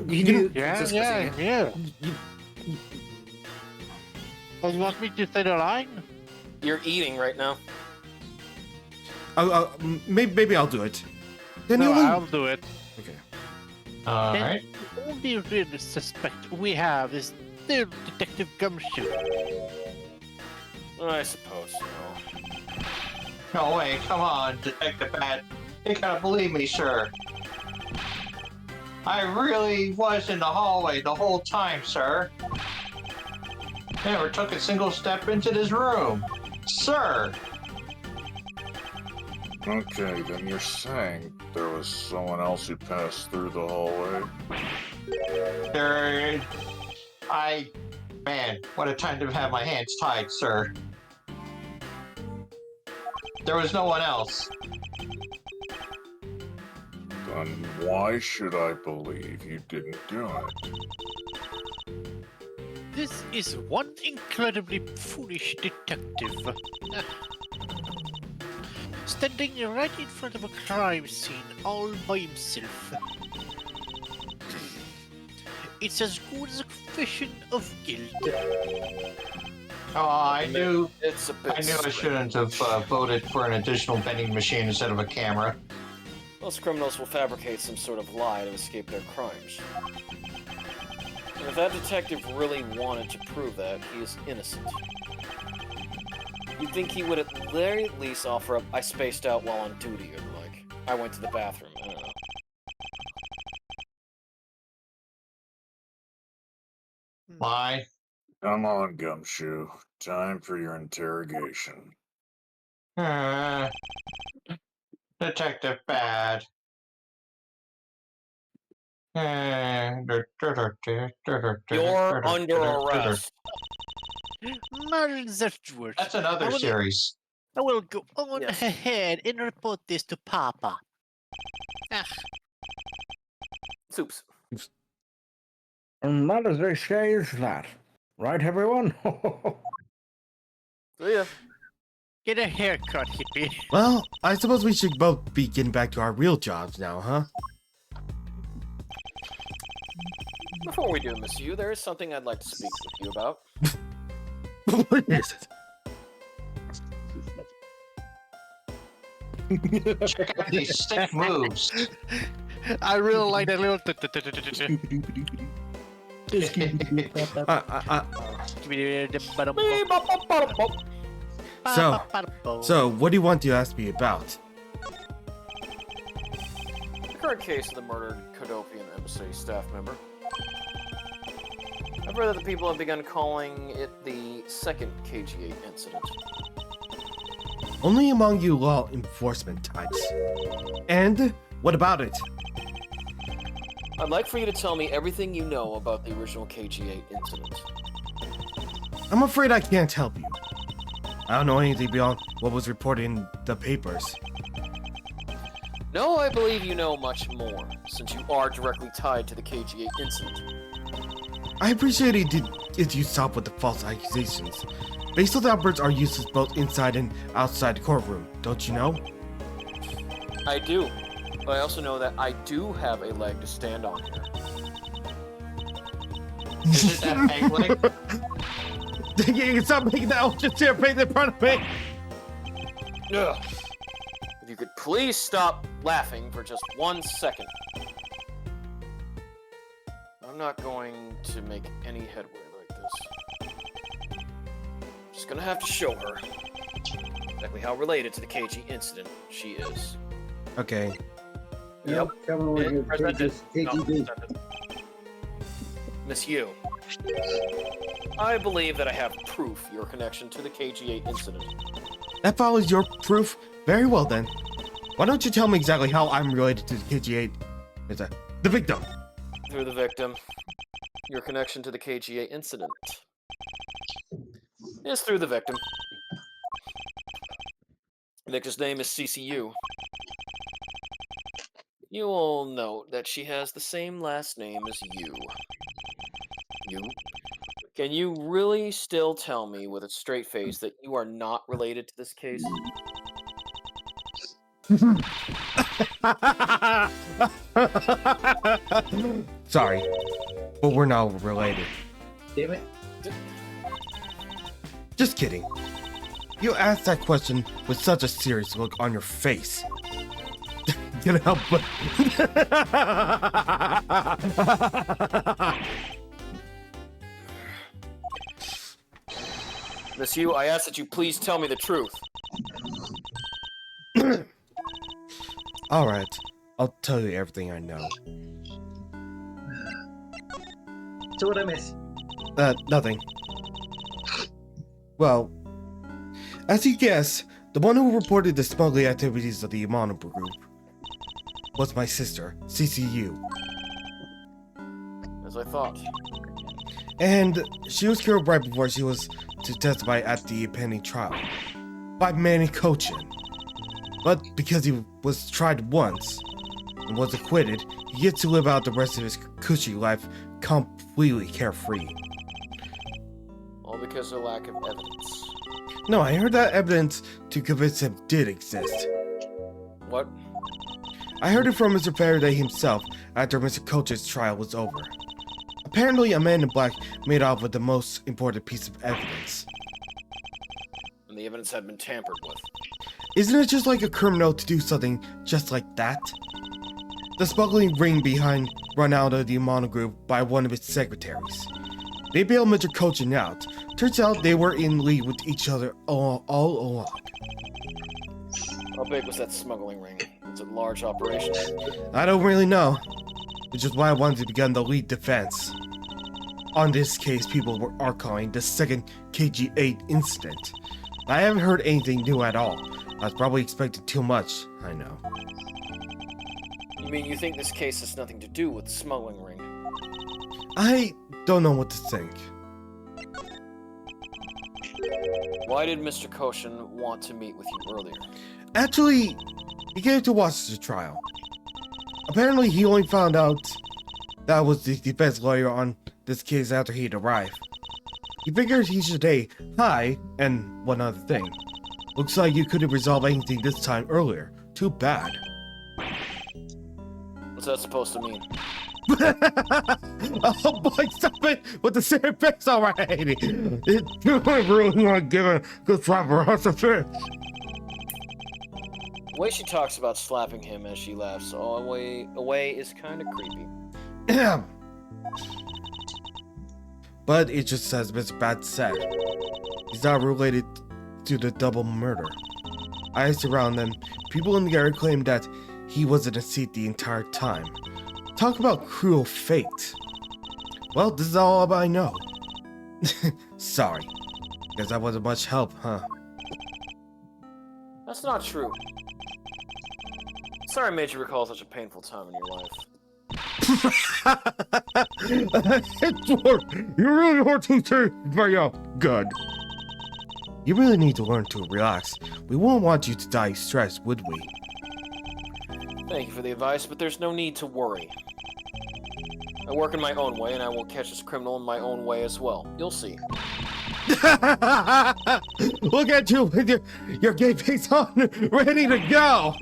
Yeah. Oh, you want me to say the line? You're eating right now. Maybe I'll do it. Then No, you will- I'll do it. Okay. Alright. The only real suspect we have is still Detective Gumshoe. I suppose so. No way, come on, Detective Bat. You gotta believe me, sir. I really was in the hallway the whole time, sir. Never took a single step into this room. Sir! Okay, then you're saying there was someone else who passed through the hallway? Man, what a time to have my hands tied, sir. There was no one else. Then why should I believe you didn't do it? This is one incredibly foolish detective. Standing right in front of a crime scene all by himself. It's as good as a confession of guilt. Oh, I knew It's a bit I shouldn't have voted for an additional vending machine instead of a camera. Most criminals will fabricate some sort of lie to escape their crimes. And if that detective really wanted to prove that, he is innocent. You'd think he would at the very least offer up, I spaced out while on duty, or like, I went to the bathroom, I don't know. Why? Come on, Gumshoe. Time for your interrogation. Detective Bad. You're under arrest. Malzertwort. That's another series. I will go on Yes. ahead and report this to Papa. Soups. And that is a stage that. Right, everyone? So yeah. Get a haircut, hippie. Well, I suppose we should both be getting back to our real jobs now, huh? Before we do, Miss Yu, there is something I'd like to speak with you about. What is it? Check out these sick moves. I really like that little. So, what do you want to ask me about? The current case of the murdered Kodopian embassy staff member. I've heard that the people have begun calling it the second KG8 incident. Only among you law enforcement types. And what about it? I'd like for you to tell me everything you know about the original KG8 incident. I'm afraid I can't help you. I don't know anything beyond what was reported in the papers. No, I believe you know much more, since you are directly tied to the KG8 incident. I appreciate it you stop with the false accusations. Basal outbursts are useless both inside and outside the courtroom, don't you know? I do. But I also know that I do have a leg to stand on here. Is it that peg leg? You can stop making that ultra chair face in front of me! Ugh. If you could please stop laughing for just 1 second. I'm not going to make any headway like this. Just gonna have to show her exactly how related to the KG incident she is. Okay. Yep. Tell me what Yeah, your presented. KGB. No, presented. Miss Yu, I believe that I have proof your connection to the KG8 incident. That follows your proof? Very well then. Why don't you tell me exactly how I'm related to the KG8? The victim. Through the victim. Your connection to the KG8 incident is through the victim. The victim's name is CCU. You will note that she has the same last name as you. You? Can you really still tell me with a straight face that you are not related to this case? Sorry, but we're not related. Damn it. Just kidding. You asked that question with such a serious look on your face. Can't help but. Miss Yu, I ask that you please tell me the truth. Alright, I'll tell you everything I know. So what I miss? Nothing. Well, as you guess, the one who reported the smuggling activities of the Yamano group was my sister, CCU. As I thought. And she was killed right before she was to testify at the pending trial by Manny Cochin. But because he was tried once and was acquitted, he gets to live out the rest of his cushy life completely carefree. All because of lack of evidence. No, I heard that evidence to convince him did exist. What? I heard it from Mr. Faraday himself after Mr. Cochin's trial was over. Apparently, a man in black made off with the most important piece of evidence. And the evidence had been tampered with. Isn't it just like a criminal to do something just like that? The smuggling ring behind run out of the Yamano group by one of its secretaries. They bailed Mr. Cochin out. Turns out they were in league with each other all along. How big was that smuggling ring? Was it a large operation? I don't really know, which is why I wanted to begin the lead defense. On this case, people are calling the second KG8 incident. I haven't heard anything new at all. I was probably expecting too much, I know. You mean you think this case has nothing to do with the smuggling ring? I don't know what to think. Why did Mr. Cochin want to meet with you earlier? Actually, he came to watch the trial. Apparently, he only found out that I was the defense lawyer on this case after he'd arrived. He figured he should say hi and one other thing. Looks like you couldn't resolve anything this time earlier. Too bad. What's that supposed to mean? Oh boy, stop it with the same face already! You really want to give a good slap for us a fish. The way she talks about slapping him as she laughs all away is kind of creepy. But it just says Mr. Bat said. He's not related to the double murder. I asked around them. People in the area claimed that he was in a seat the entire time. Talk about cruel fate. Well, this is all I know. Sorry. Guess that wasn't much help, huh? That's not true. Sorry I made you recall such a painful time in your life. You're really hard to say, but good. You really need to learn to relax. We won't want you to die stressed, would we? Thank you for the advice, but there's no need to worry. I work in my own way, and I will catch this criminal in my own way as well. You'll see. Look at you with your gay face on, ready to go!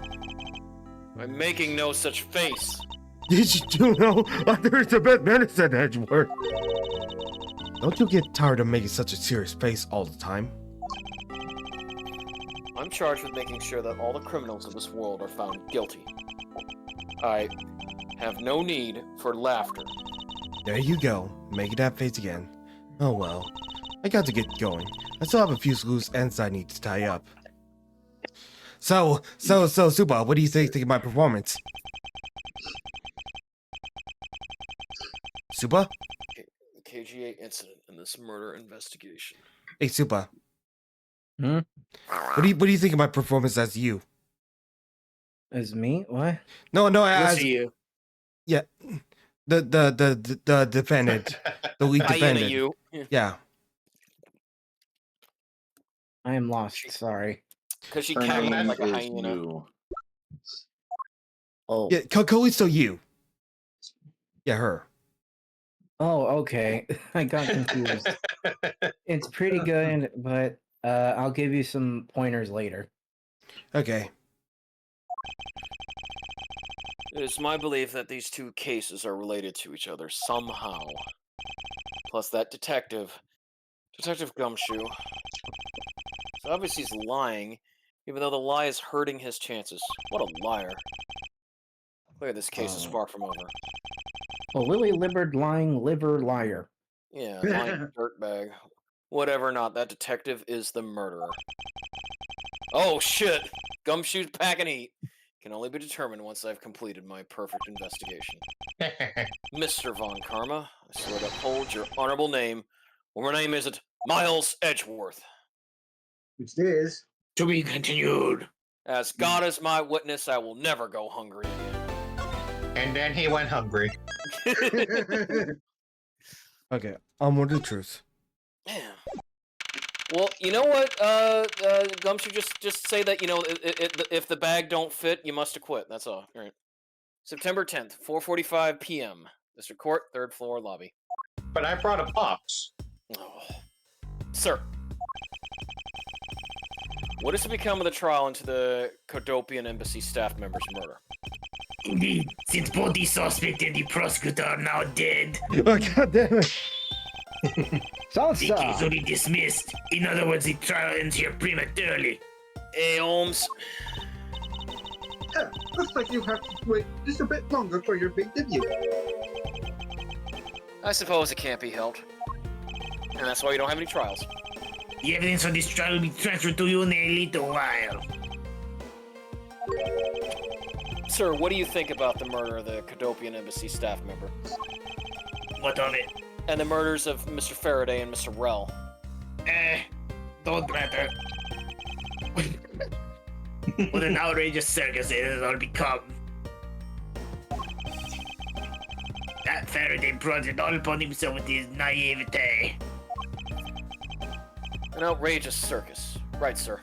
I'm making no such face. Did you know there's a bit medicine, Edgeworth? Don't you get tired of making such a serious face all the time? I'm charged with making sure that all the criminals of this world are found guilty. I have no need for laughter. There you go, making that face again. Oh well, I got to get going. I still have a few loose ends I need to tie up. So, Supa, what do you think of my performance? Supa? The KG8 incident and this murder investigation. Hey, Supa. Hmm? What do you think of my performance as you? As me? What? No, Yes, as you. yeah, the defendant, the lead defendant. You. Yeah. I am lost. Sorry. Because she Her cackled name like a is hyena. you. Oh. Yeah, Callisto, you. Yeah, her. Oh, okay. I got confused. It's pretty good, but I'll give you some pointers later. Okay. It's my belief that these two cases are related to each other somehow. Plus that Detective Gumshoe. So obviously he's lying, even though the lie is hurting his chances. What a liar. Clearly this case is far from over. A lily-livered lying liver liar. Yeah, lying dirtbag. Whatever or not, that detective is the murderer. Oh shit! Gumshoe's packing heat. Can only be determined once I've completed my perfect investigation. Mr. Von Karma, I swear to uphold your honorable name. Or my name isn't Miles Edgeworth. Which it is. To be continued. As God is my witness, I will never go hungry again. And then he went hungry. Okay. Onward to truth. Man. Well, you know what, Gumshoe, just say that, you know, if the bag don't fit, you must acquit. That's all. All right. September 10th, 4:45 p.m. District Court, 3rd floor lobby. But I brought a box. Oh. Sir. What is to become of the trial into the Codopian Embassy staff member's murder? Indeed, since both the suspect and the prosecutor are now dead, Oh, God damn it. the case will be dismissed. In other words, the trial ends here prematurely. Hey, Holmes. Looks like you have to wait just a bit longer for your big debut. I suppose it can't be helped. And that's why you don't have any trials. The evidence for this trial will be transferred to you in a little while. Sir, what do you think about the murder of the Codopian Embassy staff member? What of it? And the murders of Mr. Faraday and Mr. Rell? Don't matter. What an outrageous circus it has all become. That Faraday brought it all upon himself with his naivete. An outrageous circus. Right, sir.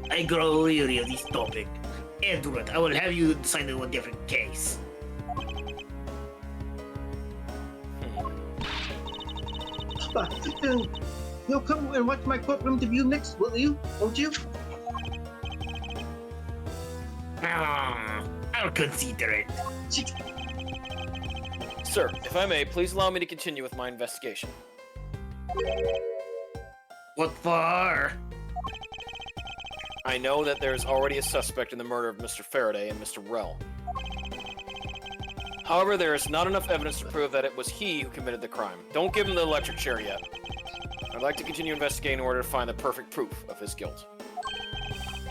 I grow weary of this topic. Edward, I will have you sign to a different case. You'll come and watch my courtroom debut next, will you? Won't you? I'll consider it. Sir, if I may, please allow me to continue with my investigation. What for? I know that there's already a suspect in the murder of Mr. Faraday and Mr. Rell. However, there is not enough evidence to prove that it was he who committed the crime. Don't give him the electric chair yet. I'd like to continue investigating in order to find the perfect proof of his guilt.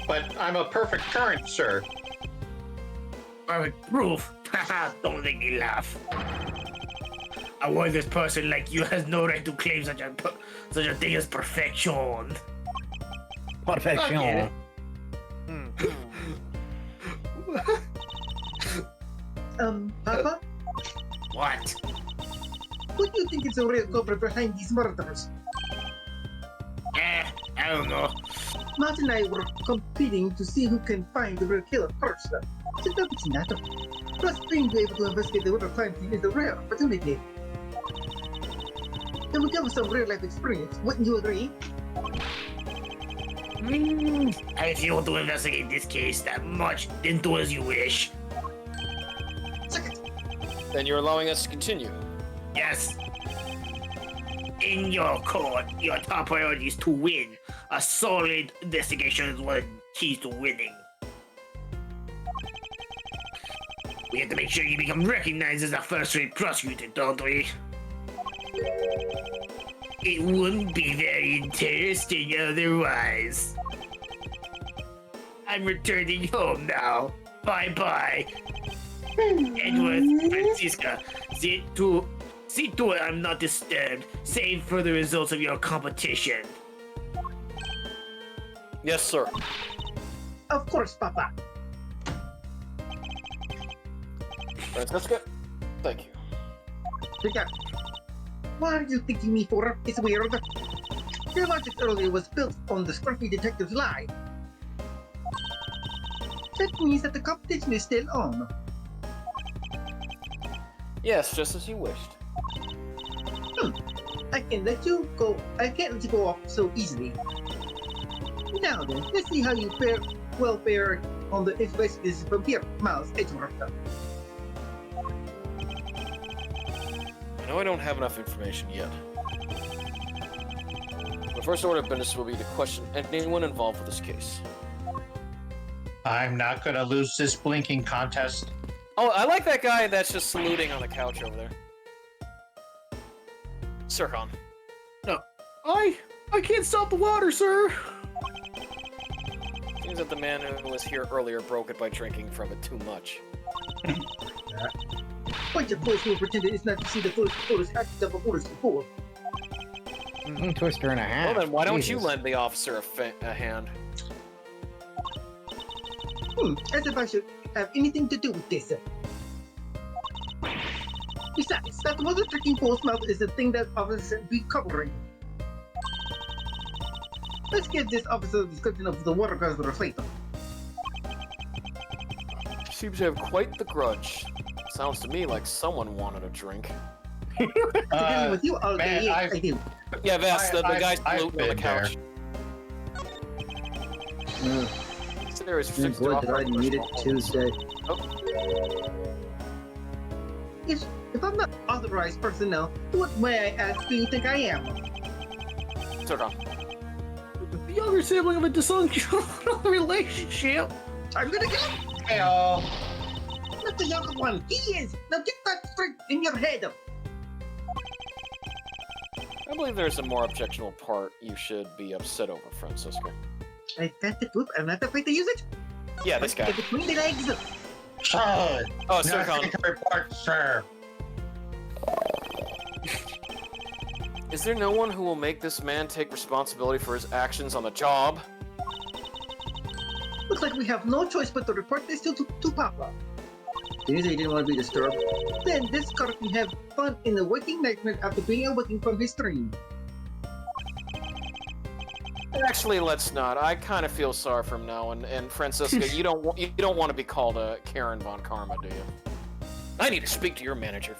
But I'm a perfect current, sir. Perfect proof? Haha, don't make me laugh. A worthless person like you has no right to claim such a thing as perfection. Perfection. Papa? What? Who do you think is the real culprit behind these murders? I don't know. Matt and I were competing to see who can find the real killer first. So that's not. Plus, being able to investigate the real crime scene is a rare opportunity. It will give us some real life experience, wouldn't you agree? If you want to investigate this case that much, then do as you wish. Then you're allowing us to continue. Yes. In your court, your top priority is to win. A solid investigation is one of the keys to winning. We have to make sure you become recognized as a first-rate prosecutor, don't we? It wouldn't be very interesting otherwise. I'm returning home now. Bye-bye. Edward, Francisca, see to it I'm not disturbed, save for the results of your competition. Yes, sir. Of course, Papa. Francisca, thank you. Forget. What are you thinking me for? It's weird. Your logic earlier was built on the scruffy detective's lie. That means that the competition is still on. Yes, just as you wished. I can let you go. I can't let you go off so easily. Now then, let's see how you fare on the investigation from here, Miles Edgeworth. I know I don't have enough information yet. The first order of business will be to question anyone involved with this case. I'm not gonna lose this blinking contest. Oh, I like that guy that's just saluting on the couch over there. Sircon. No, I can't stop the water, sir. Seems that the man who was here earlier broke it by drinking from it too much. Bunch of fools who pretended it's not to see the foolish actions of a foolish fool. Twister and a half. Well then, why don't you Jesus. lend the officer a hand? As if I should have anything to do with this. Besides, that mother tricking fool's mouth is the thing that officers should be covering. Let's give this officer a description of the water guzzler later. Seems to have quite the grudge. Sounds to me like someone wanted a drink. Together with you all day, man, I do. Yeah, Vast, the guy's I've floating on the been couch. Serious Good six boy, did I meet it Tuesday? If I'm not authorized personnel, what may I ask do you think I am? Sircon. The younger sibling of a dysfunctional relationship. I'm gonna go! Hey-oh. Not the younger one, he is! Now get that straight in your head! I believe there's a more objectionable part you should be upset over, Francisco. I got the truth, I'm not afraid to use it! Yeah, this guy. Between the legs! Sir. Oh, Nothing Sircon. to report, sir. Is there no one who will make this man take responsibility for his actions on the job? Looks like we have no choice but to report this to Papa. Did you say you didn't want to be disturbed? Then this car can have fun in the waking nightmare after being awakened from his dream. Actually, let's not. I kind of feel sorry for him now, and Francisco, you don't want to be called a Karen von Karma, do you? I need to speak to your manager.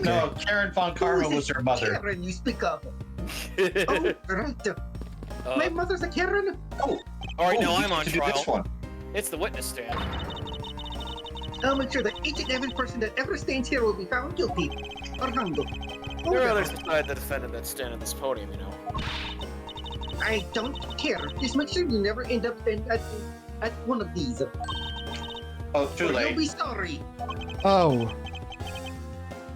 No, Karen von Karma was her mother. Karen, you speak of. Oh, right. My mother's a Karen? Oh. All right, Oh, now we I'm get on to do trial. this one. It's the witness stand. I'll make sure that each and every person that ever stands here will be found guilty or hung. There are others beside the defendant that stand at this podium, you know. I don't care. Just make sure you never end up at one of these. Oh, too Or late. you'll be sorry. Oh.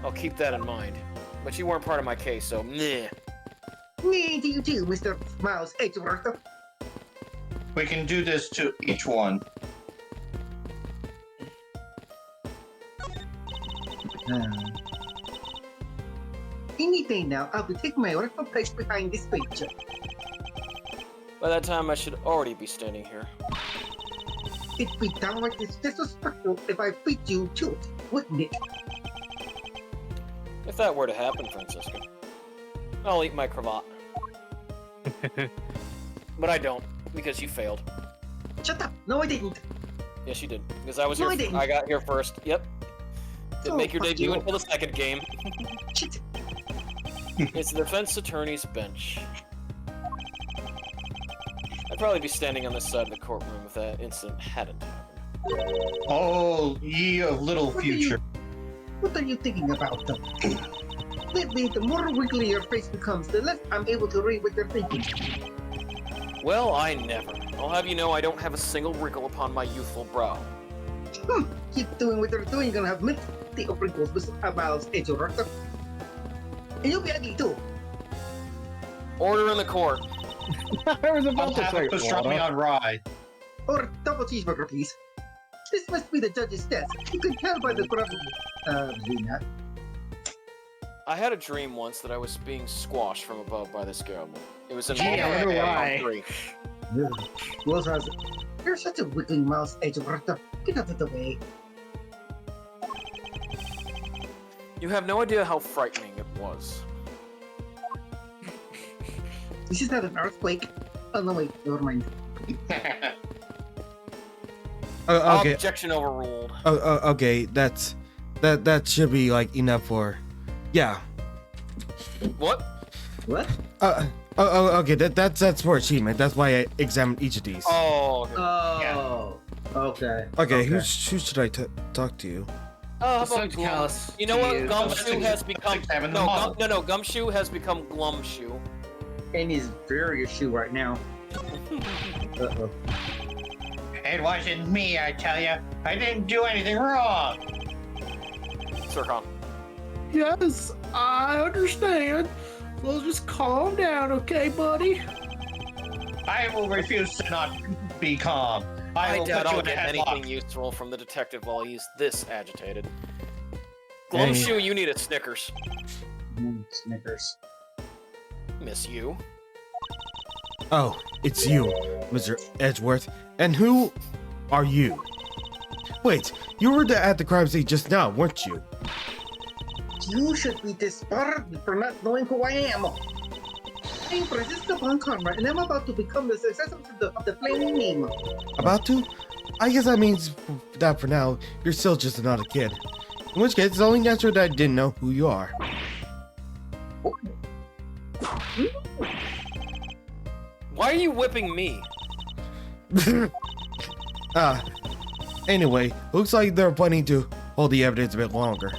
I'll keep that in mind. But you weren't part of my case, so meh. Me to you too, Mr. Miles Edgeworth. We can do this to each one. Any day now, I'll be taking my rightful place behind this picture. By that time, I should already be standing here. It'd be downright disrespectful if I beat you to it, wouldn't it? If that were to happen, Francisco, I'll eat my cravat. But I don't, because you failed. Shut up! No, I didn't. Yes, you did, because I was No, here. I didn't. I got here first. Yep. Didn't Oh, make your fuck debut you. until the second game. Shit. It's the defense attorney's bench. I'd probably be standing on this side of the courtroom if that incident hadn't happened. Oh, ye of little future. What are you thinking about, though? Lately, the more wiggly your face becomes, the less I'm able to read what you're thinking. Well, I never. I'll have you know I don't have a single wrinkle upon my youthful brow. Keep doing what you're doing, you're gonna have plenty of wrinkles, Mr. Miles Edgeworth. And you'll be ugly, too. Order in the court. I was I'll about to have say a pastrami on rye. Or a double cheeseburger, please. This must be the judge's desk. You can tell by the gravity. Not. I had a dream once that I was being squashed from above by this goblin. It was in Gee, I wonder why. 3. Wells has it. You're such a wiggling mouse, Edgeworth. Get out of the way. You have no idea how frightening it was. This is not an earthquake. Oh, no, wait. Never mind. Okay. Objection overruled. Okay, that's That should be like enough for. Yeah. What? What? Okay. That's for achievement. That's why I examined each of these. Oh. Okay. Oh. Okay. Okay. Who should I talk to? How So about Glum? callous You know to what? you. Gumshoe has become examine the no, model. no. Gumshoe has become Glumshoe. And he's very issue right now. Uh-oh. It wasn't me, I tell you. I didn't do anything wrong. Sircon. Yes, I understand. Well, just calm down, okay, buddy? I will refuse to not be calm. I I will doubt put you I'll in a get anything headlock. useful from the detective while he's this agitated. Glumshoe, you need a Snickers. Snickers. Miss you. Oh, it's you, Mr. Edgeworth. And who are you? Wait, you were at the crime scene just now, weren't you? You should be disbarred for not knowing who I am. I'm Francisco Conrad, and I'm about to become the successor of the Flaming Name. About to? I guess that means that for now, you're still just another kid. In which case, it's only natural that I didn't know who you are. Why are you whipping me? Anyway, looks like they're planning to hold the evidence a bit longer.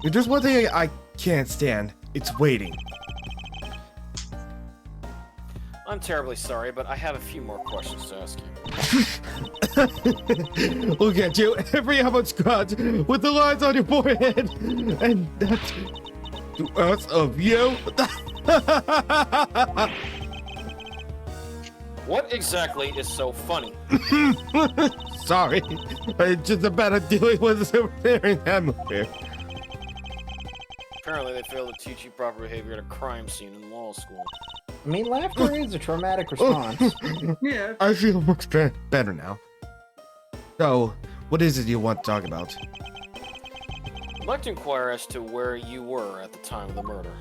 If there's one thing I can't stand, it's waiting. I'm terribly sorry, but I have a few more questions to ask you. Look at you, every much scratch with the lines on your forehead, and that's to us of you. What exactly is so funny? Sorry, it's just about dealing with this overbearing atmosphere. Apparently, they failed to teach you proper behavior at a crime scene in law school. I mean, laughter is a traumatic response. Yeah. I feel much better now. So, what is it you want to talk about? I'd like to inquire as to where you were at the time of the murder.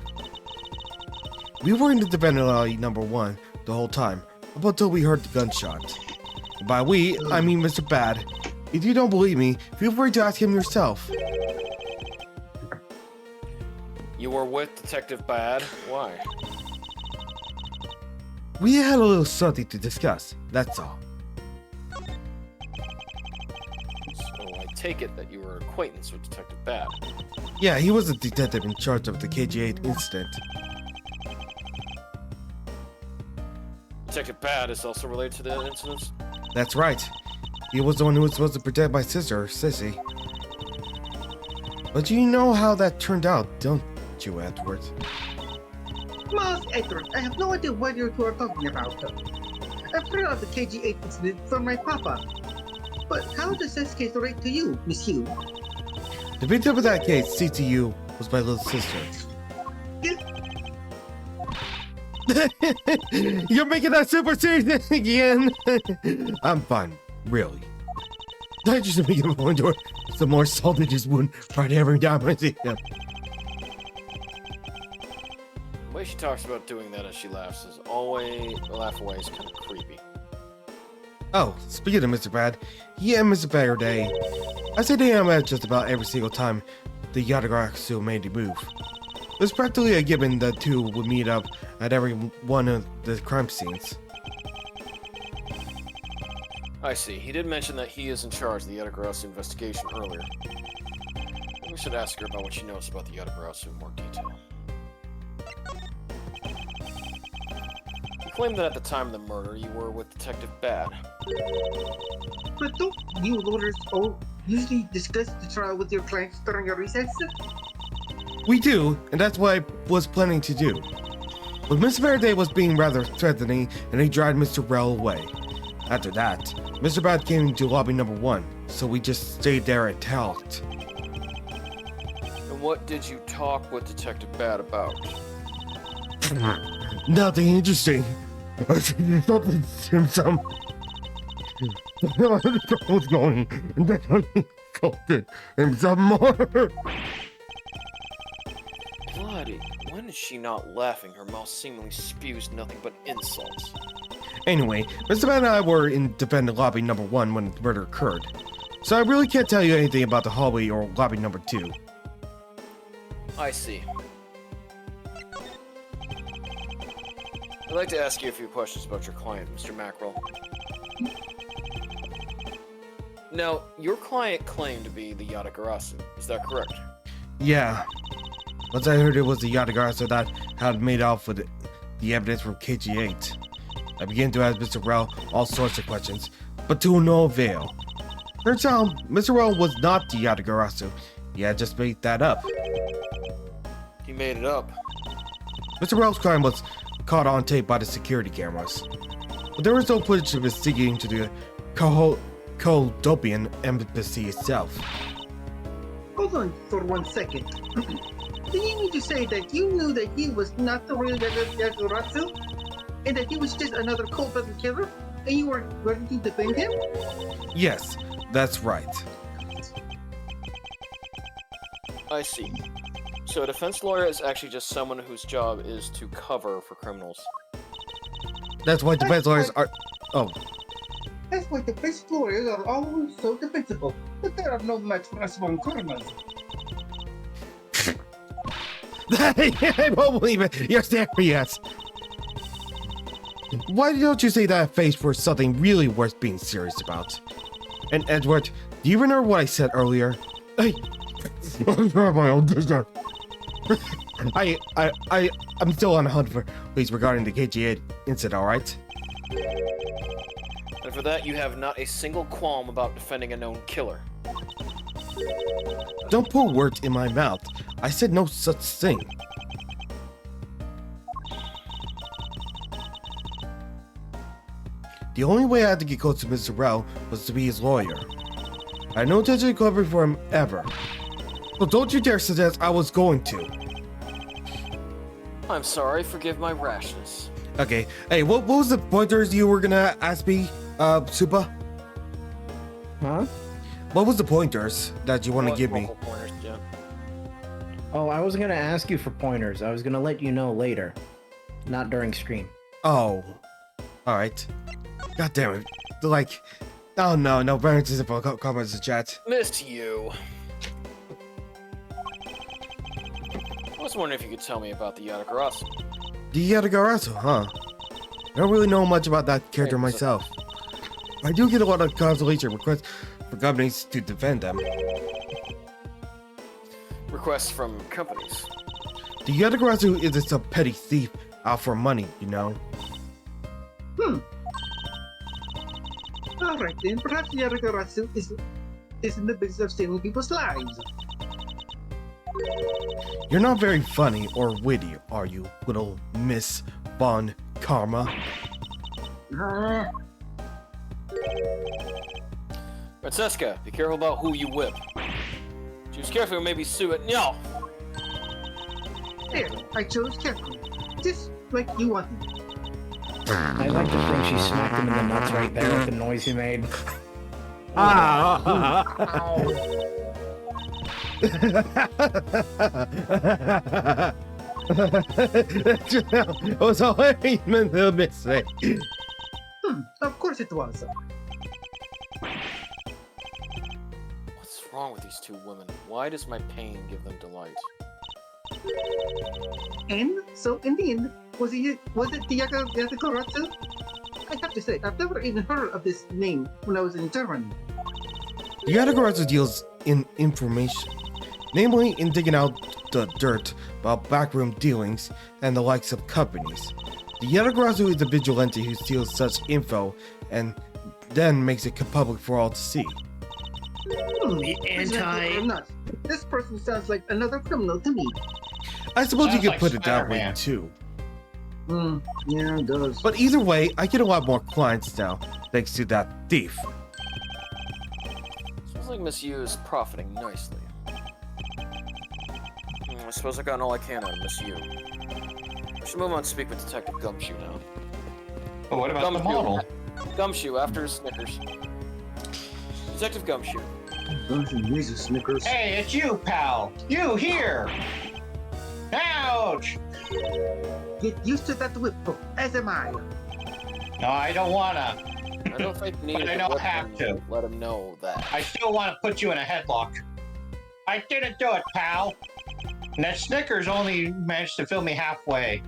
We were in the defendant alley number 1 the whole time, up until we heard the gunshot. By we, I mean Mr. Bad. If you don't believe me, feel free to ask him yourself. You were with Detective Bad? Why? We had a little something to discuss, that's all. So I take it that you were acquaintance with Detective Bad. Yeah, he was the detective in charge of the KG8 incident. Detective Bad is also related to the incidents? That's right. He was the one who was supposed to protect my sister, Sissy. But you know how that turned out, don't you, Edward? Miles Edward, I have no idea what you two are talking about. I've heard of the KG8 incident from my papa. But how does this case relate to you, Miss Hugh? The victim of that case, CTU, was my little sister. You're making that super serious again! I'm fine, really. I just make him wonder some more salt in his wound right every time I see him. The way she talks about doing that as she laughs is always, the laugh away is kind of creepy. Oh, speaking of Mr. Bad, he and Mr. Faraday, I say they am at just about every single time the Yatagarasu made the move. It was practically a given the two would meet up at every one of the crime scenes. I see. He did mention that he is in charge of the Yatagarasu investigation earlier. We should ask her about what she knows about the Yatagarasu in more detail. You claimed that at the time of the murder, you were with Detective Bad. But don't you lawyers usually discuss the trial with your clients during your recess? We do, and that's what I was planning to do. But Mr. Faraday was being rather threatening, and he dried Mr. Rell away. After that, Mr. Bad came to lobby number 1, so we just stayed there and talked. And what did you talk with Detective Bad about? Nothing interesting. I said something some. What's going? And then I insulted him some more. Bloody, when is she not laughing? Her mouth seemingly spews nothing but insults. Anyway, Mr. Bad and I were in defendant lobby number 1 when the murder occurred. so I really can't tell you anything about the hallway or lobby number 2. I see. I'd like to ask you a few questions about your client, Mr. Mackerel. Now, your client claimed to be the Yatagarasu. Is that correct? Yeah. Once I heard it was the Yatagarasu that had made off with the evidence from KG8, I began to ask Mr. Rel all sorts of questions, but to no avail. Turns out, Mr. Rel was not the Yatagarasu. He had just made that up. He made it up. Mr. Rel's crime was caught on tape by the security cameras, but there was no footage of his digging into the Kodopian embassy itself. Hold on for 1 second. Do you mean to say that you knew that he was not the real Yatagarasu? And that he was just another cold-blooded killer? And you were ready to defend him? Yes, that's right. I see. So a defense lawyer is actually just someone whose job is to cover for criminals. That's why defense lawyers are... Oh. That's why defense lawyers are always so defensible. But there are no match for us born criminals. I won't believe it. You're serious. Why don't you say that face for something really worth being serious about? And Edward, do you remember what I said earlier? Hey, I'm my own business. I'm still on the hunt for police regarding the KG8 incident, alright? And for that, you have not a single qualm about defending a known killer. Don't put words in my mouth. I said no such thing. The only way I had to get close to Mr. Rao was to be his lawyer. I had no intention of covering for him ever. So don't you dare suggest I was going to. I'm sorry, forgive my rashness. Okay, hey, what was the pointers you were gonna ask me, Supa? Huh? What was the pointers that you want to give me? Pointers, Jen? Oh, I was gonna ask you for pointers. I was gonna let you know later. Not during stream. Oh. Alright. God damn it. Like, oh no parents is about comments in chat. Missed you. I was wondering if you could tell me about the Yatagarasu. The Yatagarasu, huh? I don't really know much about that character myself. I do get a lot of consolation requests for companies to defend them. Requests from companies. The Yatagarasu isn't some petty thief out for money, you know? Alright then, perhaps Yatagarasu is in the business of stealing people's lives. You're not very funny or witty, are you, little Miss Von Karma? Francesca, be careful about who you whip. Choose carefully or maybe sue it. No! There, I chose carefully. Just like you wanted. I like to think she smacked him in the nuts right there with the noise he made. It was always meant to be said. Of course it was. What's wrong with these two women? Why does my pain give them delight? And so in the end, was it the Yatagarasu? I have to say, I've never even heard of this name when I was in Germany. The Yatagarasu deals in information, namely in digging out the dirt about backroom dealings and the likes of companies. The Yatagarasu is a vigilante who steals such info and then makes it public for all to see. This person sounds like another criminal to me. I suppose you Sounds could like put it that way Spider-Man. too. Yeah, it does. But either way, I get a lot more clients now, thanks to that thief. Seems like Miss Yu is profiting nicely. I suppose I got all I can out of Miss Yu. I should move on to speak with Detective Gumshoe now. But what about the model? Gumshoe, after Snickers. Detective Gumshoe. Snickers. Hey, it's you, pal. You here. Ouch! Get used to that whip, as am I. No, I don't wanna. I don't think you need But I don't have to. let him know that. I still want to put you in a headlock. I didn't do it, pal. And that Snickers only managed to fill me halfway.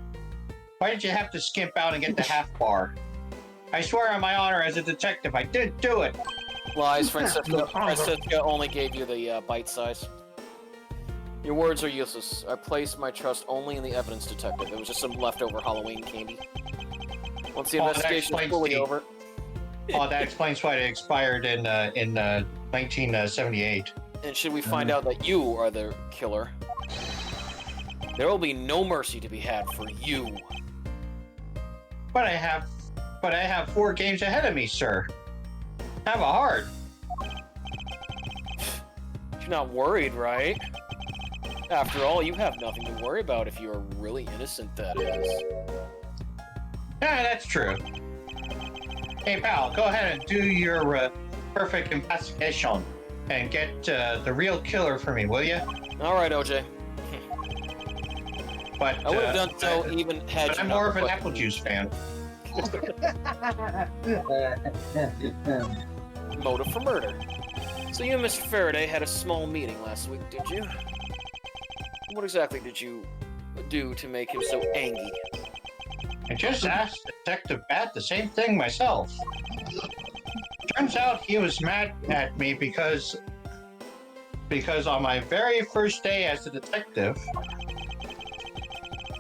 Why did you have to skimp out and get the half bar? I swear on my honor as a detective, I didn't do it. Lies, Francisco. Francisco only gave you the bite size. Your words are useless. I place my trust only in the evidence detective. It was just some leftover Halloween candy. Once the investigation is fully over. Oh, that explains why it expired in 1978. And should we find out that you are the killer, there will be no mercy to be had for you. But I have 4 games ahead of me, sir. Have a heart. You're not worried, right? After all, you have nothing to worry about if you are really innocent, that is. Yeah, that's true. Hey, pal, go ahead and do your perfect investigation and get the real killer for me, will you? All right, OJ. But I would have done so even had you I'm not more of an requested apple juice fan. Motive for murder. So you and Mr. Faraday had a small meeting last week, did you? What exactly did you do to make him so angry? I just asked Detective Bat the same thing myself. Turns out he was mad at me because on my very first day as a detective,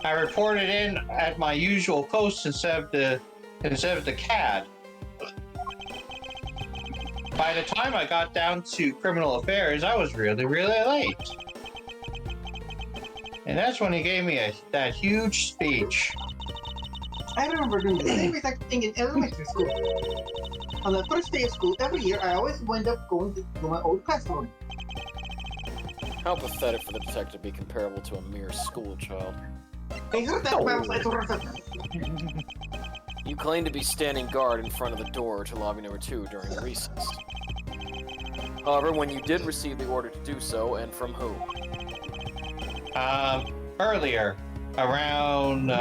I reported in at my usual post instead of the CAD. By the time I got down to criminal affairs, I was really, really late. And that's when he gave me that huge speech. I remember doing the same exact thing in elementary school. On the first day of school every year, I always wind up going to my old classroom. How pathetic for the detective to be comparable to a mere school child. I heard that, Bounce. I heard that. You claim to be standing guard in front of the door to lobby number 2 during recess. However, when you did receive the order to do so, and from who? Earlier, around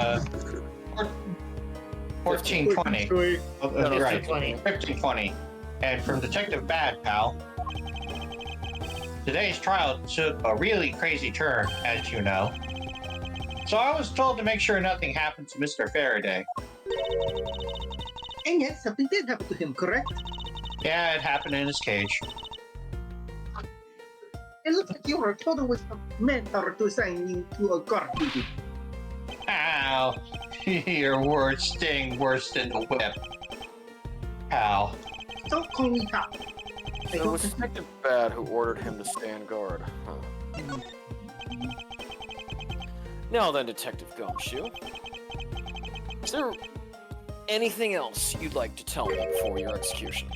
1420. Right, 1520. And from Detective Bad, pal. Today's trial took a really crazy turn, as you know. So I was told to make sure nothing happened to Mr. Faraday. And yet, something did happen to him, correct? Yeah, it happened in his cage. It looks like you were told it was a mentor to assign you to a guard duty. Ow. Your words sting worse than the whip. Pal. Don't call me pal. So it was Detective Bad who ordered him to stand guard. Huh. Now then, Detective Gumshoe. Is there anything else you'd like to tell me before your execution?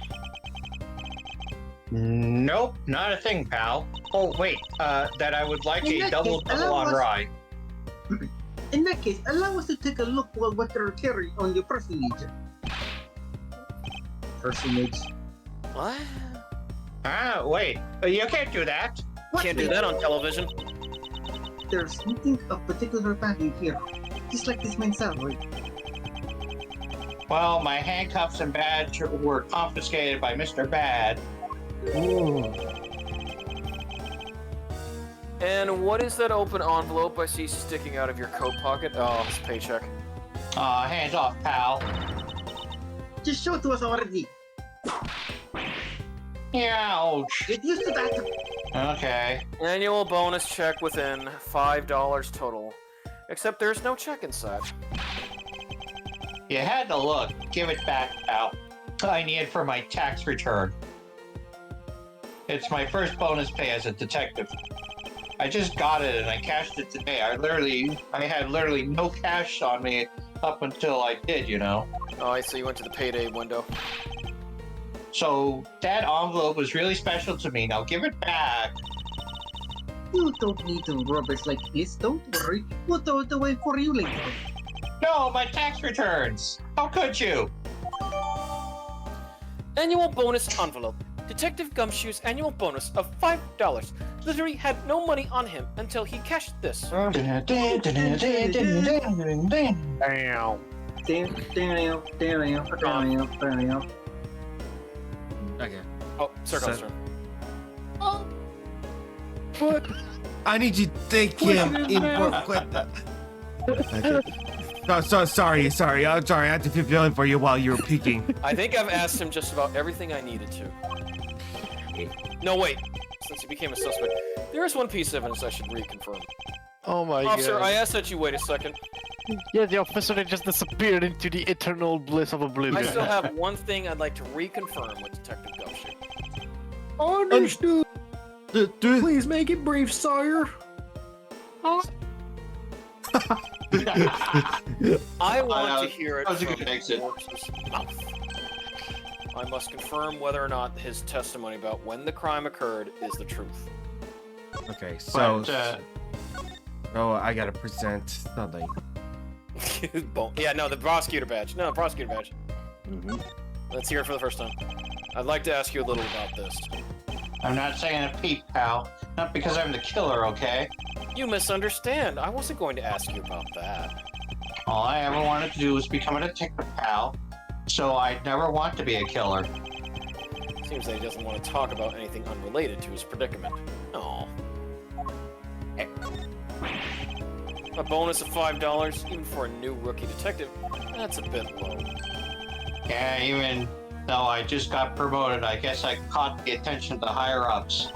Nope, not a thing, pal. Oh, wait, that I would like a double on rye. In that case, allow us to take a look at what they're carrying on your personage. Personage? What? Ah, wait, you can't do that. Can't do that on television. There's something of particular value here, just like this man's salary. Well, my handcuffs and badge were confiscated by Mr. Bad. Ooh. And what is that open envelope I see sticking out of your coat pocket? Oh, it's a paycheck. Aw, hands off, pal. Just show it to us already. Ouch. Get used to that. Okay. Annual bonus check within $5 total. Except there's no check inside. You had to look. Give it back, pal. I need it for my tax return. It's my first bonus pay as a detective. I just got it and I cashed it today. I had literally no cash on me up until I did, you know. Oh, so you went to the payday window. So that envelope was really special to me. Now give it back. You don't need to rubbish like this. Don't worry. We'll throw it away for you later. No, my tax returns. How could you? Annual bonus envelope. Detective Gumshoe's annual bonus of $5. Literally had no money on him until he cashed this. Damn. Okay. Oh, Circle's So- turn. But I need you to take him in Okay. No, sorry. I'm sorry. I had to feel feeling for you while you were peeking. I think I've asked him just about everything I needed to. No, wait. Since he became a suspect, there is one piece of evidence I should reconfirm. Oh my Officer, god. I asked that you wait a second. Yeah, the officer had just disappeared into the eternal bliss of oblivion. I still have one thing I'd like to reconfirm with Detective Gumshoe. understood. Do Please make it brief, sire. I want to hear it that was a from good exit. Corpse's mouth. I must confirm whether or not his testimony about when the crime occurred is the truth. Okay, so But, I gotta present something. Yeah, no, the prosecutor badge. No, prosecutor badge. Let's hear it for the first time. I'd like to ask you a little about this. I'm not saying a peep, pal. Not because I'm the killer, okay? You misunderstand. I wasn't going to ask you about that. All I ever wanted to do was become a detective, pal. So I'd never want to be a killer. Seems that he doesn't want to talk about anything unrelated to his predicament. Oh. A bonus of $5, even for a new rookie detective, that's a bit low. Yeah, even though I just got promoted, I guess I caught the attention of the higher-ups.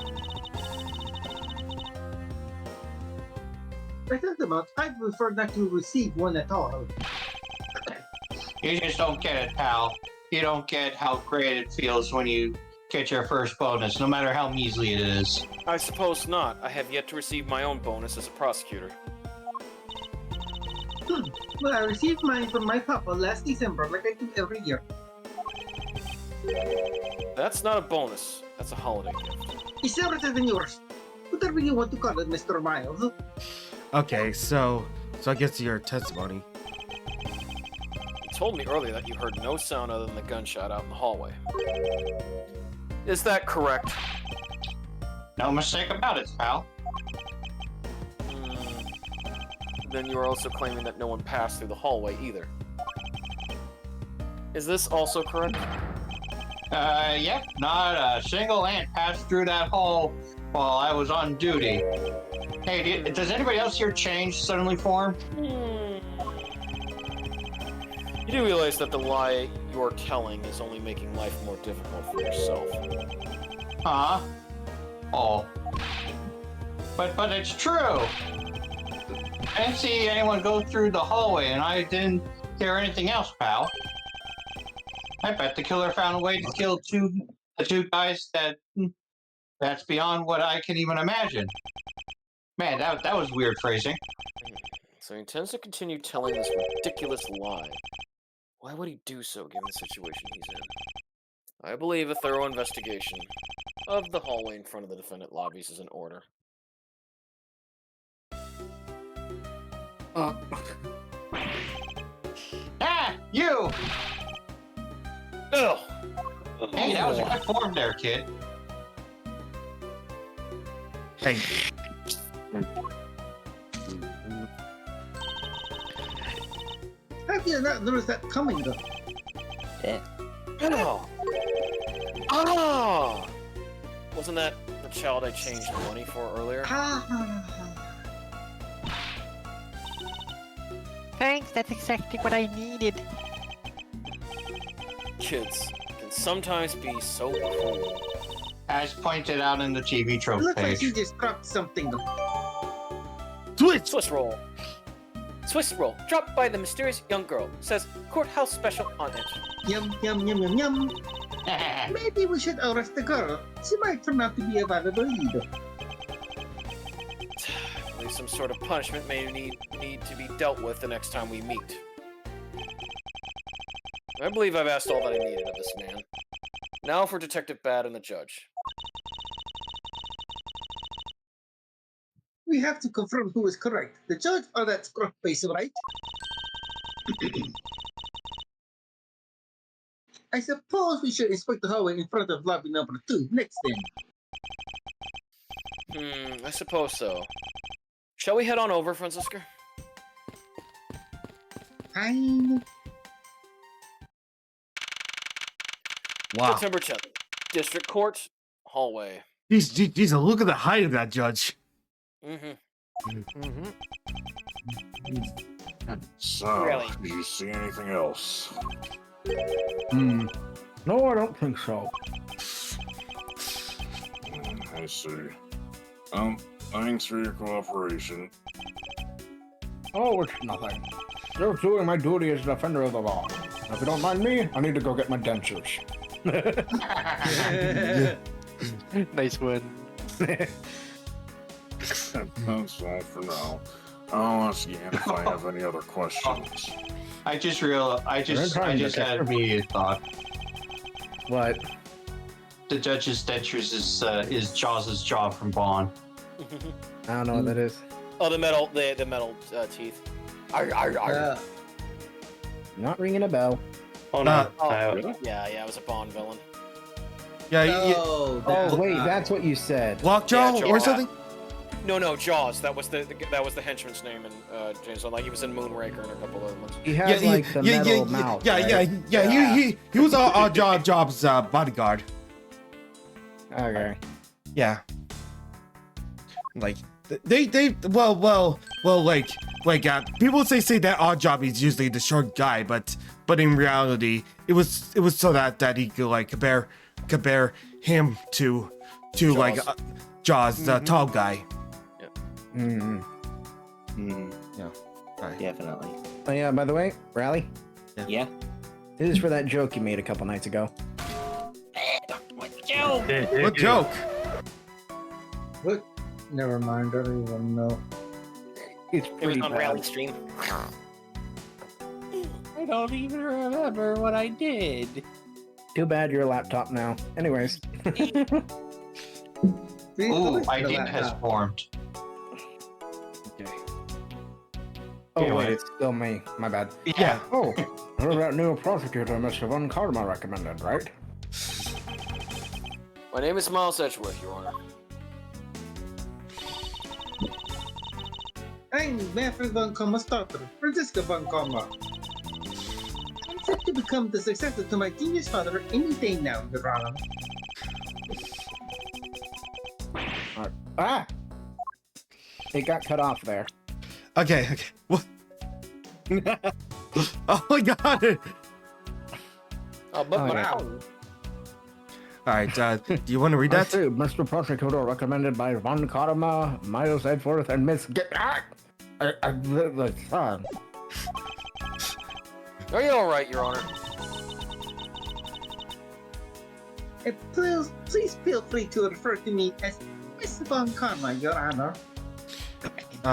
I thought about I prefer not to receive one at all. You just don't get it, pal. You don't get how great it feels when you get your first bonus, no matter how measly it is. I suppose not. I have yet to receive my own bonus as a prosecutor. Well, I received mine from my papa last December, like I do every year. That's not a bonus. That's a holiday gift. It's better than yours. Whatever you want to call it, Mr. Miles. Okay, so I guess your testimony. You told me earlier that you heard no sound other than the gunshot out in the hallway. Is that correct? No mistake about it, pal. Then you are also claiming that no one passed through the hallway either. Is this also correct? Yep, not a single ant passed through that hall while I was on duty. Hey, does anybody else here change suddenly form? You do realize that the lie you're telling is only making life more difficult for yourself. Huh? Oh. But it's true! I didn't see anyone go through the hallway, and I didn't hear anything else, pal. I bet the killer found a way to kill the two guys that's beyond what I can even imagine. Man, that was weird phrasing. So he intends to continue telling this ridiculous lie. Why would he do so given the situation he's in? I believe a thorough investigation of the hallway in front of the defendant lobbies is in order. Ah, you! Ugh! Hey, that was a good form there, kid. Hey, How did you not notice that coming, though? Oh! Ah! Wasn't that the child I changed money for earlier? Thanks, that's exactly what I needed. Kids can sometimes be so cruel. As pointed out in the TV trope Looks like page. you just dropped something, though. Twitch! Swiss roll. Swiss roll. Dropped by the mysterious young girl. Says courthouse special on it. Yum, yum, yum, yum, yum. Maybe we should arrest the girl. She might turn out to be a valuable lead. I believe some sort of punishment may need to be dealt with the next time we meet. I believe I've asked all that I needed of this man. Now for Detective Bad and the judge. We have to confirm who is correct. The judge or that scruff face, right? I suppose we should inspect the hallway in front of lobby number 2 next then. I suppose so. Shall we head on over, Francisca? Fine. Wow. September 10th. District Court hallway. Jeez, look at the height of that judge. So, Really? did you see anything else? No, I don't think so. I see. Thanks for your cooperation. Oh, it's nothing. Just doing my duty as a defender of the law. If you don't mind me, I need to go get my dentures. Nice one. That's all for now. I'll ask again if I have any other questions. I just had a immediate thought. What? The judge's dentures is Jaws' jaw from Bond. I don't know what that is. Oh, the metal teeth. Not ringing a bell. Oh no! Yeah, it was a Bond villain. Yeah. Oh wait, that's what you said. Lockjaw or something? No, Jaws. That was the henchman's name in James Bond. Like he was in Moonraker and a couple other ones. He has like the metal mouth. Yeah. He was Job's bodyguard. Okay. Yeah. Like they people say that Oddjob is usually the short guy, but in reality it was so that he could like compare him to Jaws. like Jaws, the tall guy. Mm-hmm. Yeah. Right. Definitely. Oh yeah, by the way, Rally, Yeah. this is for that joke you made a couple nights ago. What joke? What? Never mind, I don't even know. It's It was pretty on bad. Rally Stream. I don't even remember what I did. Too bad your laptop now. Anyways. Ooh, idea has formed. Okay. Oh Anyway. wait, it's still me. My bad. Yeah. Oh, heard that new prosecutor Mr. Von Karma recommended, right? My name is Miles Edgeworth, Your Honor. I'm Manfred Von Karma's daughter, Francisca Von Karma. I'm set to become the successor to my genius father any day now, Your Honor. Ah! It got cut off there. Okay. What? Oh my god! Oh, but Oh, yeah. Alright, do you want to read that? Mr. Prosecutor recommended by Von Karma, Miles Edgeworth, and Miss the son. Are you alright, Your Honor? Please feel free to refer to me as Miss Von Karma, Your Honor.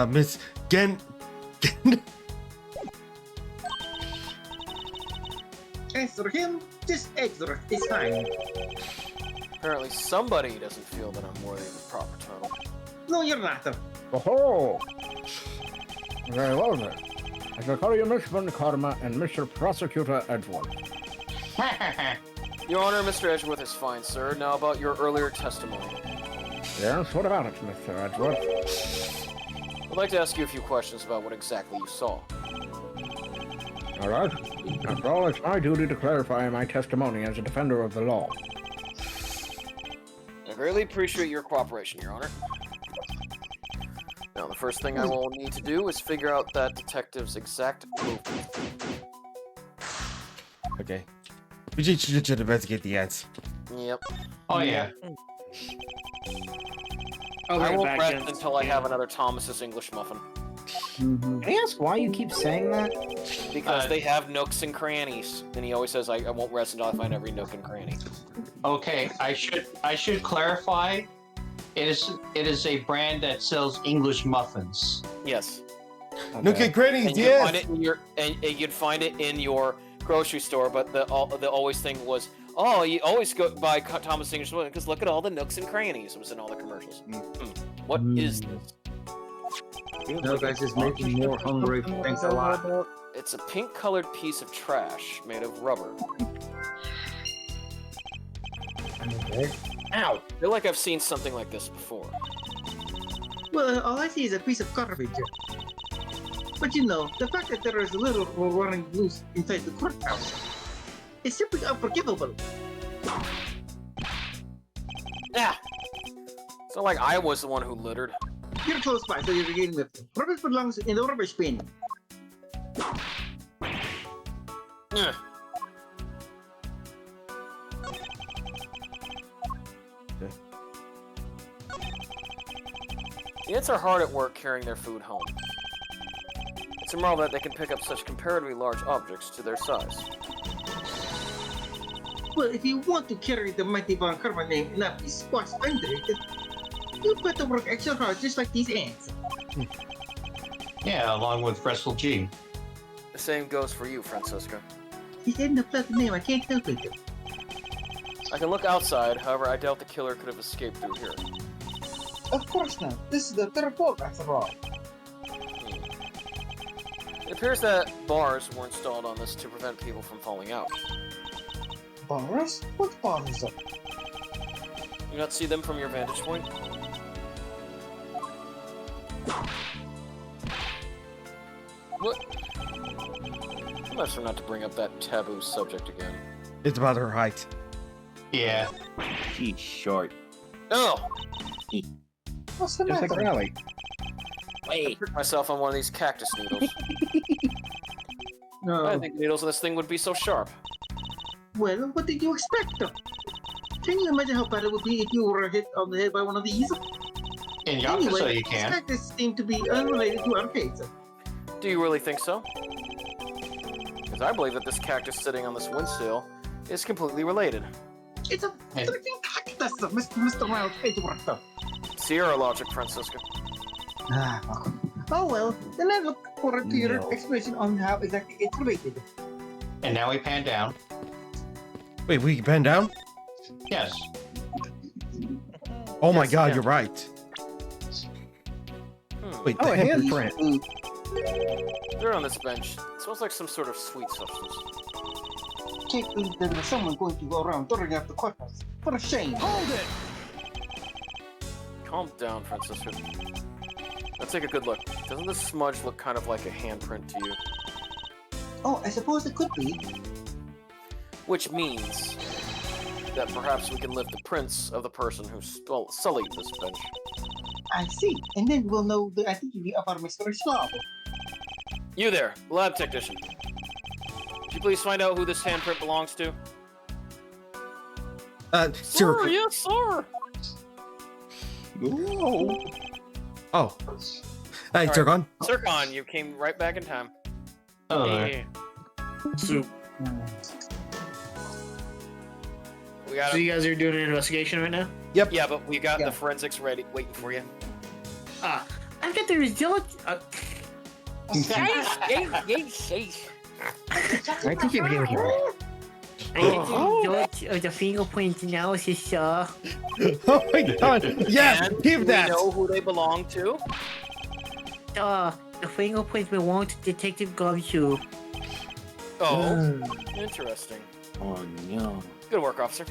Miss Gen. As for him, just Edgeworth is fine. Apparently somebody doesn't feel that I'm worthy of the proper title. No, you're not. Oh, very well then. I shall call you Miss Von Karma and Mr. Prosecutor Edgeworth. Your Honor, Mr. Edgeworth is fine, sir. Now about your earlier testimony. Yes, what about it, Mr. Edgeworth? I'd like to ask you a few questions about what exactly you saw. All right. After all, it's my duty to clarify my testimony as a defender of the law. I greatly appreciate your cooperation, Your Honor. Now, the first thing I will need to do is figure out that detective's exact movement. Okay. We should investigate the ants. Yep. Oh yeah. I won't rest until I have another Thomas's English muffin. Can I ask why you keep saying that? Because they have nooks and crannies. And he always says, I won't rest until I find every nook and cranny. Okay, I should clarify. It is a brand that sells English muffins. Yes. Nook and crannies, And you yes! find it in your, and you'd find it in your grocery store, but the always thing was, oh, you always go buy Thomas English muffin because look at all the nooks and crannies. It was in all the commercials. What is this? No, guys, it's making me more hungry. Thanks a lot. It's a pink-colored piece of trash made of rubber. Okay. Ow! I feel like I've seen something like this before. Well, all I see is a piece of garbage. But you know, the fact that there is a little running loose inside the courthouse is simply unforgivable. Yeah. It's not like I was the one who littered. You're close by, so you're getting the rubbish belongs in the rubbish bin. Ugh. The ants are hard at work carrying their food home. It's a marvel that they can pick up such comparatively large objects to their size. Well, if you want to carry the mighty Von Karma name enough is squats under it, you better work extra hard just like these ants. Yeah, along with Wrestle G. The same goes for you, Francisca. He said in the bloody name, I can't help it. I can look outside, however, I doubt the killer could have escaped through here. Of course not. This is the third floor, after all. It appears that bars were installed on this to prevent people from falling out. Bars? What bars? You not see them from your vantage point? What? I'm not sure not to bring up that taboo subject again. It's about her height. Yeah. She's short. Oh! What's the matter? Like I tricked myself on one of these cactus needles. No. I didn't think needles on this thing would be so sharp. Well, what did you expect? Can you imagine how bad it would be if you were hit on the head by one of these? In Yakuza, Anyway, you can. cactus seem to be unrelated to arcades. Do you really think so? Because I believe that this cactus sitting on this windsill is completely related. It's a freaking cactus, Mr. Miles Edgeworth. Sierra logic, Francisca. Oh well, then I look forward to your explanation on how exactly it's related. And now we pan down. Wait, we can pan down? Yes. Oh my god, you're right. Wait, oh, the a handprint. They're on this bench. It smells like some sort of sweet substance. Can't believe there was someone going to go around throwing out the courthouse. What a shame. Hold it! Calm down, Francisca. Let's take a good look. Doesn't this smudge look kind of like a handprint to you? Oh, I suppose it could be. Which means that perhaps we can lift the prints of the person who sullied this bench. I see. And then we'll know the identity of our Mr. Slav. You there, lab technician. Could you please find out who this handprint belongs to? Sir. Yes, sir. Oh. Oh. Hey, Zircon. Zircon, you came right back in time. Oh, Hey. Soup. We got So you guys are doing an investigation right now? Yep. Yeah, but we got the forensics ready, waiting for you. I've got the results. I think you're here. I got the results of the fingerprint analysis, sir. Oh my god. Yes, And give do that. we know who they belong to? The fingerprints belong to Detective Gumshoe. Oh, interesting. Oh no. Good work, officer.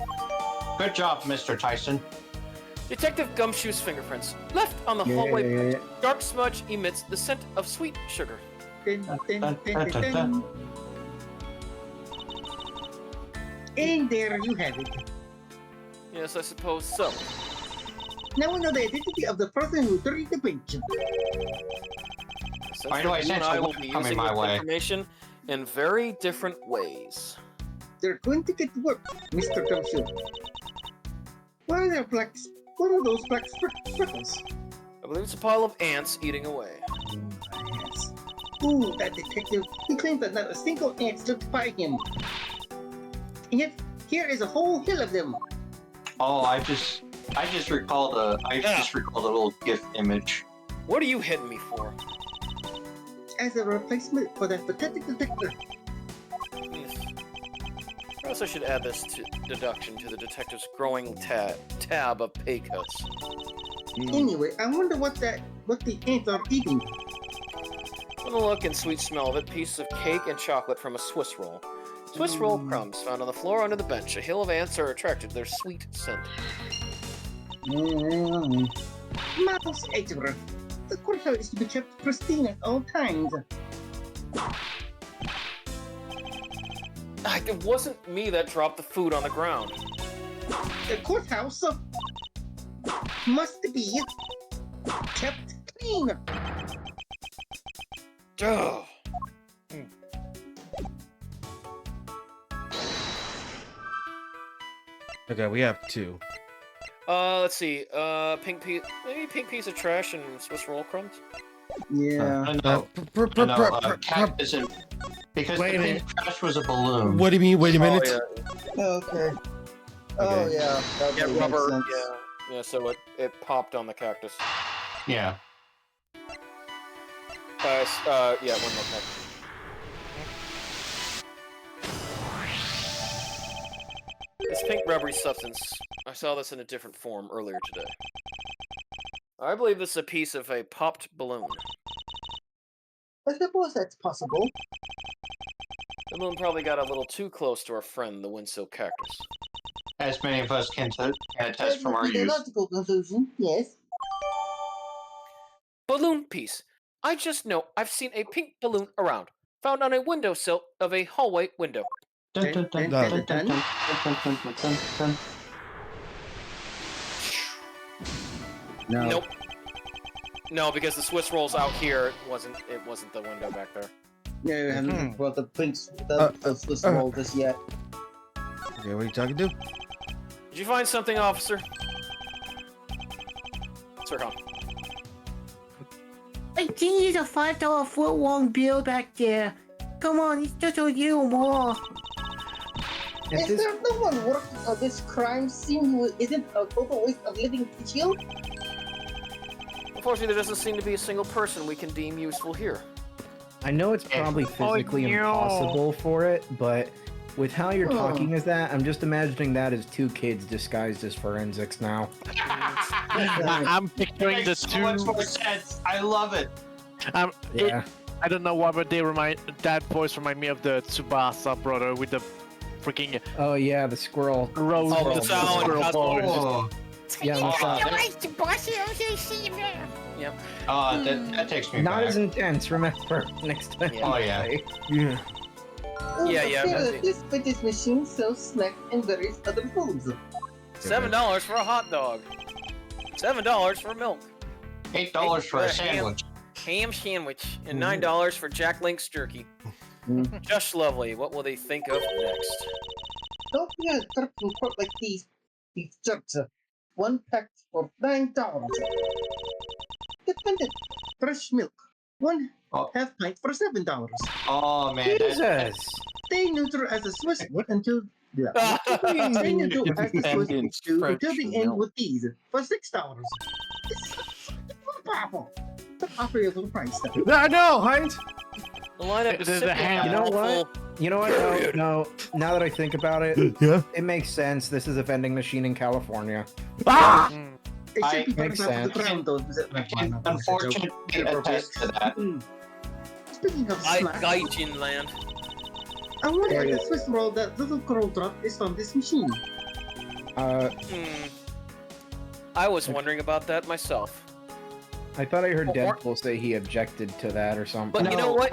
Good job, Mr. Tyson. Detective Gumshoe's fingerprints left on the hallway. Dark smudge emits the scent of sweet sugar. And there you have it. Yes, I suppose so. Now we know the identity of the person who threw the bench. Why do I sense I a will wolf be coming using my this way? information in very different ways. They're going to get to work, Mr. Gumshoe. What are those black freckles? I believe it's a pile of ants eating away. Yes. Ooh, that detective. He claims that not a single ant slipped by him. And yet, here is a whole hill of them. Oh, I just recalled a little GIF image. What are you hitting me for? As a replacement for that pathetic detective. Perhaps I should add this deduction to the detective's growing tab of pay cuts. Anyway, I wonder what the ants are eating. From the look and sweet smell of it, pieces of cake and chocolate from a Swiss roll. Swiss roll crumbs found on the floor under the bench. A hill of ants are attracted to their sweet scent. Marvel's Edgeworth. The courthouse is to be kept pristine at all times. It wasn't me that dropped the food on the ground. The courthouse? must be kept clean. Ugh. Okay, we have 2. Let's see. Pink piece, maybe pink piece of trash and Swiss roll crumbs. Yeah. Cat isn't because the pink trash was a balloon. What do you mean? Wait a minute. Okay. Oh yeah. That Yeah, makes rubber. sense. Yeah. So it popped on the cactus. Yeah. Yeah, one more cactus. This pink rubbery substance. I saw this in a different form earlier today. I believe this is a piece of a popped balloon. I suppose that's possible. The balloon probably got a little too close to our friend, the windsilk cactus. As many of us can attest from our That would be the use. logical conclusion. Yes. Balloon piece. I just know I've seen a pink balloon around, found on a windowsill of a hallway window. Dun, dun, dun, Dun, dun, dun, dun, dun. dun, dun, dun, dun, dun. No. Nope. No, because the Swiss rolls out here. It wasn't the window back there. Yeah, we haven't brought the prince the roll just yet. Okay, what are you talking to? Did you find something, officer? Sircom. I think there's a $5 foot-long bill back there. Come on, it's just a little more. Is there no one working on this crime scene who isn't a total waste of living tissue? Unfortunately, there doesn't seem to be a single person we can deem useful here. I know it's probably physically impossible for it, but with how you're talking as that, I'm just imagining that as 2 kids disguised as forensics now. I'm picturing the Makes so much more sense. I love it. Yeah. I don't know why, but that voice remind me of the Tsubasa brother with the freaking Oh yeah, the squirrel. rose. Oh, the the sound. squirrel That's voice. Oh, Yeah, the sound. Yep. that takes me Not back. as intense, remember, next time. Oh, yeah. Yeah. Yeah. This British machine sells snacks and various other foods. $7 for a hot dog. $7 for milk. $8 for a sandwich. Ham sandwich and $9 for Jack Link's jerky. Just lovely. What will they think of next? Don't be a turkey pork like these jerks. One pack for $9. Dependent fresh milk. One half pint for $7. Oh man, Jesus! Stay neutral as a Swiss until stay neutral as a Swiss until the end with these for $6. It's powerful. Offer you a little price. No, Heinz! The lineup is The simple. ham. You know what? You know what? No. Now that I think about it, Yeah. it makes sense. This is a vending machine in California. Ah! It should be Makes part of the sense. ground, though. I can unfortunately attest to that. Speaking of snacks, Gaijin land. I wonder if the Swiss roll that little curl drop is from this machine. I was wondering about that myself. I thought I heard Deadpool say he objected to that or something. But you know what?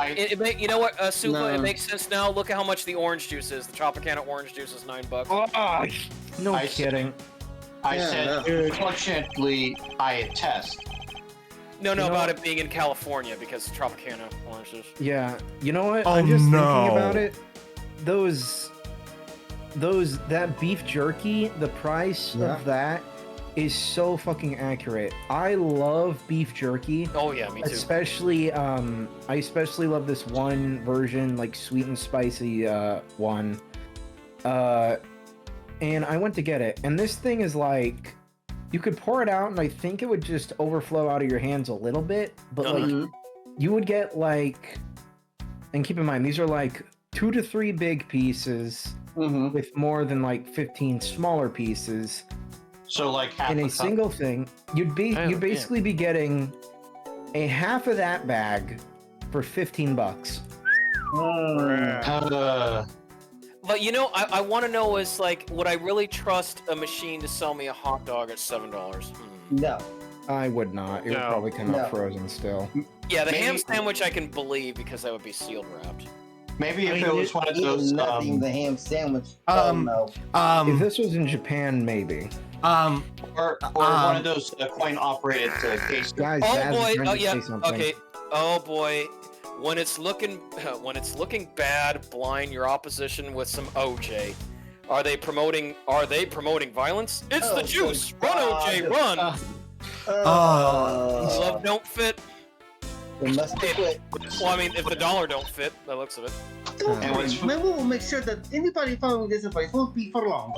You know what, Supa? No. It makes sense now. Look at how much the orange juice is. The Tropicana orange juice is $9. Oh, no I- kidding. I said, unfortunately, I attest. No, You know about what? it being in California because Tropicana orange juice. Yeah, you know what? Oh, I'm just no. thinking about it. That beef jerky, the price of that is so fucking accurate. I love beef jerky. Oh yeah, me too. Especially, I especially love this one version, like sweet and spicy one. And I went to get it, and this thing is like, you could pour it out, and I think it would just overflow out of your hands a little bit, but like, you would get like, and keep in mind, these are like 2 to 3 big pieces with more than like 15 smaller pieces. So like half In a cup. single thing, you'd basically be getting a half of that bag for $15. But you know, I want to know is like, would I really trust a machine to sell me a hot dog at $7? No. I would not. It would probably come out frozen still. Yeah, the ham sandwich I can believe because that would be sealed wrapped. Maybe if it was one of those. Nothing, the ham sandwich. If this was in Japan, maybe. Or one of those coin-operated cases. Guys, Oh Baz is boy! trying Oh to yeah. say something. Okay. Oh boy. When it's looking bad, blind your opposition with some OJ. Are they promoting violence? It's the juice. Run, OJ, run. Love don't fit. We must quit. Well, I mean, if the dollar don't fit, by the looks of it. Don't worry, maybe we'll make sure that anybody following this advice won't be for long.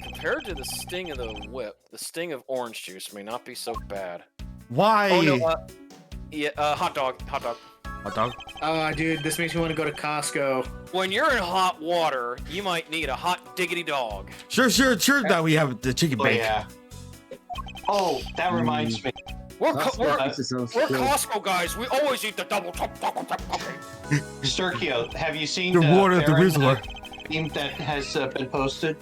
Compared to the sting of the whip, the sting of orange juice may not be so bad. Why? Oh no, hot dog. Hot dog? Dude, this makes me want to go to Costco. When you're in hot water, you might need a hot diggity dog. Sure that we have the chicken bake. Yeah. Oh, that reminds me. We're Costco guys. We always eat the double. Sergio, have you seen The water of the Baron, Rizzler. meme that has been posted?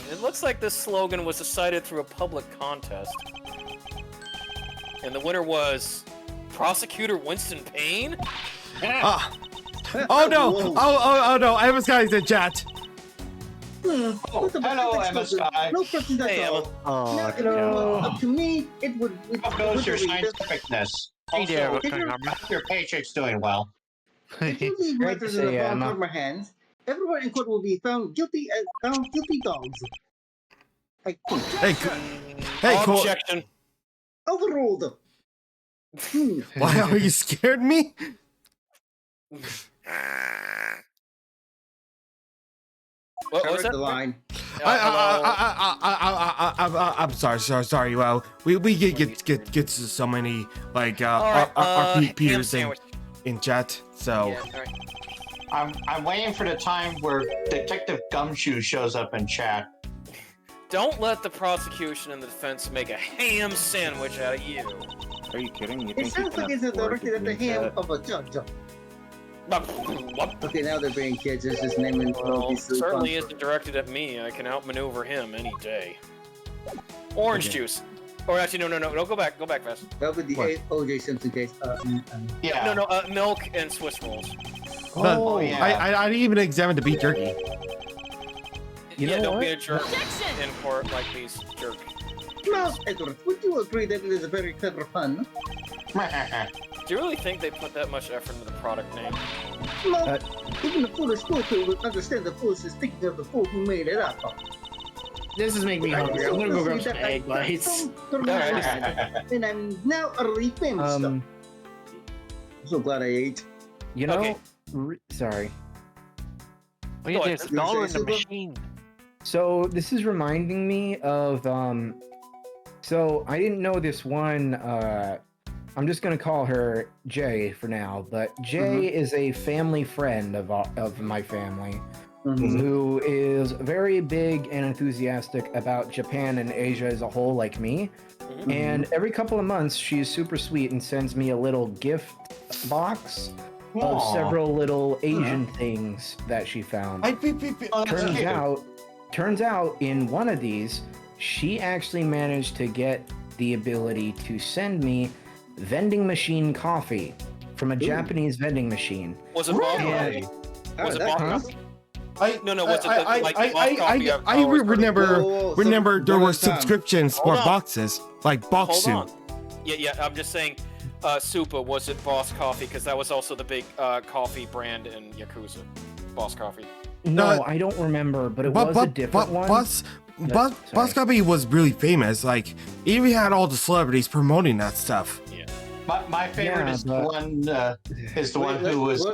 It looks like this slogan was decided through a public contest. And the winner was Prosecutor Winston Payne? Oh no! Oh no! I was guys in chat. Oh, hello, Emma Sky. No questions at all. Now, if it were up to me, it would. How goes your scientificness? Also, your paycheck's doing well. If you leave matters in the former hands, everyone in court will be found guilty dogs. Hey, Cole. Objection. Overruled. Why are you scared me? What was that? The line. I'm sorry. Well, we get so many like our Peters in chat. So Yeah, all right. I'm waiting for the time where Detective Gumshoe shows up in chat. Don't let the prosecution and the defense make a ham sandwich out of you. Are you kidding? You It think you sounds can like it's afford directed to at the use hand that? of a judge. What? Okay, now they're being kids. It's just naming Well, certainly isn't directed at me. I can outmaneuver him any day. Orange juice. Or actually, no. Go back fast. That would be the O.J. Simpson case. Yeah. No, milk and Swiss rolls. but yeah. I didn't even examine the beef jerky. Don't be a jerk in court like these jerk. Now, Edward, would you agree that it is a very clever pun? Do you really think they put that much effort into the product name? No, even the foolish fool would understand the fool is thinking of the fool who made it up. This is making me hungry. I'm gonna go grab some egg bites. And I'm now utterly famous. I'm so glad I ate. You know, Okay. sorry. Oh yeah, there's a You dollar in say the so? machine. So this is reminding me of so I didn't know this one I'm just gonna call her Jay for now, but Jay is a family friend of my family who is very big and enthusiastic about Japan and Asia as a whole, like me. And every couple of months, she's super sweet and sends me a little gift box of several little Asian things that she found. Turns out in one of these, she actually managed to get the ability to send me vending machine coffee from a Japanese vending machine. Was it Bob Coffee? Was it Bob Coffee? Was it like Bob Coffee? I remember there were subscriptions for boxes, like box soup. Hold on. Yeah, I'm just saying, Supa, was it Boss Coffee? Because that was also the big coffee brand in Yakuza. Boss Coffee. No, I don't remember, but it was a different one. Boss Coffee was really famous. Like, even had all the celebrities promoting that stuff. Yeah. My favorite is the one who was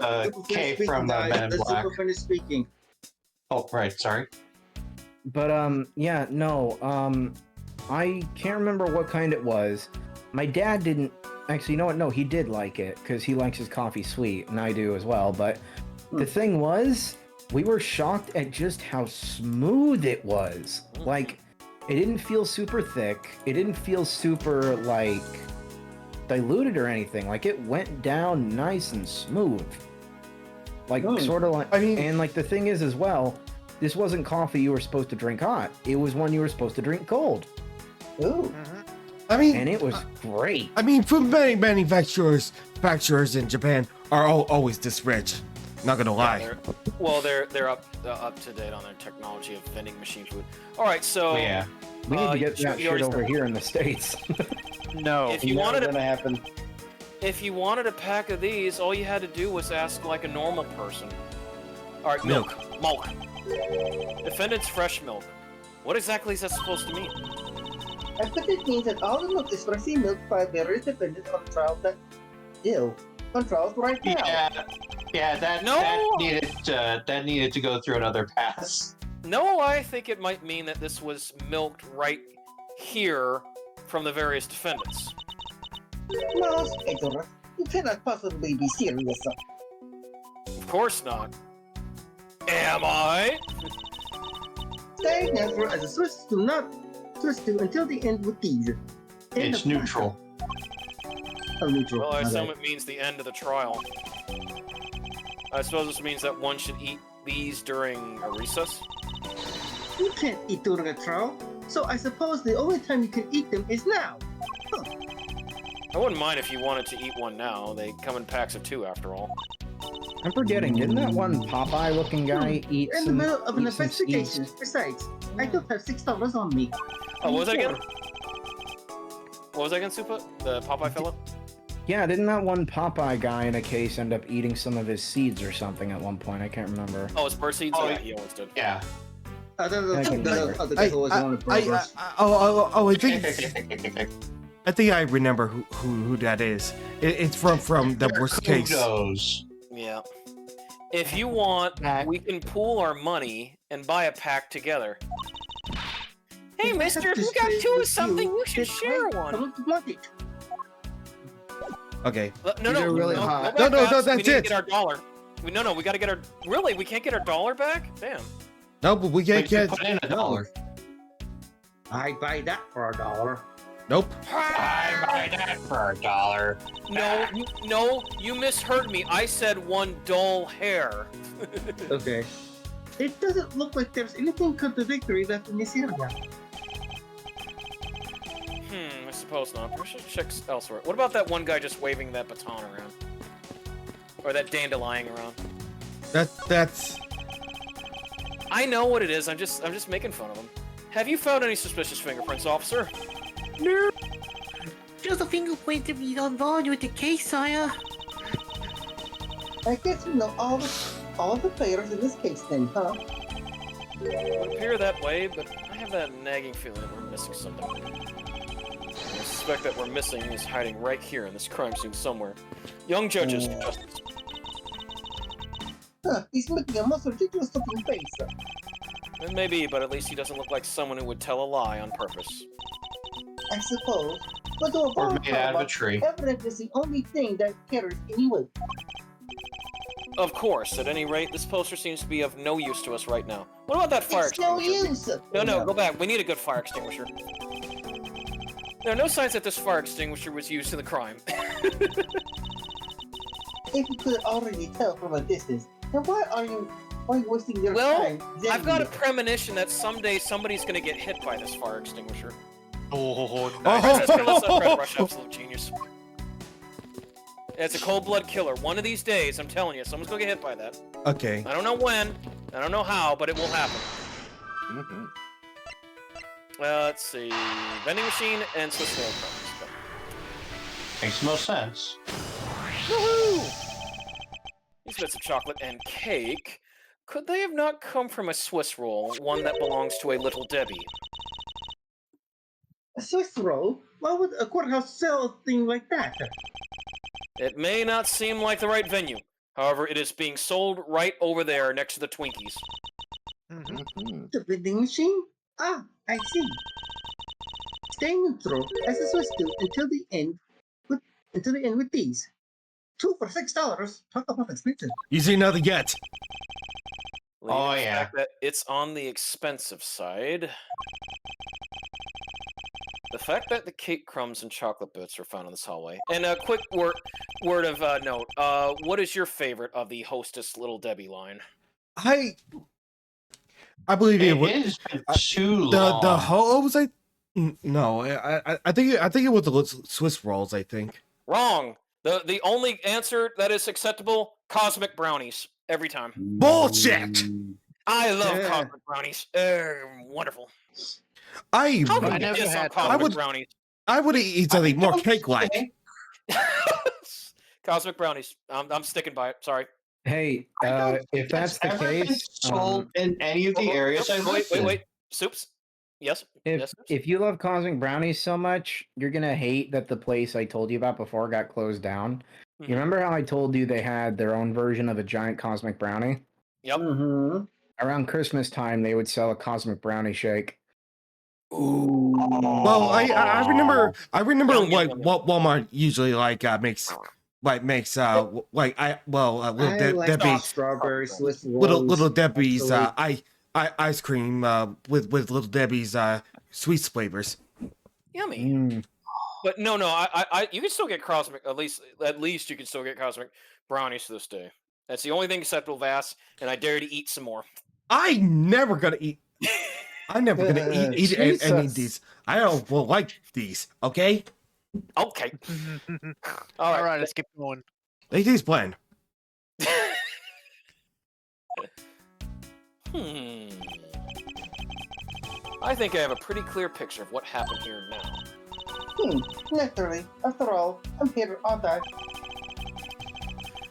K from Men in Black. Let's finish speaking. Oh, right. Sorry. But I can't remember what kind it was. My dad didn't actually. You know what? No, he did like it because he likes his coffee sweet, and I do as well. But the thing was, we were shocked at just how smooth it was. Like, it didn't feel super thick. It didn't feel super like diluted or anything. Like, it went down nice and smooth. Like, sort of like. And like the thing is as well, this wasn't coffee you were supposed to drink hot. It was one you were supposed to drink cold. Ooh. And it was great. Food manufacturers in Japan are always this rich. Not gonna lie. They're up to date on their technology of vending machine food. All right, so Yeah. We need to get that shit over here in the States. No. If you wanted gonna happen. If you wanted a pack of these, all you had to do was ask like a normal person. All right, milk. Defendant's fresh milk. What exactly is that supposed to mean? I bet it means that all the milk is freshly milked by various defendants on trial on trials right now. Yeah, that needed to go through another pass. No, I think it might mean that this was milked right here from the various defendants. No, Edora, you cannot possibly be serious. Of course not. Am I? Staying neutral as a Swiss do not Swiss do until the end with these. It's neutral. Oh, neutral. Well, I assume it means the end of the trial. I suppose this means that one should eat these during a recess? You can't eat during a trial, so I suppose the only time you can eat them is now. Huh. I wouldn't mind if you wanted to eat one now. They come in packs of 2 after all. I'm forgetting, didn't that one Popeye-looking guy eat in the middle of an investigation. Besides, I don't have $6 on me. Oh, what was that again? What was that again, Supa? The Popeye fellow? Yeah, didn't that one Popeye guy in a case end up eating some of his seeds or something at one point? I can't remember. Oh, his bird seeds? Yeah, he always did. Yeah. I think I think I remember who that is. It's from the worst case. Knows? Yeah. If you want, we can pool our money and buy a pack together. Hey, mister, if you got 2 of something, you should share one. Okay. No, that's we need it. to get our dollar. We gotta get our... Really? We can't get our dollar back? Damn. No, but we can't get... Put in $1. I buy that for $1. Nope. I buy that for $1. No, you misheard me. I said 1 dull hair. Okay. It doesn't look like there's anything contradictory left in this area. I suppose not. We should check elsewhere. What about that one guy just waving that baton around? Or that dandelion around? That's... I know what it is. I'm just making fun of him. Have you found any suspicious fingerprints, officer? No. Just a fingerprint to be involved with the case, sire. I guess you know all the players in this case then, huh? It would appear that way, but I have that nagging feeling that we're missing something. I suspect that we're missing is hiding right here in this crime scene somewhere. Young judges, justice. Huh, he's making a most ridiculous looking face. It may be, but at least he doesn't look like someone who would tell a lie on purpose. I suppose. But to Or made out of a tree. Evidence is the only thing that carries any weight. Of course. At any rate, this poster seems to be of no use to us right now. What about that fire extinguisher? No use. No, go back. We need a good fire extinguisher. There are no signs that this fire extinguisher was used in the crime. If you could already tell from a distance, then why are you wasting your time? Well, I've got a premonition that someday somebody's gonna get hit by this fire extinguisher. Oh, nice. Let's not Red Rush, absolute genius. It's a cold blood killer. One of these days, I'm telling you, someone's gonna get hit by that. Okay. I don't know when, I don't know how, but it will happen. Let's see. Vending machine and Swiss roll crumbs. Makes no sense. Woohoo! These bits of chocolate and cake. Could they have not come from a Swiss roll, one that belongs to a Little Debbie? A Swiss roll? Why would a courthouse sell a thing like that? It may not seem like the right venue. However, it is being sold right over there next to the Twinkies. The vending machine? Ah, I see. Stay neutral as a Swiss do until the end with these. 2 for $6. Talk about expensive. Easy another yet. Oh, yeah. That it's on the expensive side. The fact that the cake crumbs and chocolate bits are found in this hallway. And a quick word of note. What is your favorite of the Hostess Little Debbie line? I believe it was has been too long. the hose. No, I think it was the Swiss rolls. I think. Wrong. The only answer that is acceptable: cosmic brownies every time. Bullshit! I love cosmic brownies. They're wonderful. I How can I you never diss on had cosmic brownies? I would eat something more cake-like. Cosmic brownies. I'm sticking by it. Sorry. Hey, if that's the case, sold in any of the areas I lived in. Wait. Soups. Yes. Yes. if you love cosmic brownies so much, you're gonna hate that the place I told you about before got closed down. You remember how I told you they had their own version of a giant cosmic brownie? Yep. Around Christmas time, they would sell a cosmic brownie shake. Ooh. Well, I remember Yum, like yum, yum. what Walmart usually makes little Debbie's strawberry Swiss little Debbie's ice cream with little Debbie's sweet flavors. Yummy. But no, I you can still get cosmic. At least you can still get cosmic brownies to this day. That's the only thing acceptable, Vass, and I dare you to eat some more. I'm never gonna eat any of these. I don't like these. Okay. Okay. All right, let's keep going. They taste bland. I think I have a pretty clear picture of what happened here now. Naturally. After all, I'm here, aren't I?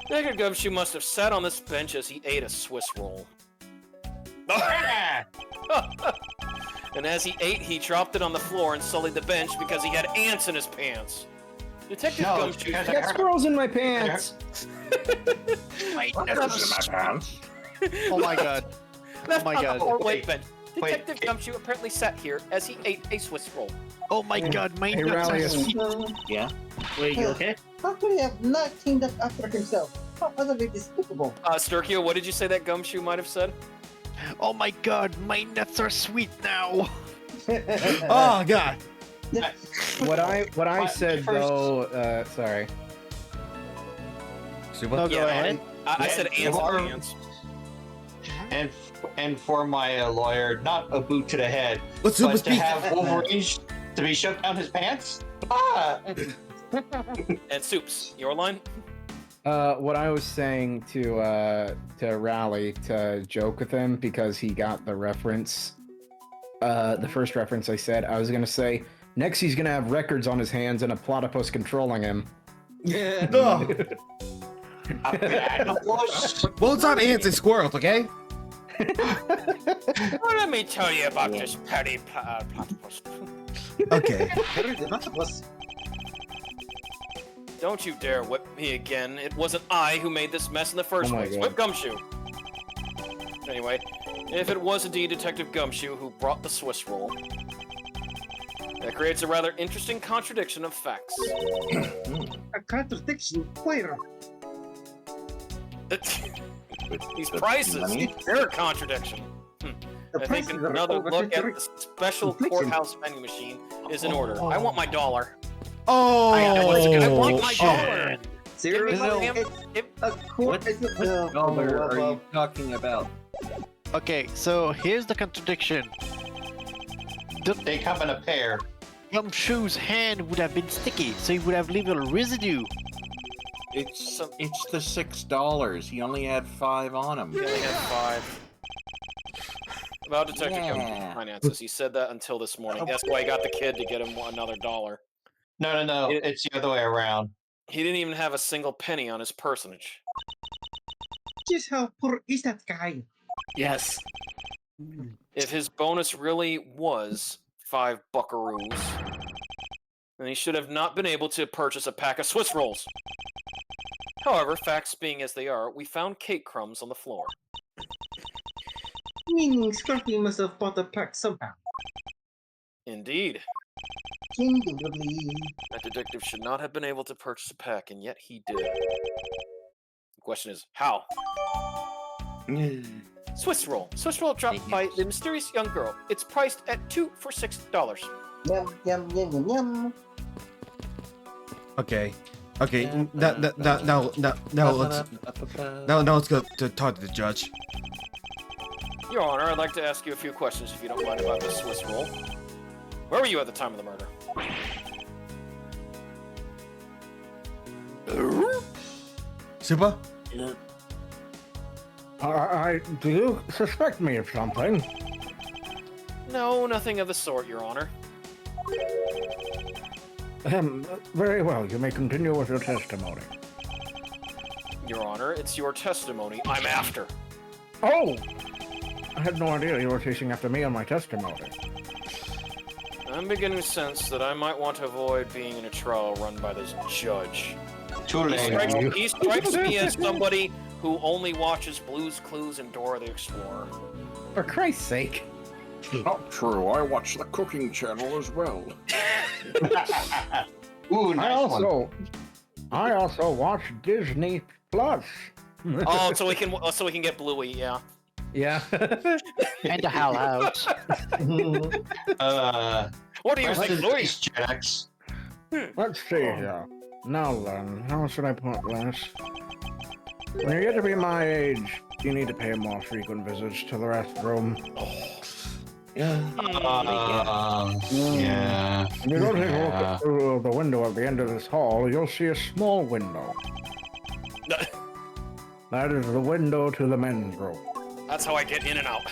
Detective Gumshoe must have sat on this bench as he ate a Swiss roll. And as he ate, he dropped it on the floor and sullied the bench because he had ants in his pants. Detective Gumshoe... I got squirrels in my pants! Wait, in my pants. Oh my god. Left my on god. the floor, wait, Ben. Detective Gumshoe apparently sat here as he ate a Swiss roll. Oh my god, my nuts are sweet. Yeah? Wait, you okay? How could he have not cleaned up after himself? How utterly despicable. Sturkio, what did you say that Gumshoe might have said? Oh my god, my nuts are sweet now. Oh god. What I said though, sorry. No, go ahead. I said ants and ants. And for my lawyer, not a boot to the head, Let's but to have Wolverine to be shoved down his pants? Ah! And Soups, your line? What I was saying to Raleigh to joke with him because he got the reference. The first reference I said, I was gonna say, next he's gonna have records on his hands and a platypus controlling him. Yeah. Well, it's not ants and squirrels, okay? Well, let me tell you about this petty platypus. Okay. Don't you dare whip me again. It wasn't I who made this mess in the first place. Whip Gumshoe. Anyway, if it was indeed Detective Gumshoe who brought the Swiss roll, that creates a rather interesting contradiction of facts. A contradiction? Where? These prices, they're a contradiction. I think another look at the special courthouse vending machine is in order. I want my dollar. Oh! I want my dollar. Seriously? What dollar are you talking about? Okay, so here's the contradiction. They come in a pair. Gumshoe's hand would have been sticky, so he would have left a little residue. It's the $6. He only had 5 on him. He only had 5. About Detective Gumshoe's finances. He said that until this morning. That's why he got the kid to get him another dollar. No. It's the other way around. He didn't even have a single penny on his personage. Just how poor is that guy? Yes. If his bonus really was 5 buckaroos, then he should have not been able to purchase a pack of Swiss rolls. However, facts being as they are, we found cake crumbs on the floor. Meaning Scruffy must have bought the pack somehow. Indeed. Indubitably. That detective should not have been able to purchase a pack, and yet he did. The question is, how? Swiss roll. Swiss roll dropped by the mysterious young girl. It's priced at 2 for $6. Yum, yum, yum, yum, yum. Okay. Now let's go to talk to the judge. Your Honor, I'd like to ask you a few questions if you don't mind about this Swiss roll. Where were you at the time of the murder? Suba? Do you suspect me of something? No, nothing of the sort, Your Honor. Very well. You may continue with your testimony. Your Honor, it's your testimony I'm after. Oh! I had no idea you were chasing after me on my testimony. I'm beginning to sense that I might want to avoid being in a trial run by this judge. Too late. He strikes me as somebody who only watches Blue's Clues and Dora the Explorer. For Christ's sake. Not true. I watch the cooking channel as well. Ooh, nice I also watch Disney Plus. Oh, so we can get Bluey, yeah. Yeah. And the Hal House. What do you think, Bluey? Let's see here. Now then, how should I put this? When you get to be my age, you need to pay more frequent visits to the restroom. Yeah. If you don't take a look through the window at the end of this hall, you'll see a small window. That is the window to the men's room. That's how I get in and out.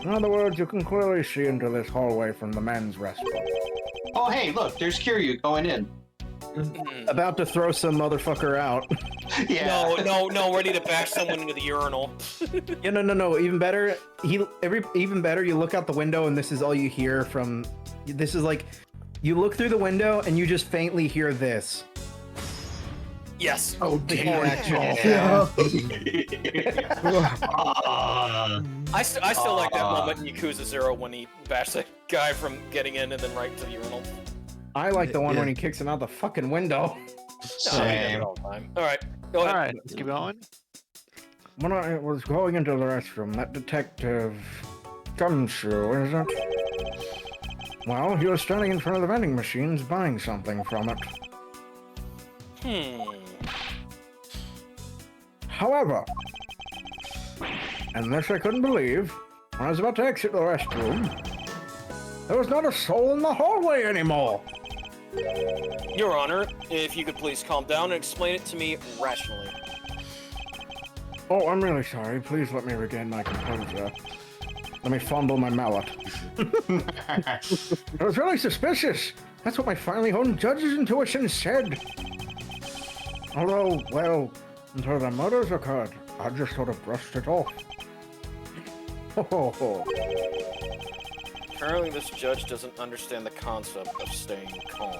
In other words, you can clearly see into this hallway from the men's restroom. Oh, hey, look, there's Kiryu going in. About to throw some motherfucker out. Yeah. No, ready to bash someone into the urinal. Yeah, no. Even better, even better, you look out the window and this is all you hear from... This is like, you look through the window and you just faintly hear this. Yes. Oh, damn. I still like that moment in Yakuza 0 when he bashed that guy from getting in and then right to the urinal. I like the one when he kicks him out the fucking window. Same. All right, go ahead. All right, let's keep going. When I was going into the restroom, that detective Gumshoe, is it? Well, he was standing in front of the vending machines buying something from it. However, and this I couldn't believe, when I was about to exit the restroom, there was not a soul in the hallway anymore. Your Honor, if you could please calm down and explain it to me rationally. Oh, I'm really sorry. Please let me regain my composure. Let me fondle my mallet. It was really suspicious. That's what my finely honed judge's intuition said. Although, well, until the murders occurred, I just sort of brushed it off. Apparently this judge doesn't understand the concept of staying calm.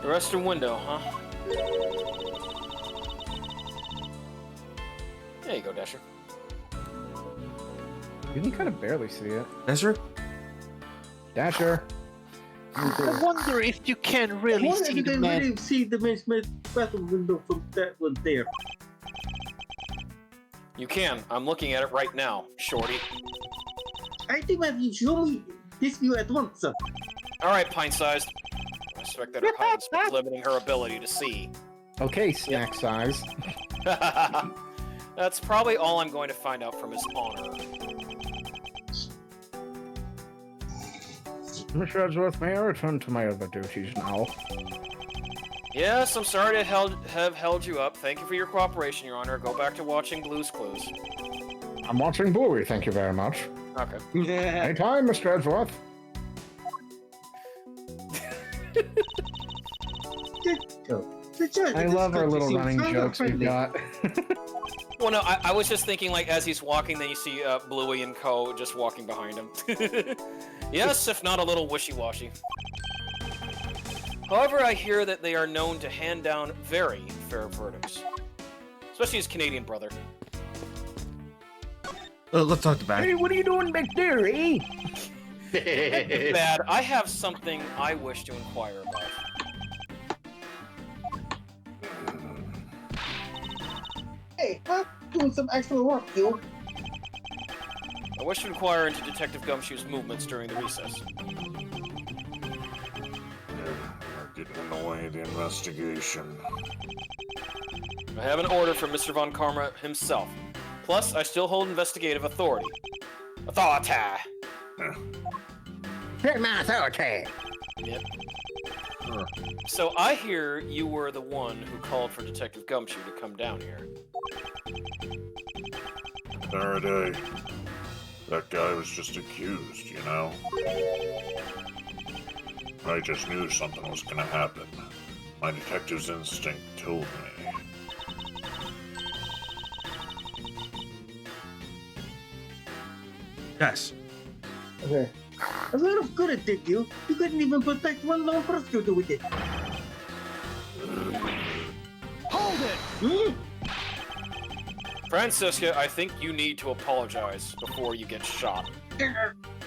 The restroom window, huh? There you go, Dasher. You can kind of barely see it. Dasher? Dasher. I wonder if you can really see the man. Really see the men's bathroom window from that one there. You can. I'm looking at it right now, Shorty. I think that you show me this view at once. Alright, pint-sized. I suspect that her height is limiting her ability to see. Okay, snack size. That's probably all I'm going to find out from his honor. Miss Edgeworth, may I return to my other duties now? Yes, I'm sorry to have held you up. Thank you for your cooperation, Your Honor. Go back to watching Blue's Clues. I'm watching Bluey, thank you very much. Okay. Anytime, Mr. Edgeworth. I love our little running jokes we've got. Well, no, I was just thinking, like, as he's walking, then you see Bluey and Co. just walking behind him. Yes, if not a little wishy-washy. However, I hear that they are known to hand down very fair verdicts. Especially his Canadian brother. Let's talk to Bad. Hey, what are you doing back there, eh? Bad, I have something I wish to inquire about. Hey, I'm doing some excellent work, you. I wish to inquire into Detective Gumshoe's movements during the recess. You're getting in the way of the investigation. I have an order from Mr. Von Karma himself. Plus, I still hold investigative authority. Authority! Take my authority! Yep. So I hear you were the one who called for Detective Gumshoe to come down here. Faraday. That guy was just accused, you know? I just knew something was gonna happen. My detective's instinct told me. Yes. Okay. As a of good detective, you couldn't even protect one lone prosecutor with it. Hold it! Hmm? Francisca, I think you need to apologize before you get shot.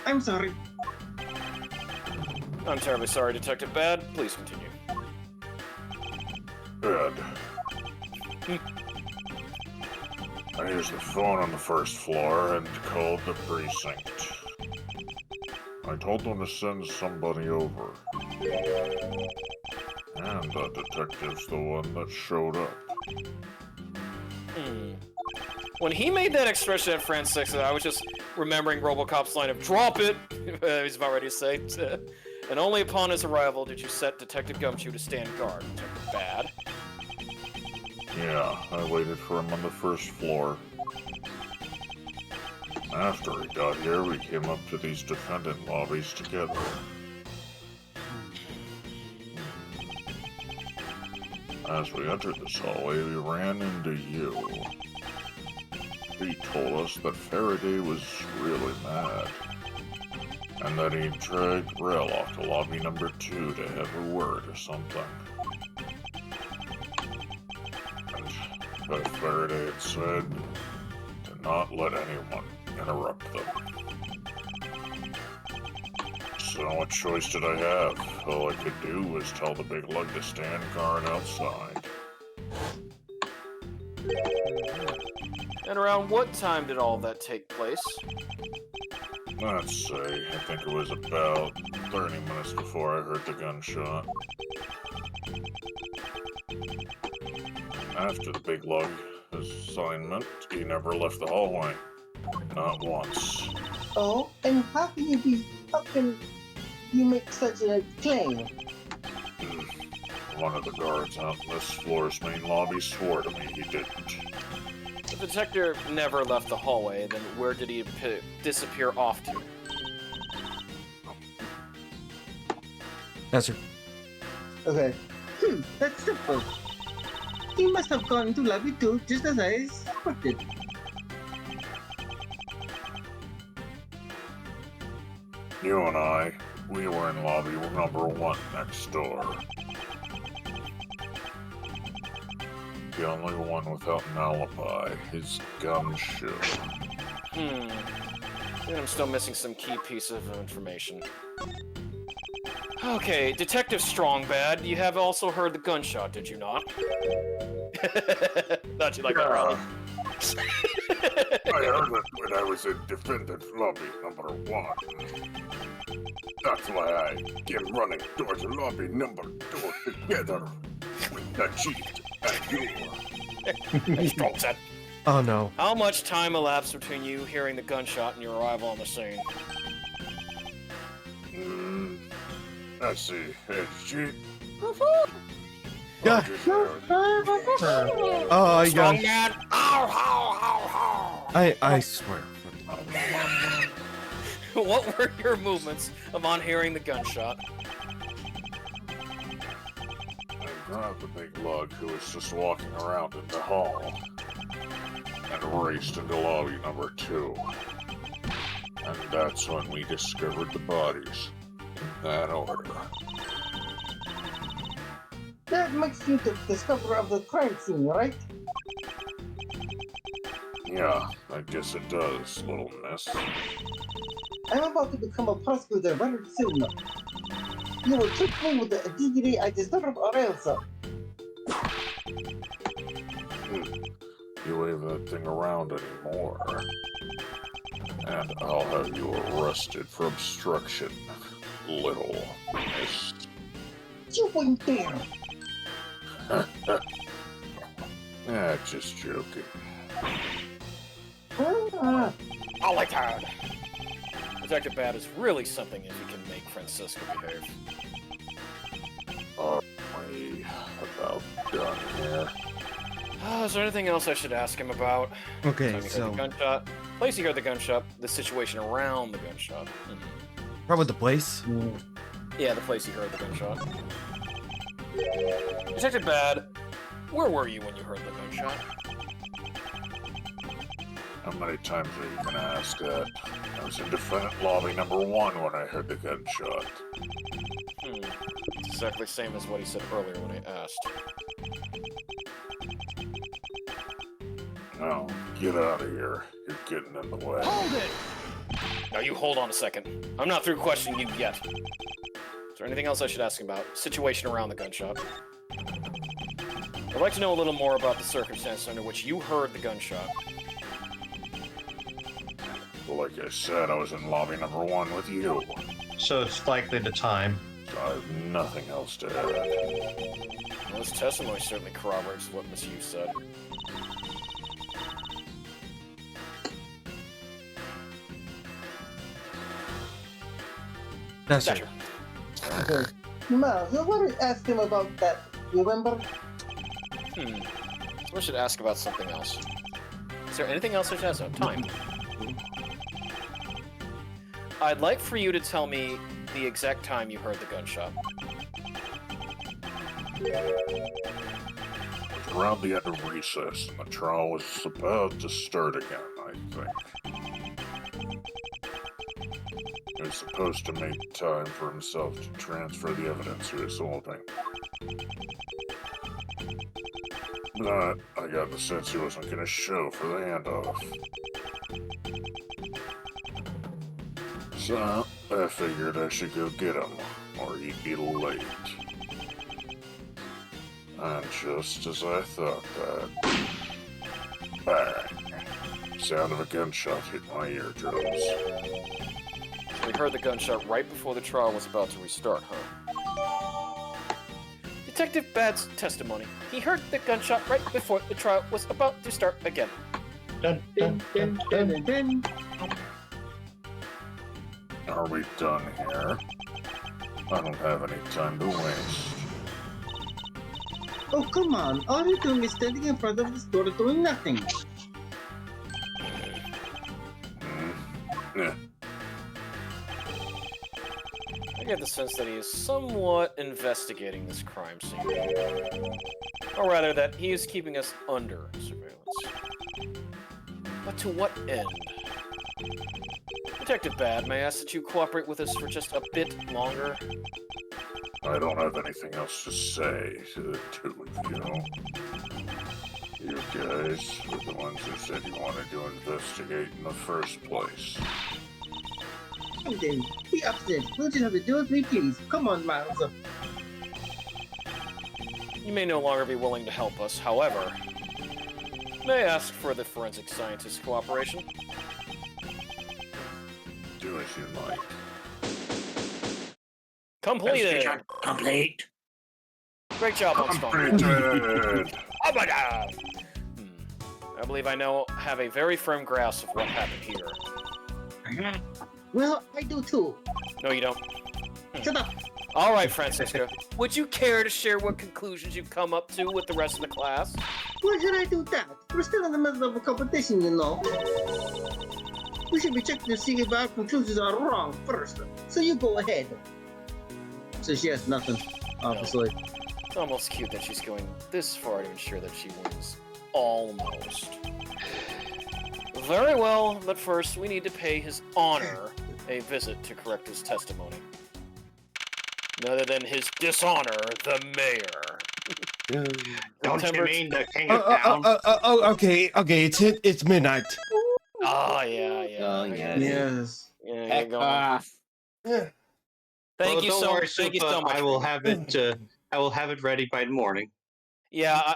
I'm sorry. I'm terribly sorry, Detective Bad. Please continue. Good. I used the phone on the first floor and called the precinct. I told them to send somebody over. And the detective's the one that showed up. When he made that expression at Francisca, I was just remembering RoboCop's line of "Drop it!" He's about ready to say. And only upon his arrival did you set Detective Gumshoe to stand guard, Detective Bad. Yeah, I waited for him on the first floor. After he got here, we came up to these defendant lobbies together. As we entered this hallway, we ran into you. He told us that Faraday was really mad, and that he dragged Rail off to lobby number 2 to have a word or something. And that Faraday had said to not let anyone interrupt them. So what choice did I have? All I could do was tell the big lug to stand guard outside. And around what time did all that take place? Let's say, I think it was about 30 minutes before I heard the gunshot. After the big lug assignment, he never left the hallway. Not once. Oh, and how can you make such a claim? One of the guards out in this floor's main lobby swore to me he didn't. If the detective never left the hallway, then where did he disappear off to? Answer. Okay. That's simple. He must have gone into lobby 2 just as I suspected. You and I, we were in lobby number 1 next door. The only one without an alibi is Gumshoe. And I'm still missing some key piece of information. Okay, Detective Strongbad, you have also heard the gunshot, did you not? Thought you like that, Ronnie. I heard it when I was in defendant lobby number 1. That's why I came running towards lobby number 2 together with the cheat and you. Strong set. Oh no. How much time elapsed between you hearing the gunshot and your arrival on the scene? Let's see. Hey, cheat. Yeah. Oh, I got. Strongman! Ow, ow, ow, ow. I swear. What were your movements upon hearing the gunshot? I grabbed the big lug who was just walking around in the hall and raced into lobby number 2. And that's when we discovered the bodies in that order. That makes you the discoverer of the crime scene, right? Yeah, I guess it does, little miss. I'm about to become a prosecutor very soon. You will treat me with the dignity I deserve or else. You wave that thing around anymore, and I'll have you arrested for obstruction, little miss. You went there. Just joking. I like that. Detective Bad is really something if he can make Francisco behave. About done here. Is there anything else I should ask him about? Okay, Time you heard so the gunshot. Place you heard the gunshot. The situation around the gunshot. probably the place. Yeah, the place you heard the gunshot. Detective Bad, where were you when you heard the gunshot? How many times are you gonna ask that? I was in defendant lobby number 1 when I heard the gunshot. It's exactly the same as what he said earlier when I asked. No, get out of here. You're getting in the way. Hold it! Now you hold on a second. I'm not through questioning you yet. Is there anything else I should ask about? Situation around the gunshot. I'd like to know a little more about the circumstances under which you heard the gunshot. Well, like I said, I was in lobby number 1 with you. So it's likely the time. I have nothing else to add. Well, his testimony certainly corroborates what Miss Yu said. That's Thatcher. Okay. Miles, you want to ask him about that, remember? So I should ask about something else. Is there anything else I should ask about? Time. I'd like for you to tell me the exact time you heard the gunshot. Around the end of recess, and the trial was about to start again, I think. He was supposed to make time for himself to transfer the evidence he was holding. But I got the sense he wasn't going to show for the handoff. So, I figured I should go get him, or he'd be late. And just as I thought that... Bang! Sound of a gunshot hit my eardrums. So we heard the gunshot right before the trial was about to restart, huh? Detective Bad's testimony. He heard the gunshot right before the trial was about to start again. Dun, dun, dun, dun, dun. Are we done here? I don't have any time to waste. Oh, come on. All you're doing is standing in front of the store doing nothing. Yeah. I get the sense that he is somewhat investigating this crime scene. Or rather, that he is keeping us under surveillance. But to what end? Detective Bad, may I ask that you cooperate with us for just a bit longer? I don't have anything else to say to the two of you. You guys were the ones who said you wanted to investigate in the first place. And then, be upset. We'll just have to do as we please. Come on, Miles. You may no longer be willing to help us, however, may I ask for the forensic scientist's cooperation? Do as you like. Completed! Complete. Great job, Armstrong. Completed! Oh my god! I believe I now have a very firm grasp of what happened here. Well, I do too. No, you don't. Shut up. All right, Francisco. Would you care to share what conclusions you've come up to with the rest of the class? Why should I do that? We're still in the middle of a competition, you know. We should be checking to see if our conclusions are wrong first. So you go ahead. So she has nothing, obviously. It's almost cute that she's going this far to ensure that she wins. Almost. Very well, but first we need to pay His Honor a visit to correct his testimony. None other than his dishonor, the mayor. Don't you mean the king of town? Okay, it's midnight. Oh, yeah. Oh, yes. Yeah, you're going. Yeah. Thank you so much. I will have it. I will have it ready by the morning. Yeah.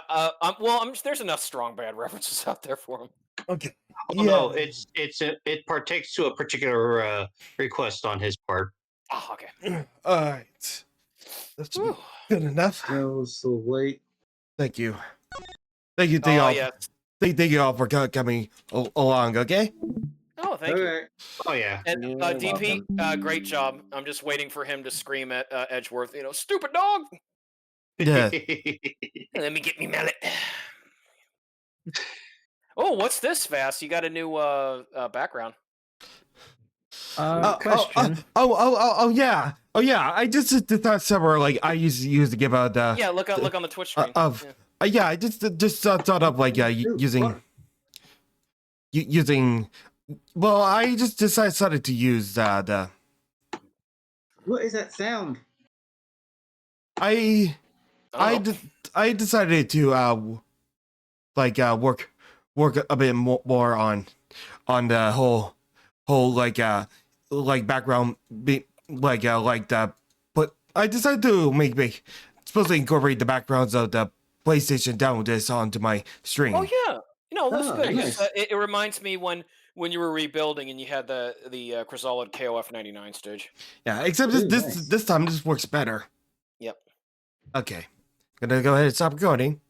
There's enough strong bad references out there for him. Okay. Oh, no, it partakes to a particular request on his part. Oh, okay. All right. That's good enough. That was so late. Thank you. Thank you, all. Yes. Thank you all for coming along. Okay. Oh, thank you. Oh yeah. And DP, great job. I'm just waiting for him to scream at Edgeworth. Stupid dog. Yeah. Let me get me mallet. Oh, what's this, Vass? You got a new background. Question. Yeah. Oh yeah. I just thought somewhere like I used to give out the. Yeah, look on the Twitch screen. Yeah. I just thought of like using. Using. Well, I just decided to use the. What is that sound? I decided to work a bit more on the whole like background like that, but I decided to make supposed to incorporate the backgrounds of the PlayStation download this onto my stream. Oh yeah, looks good. nice. It reminds me when you were rebuilding and you had the Chrysalid KOF 99 stage. Yeah, except this time this works better. Yep. Okay, gonna go ahead and stop recording.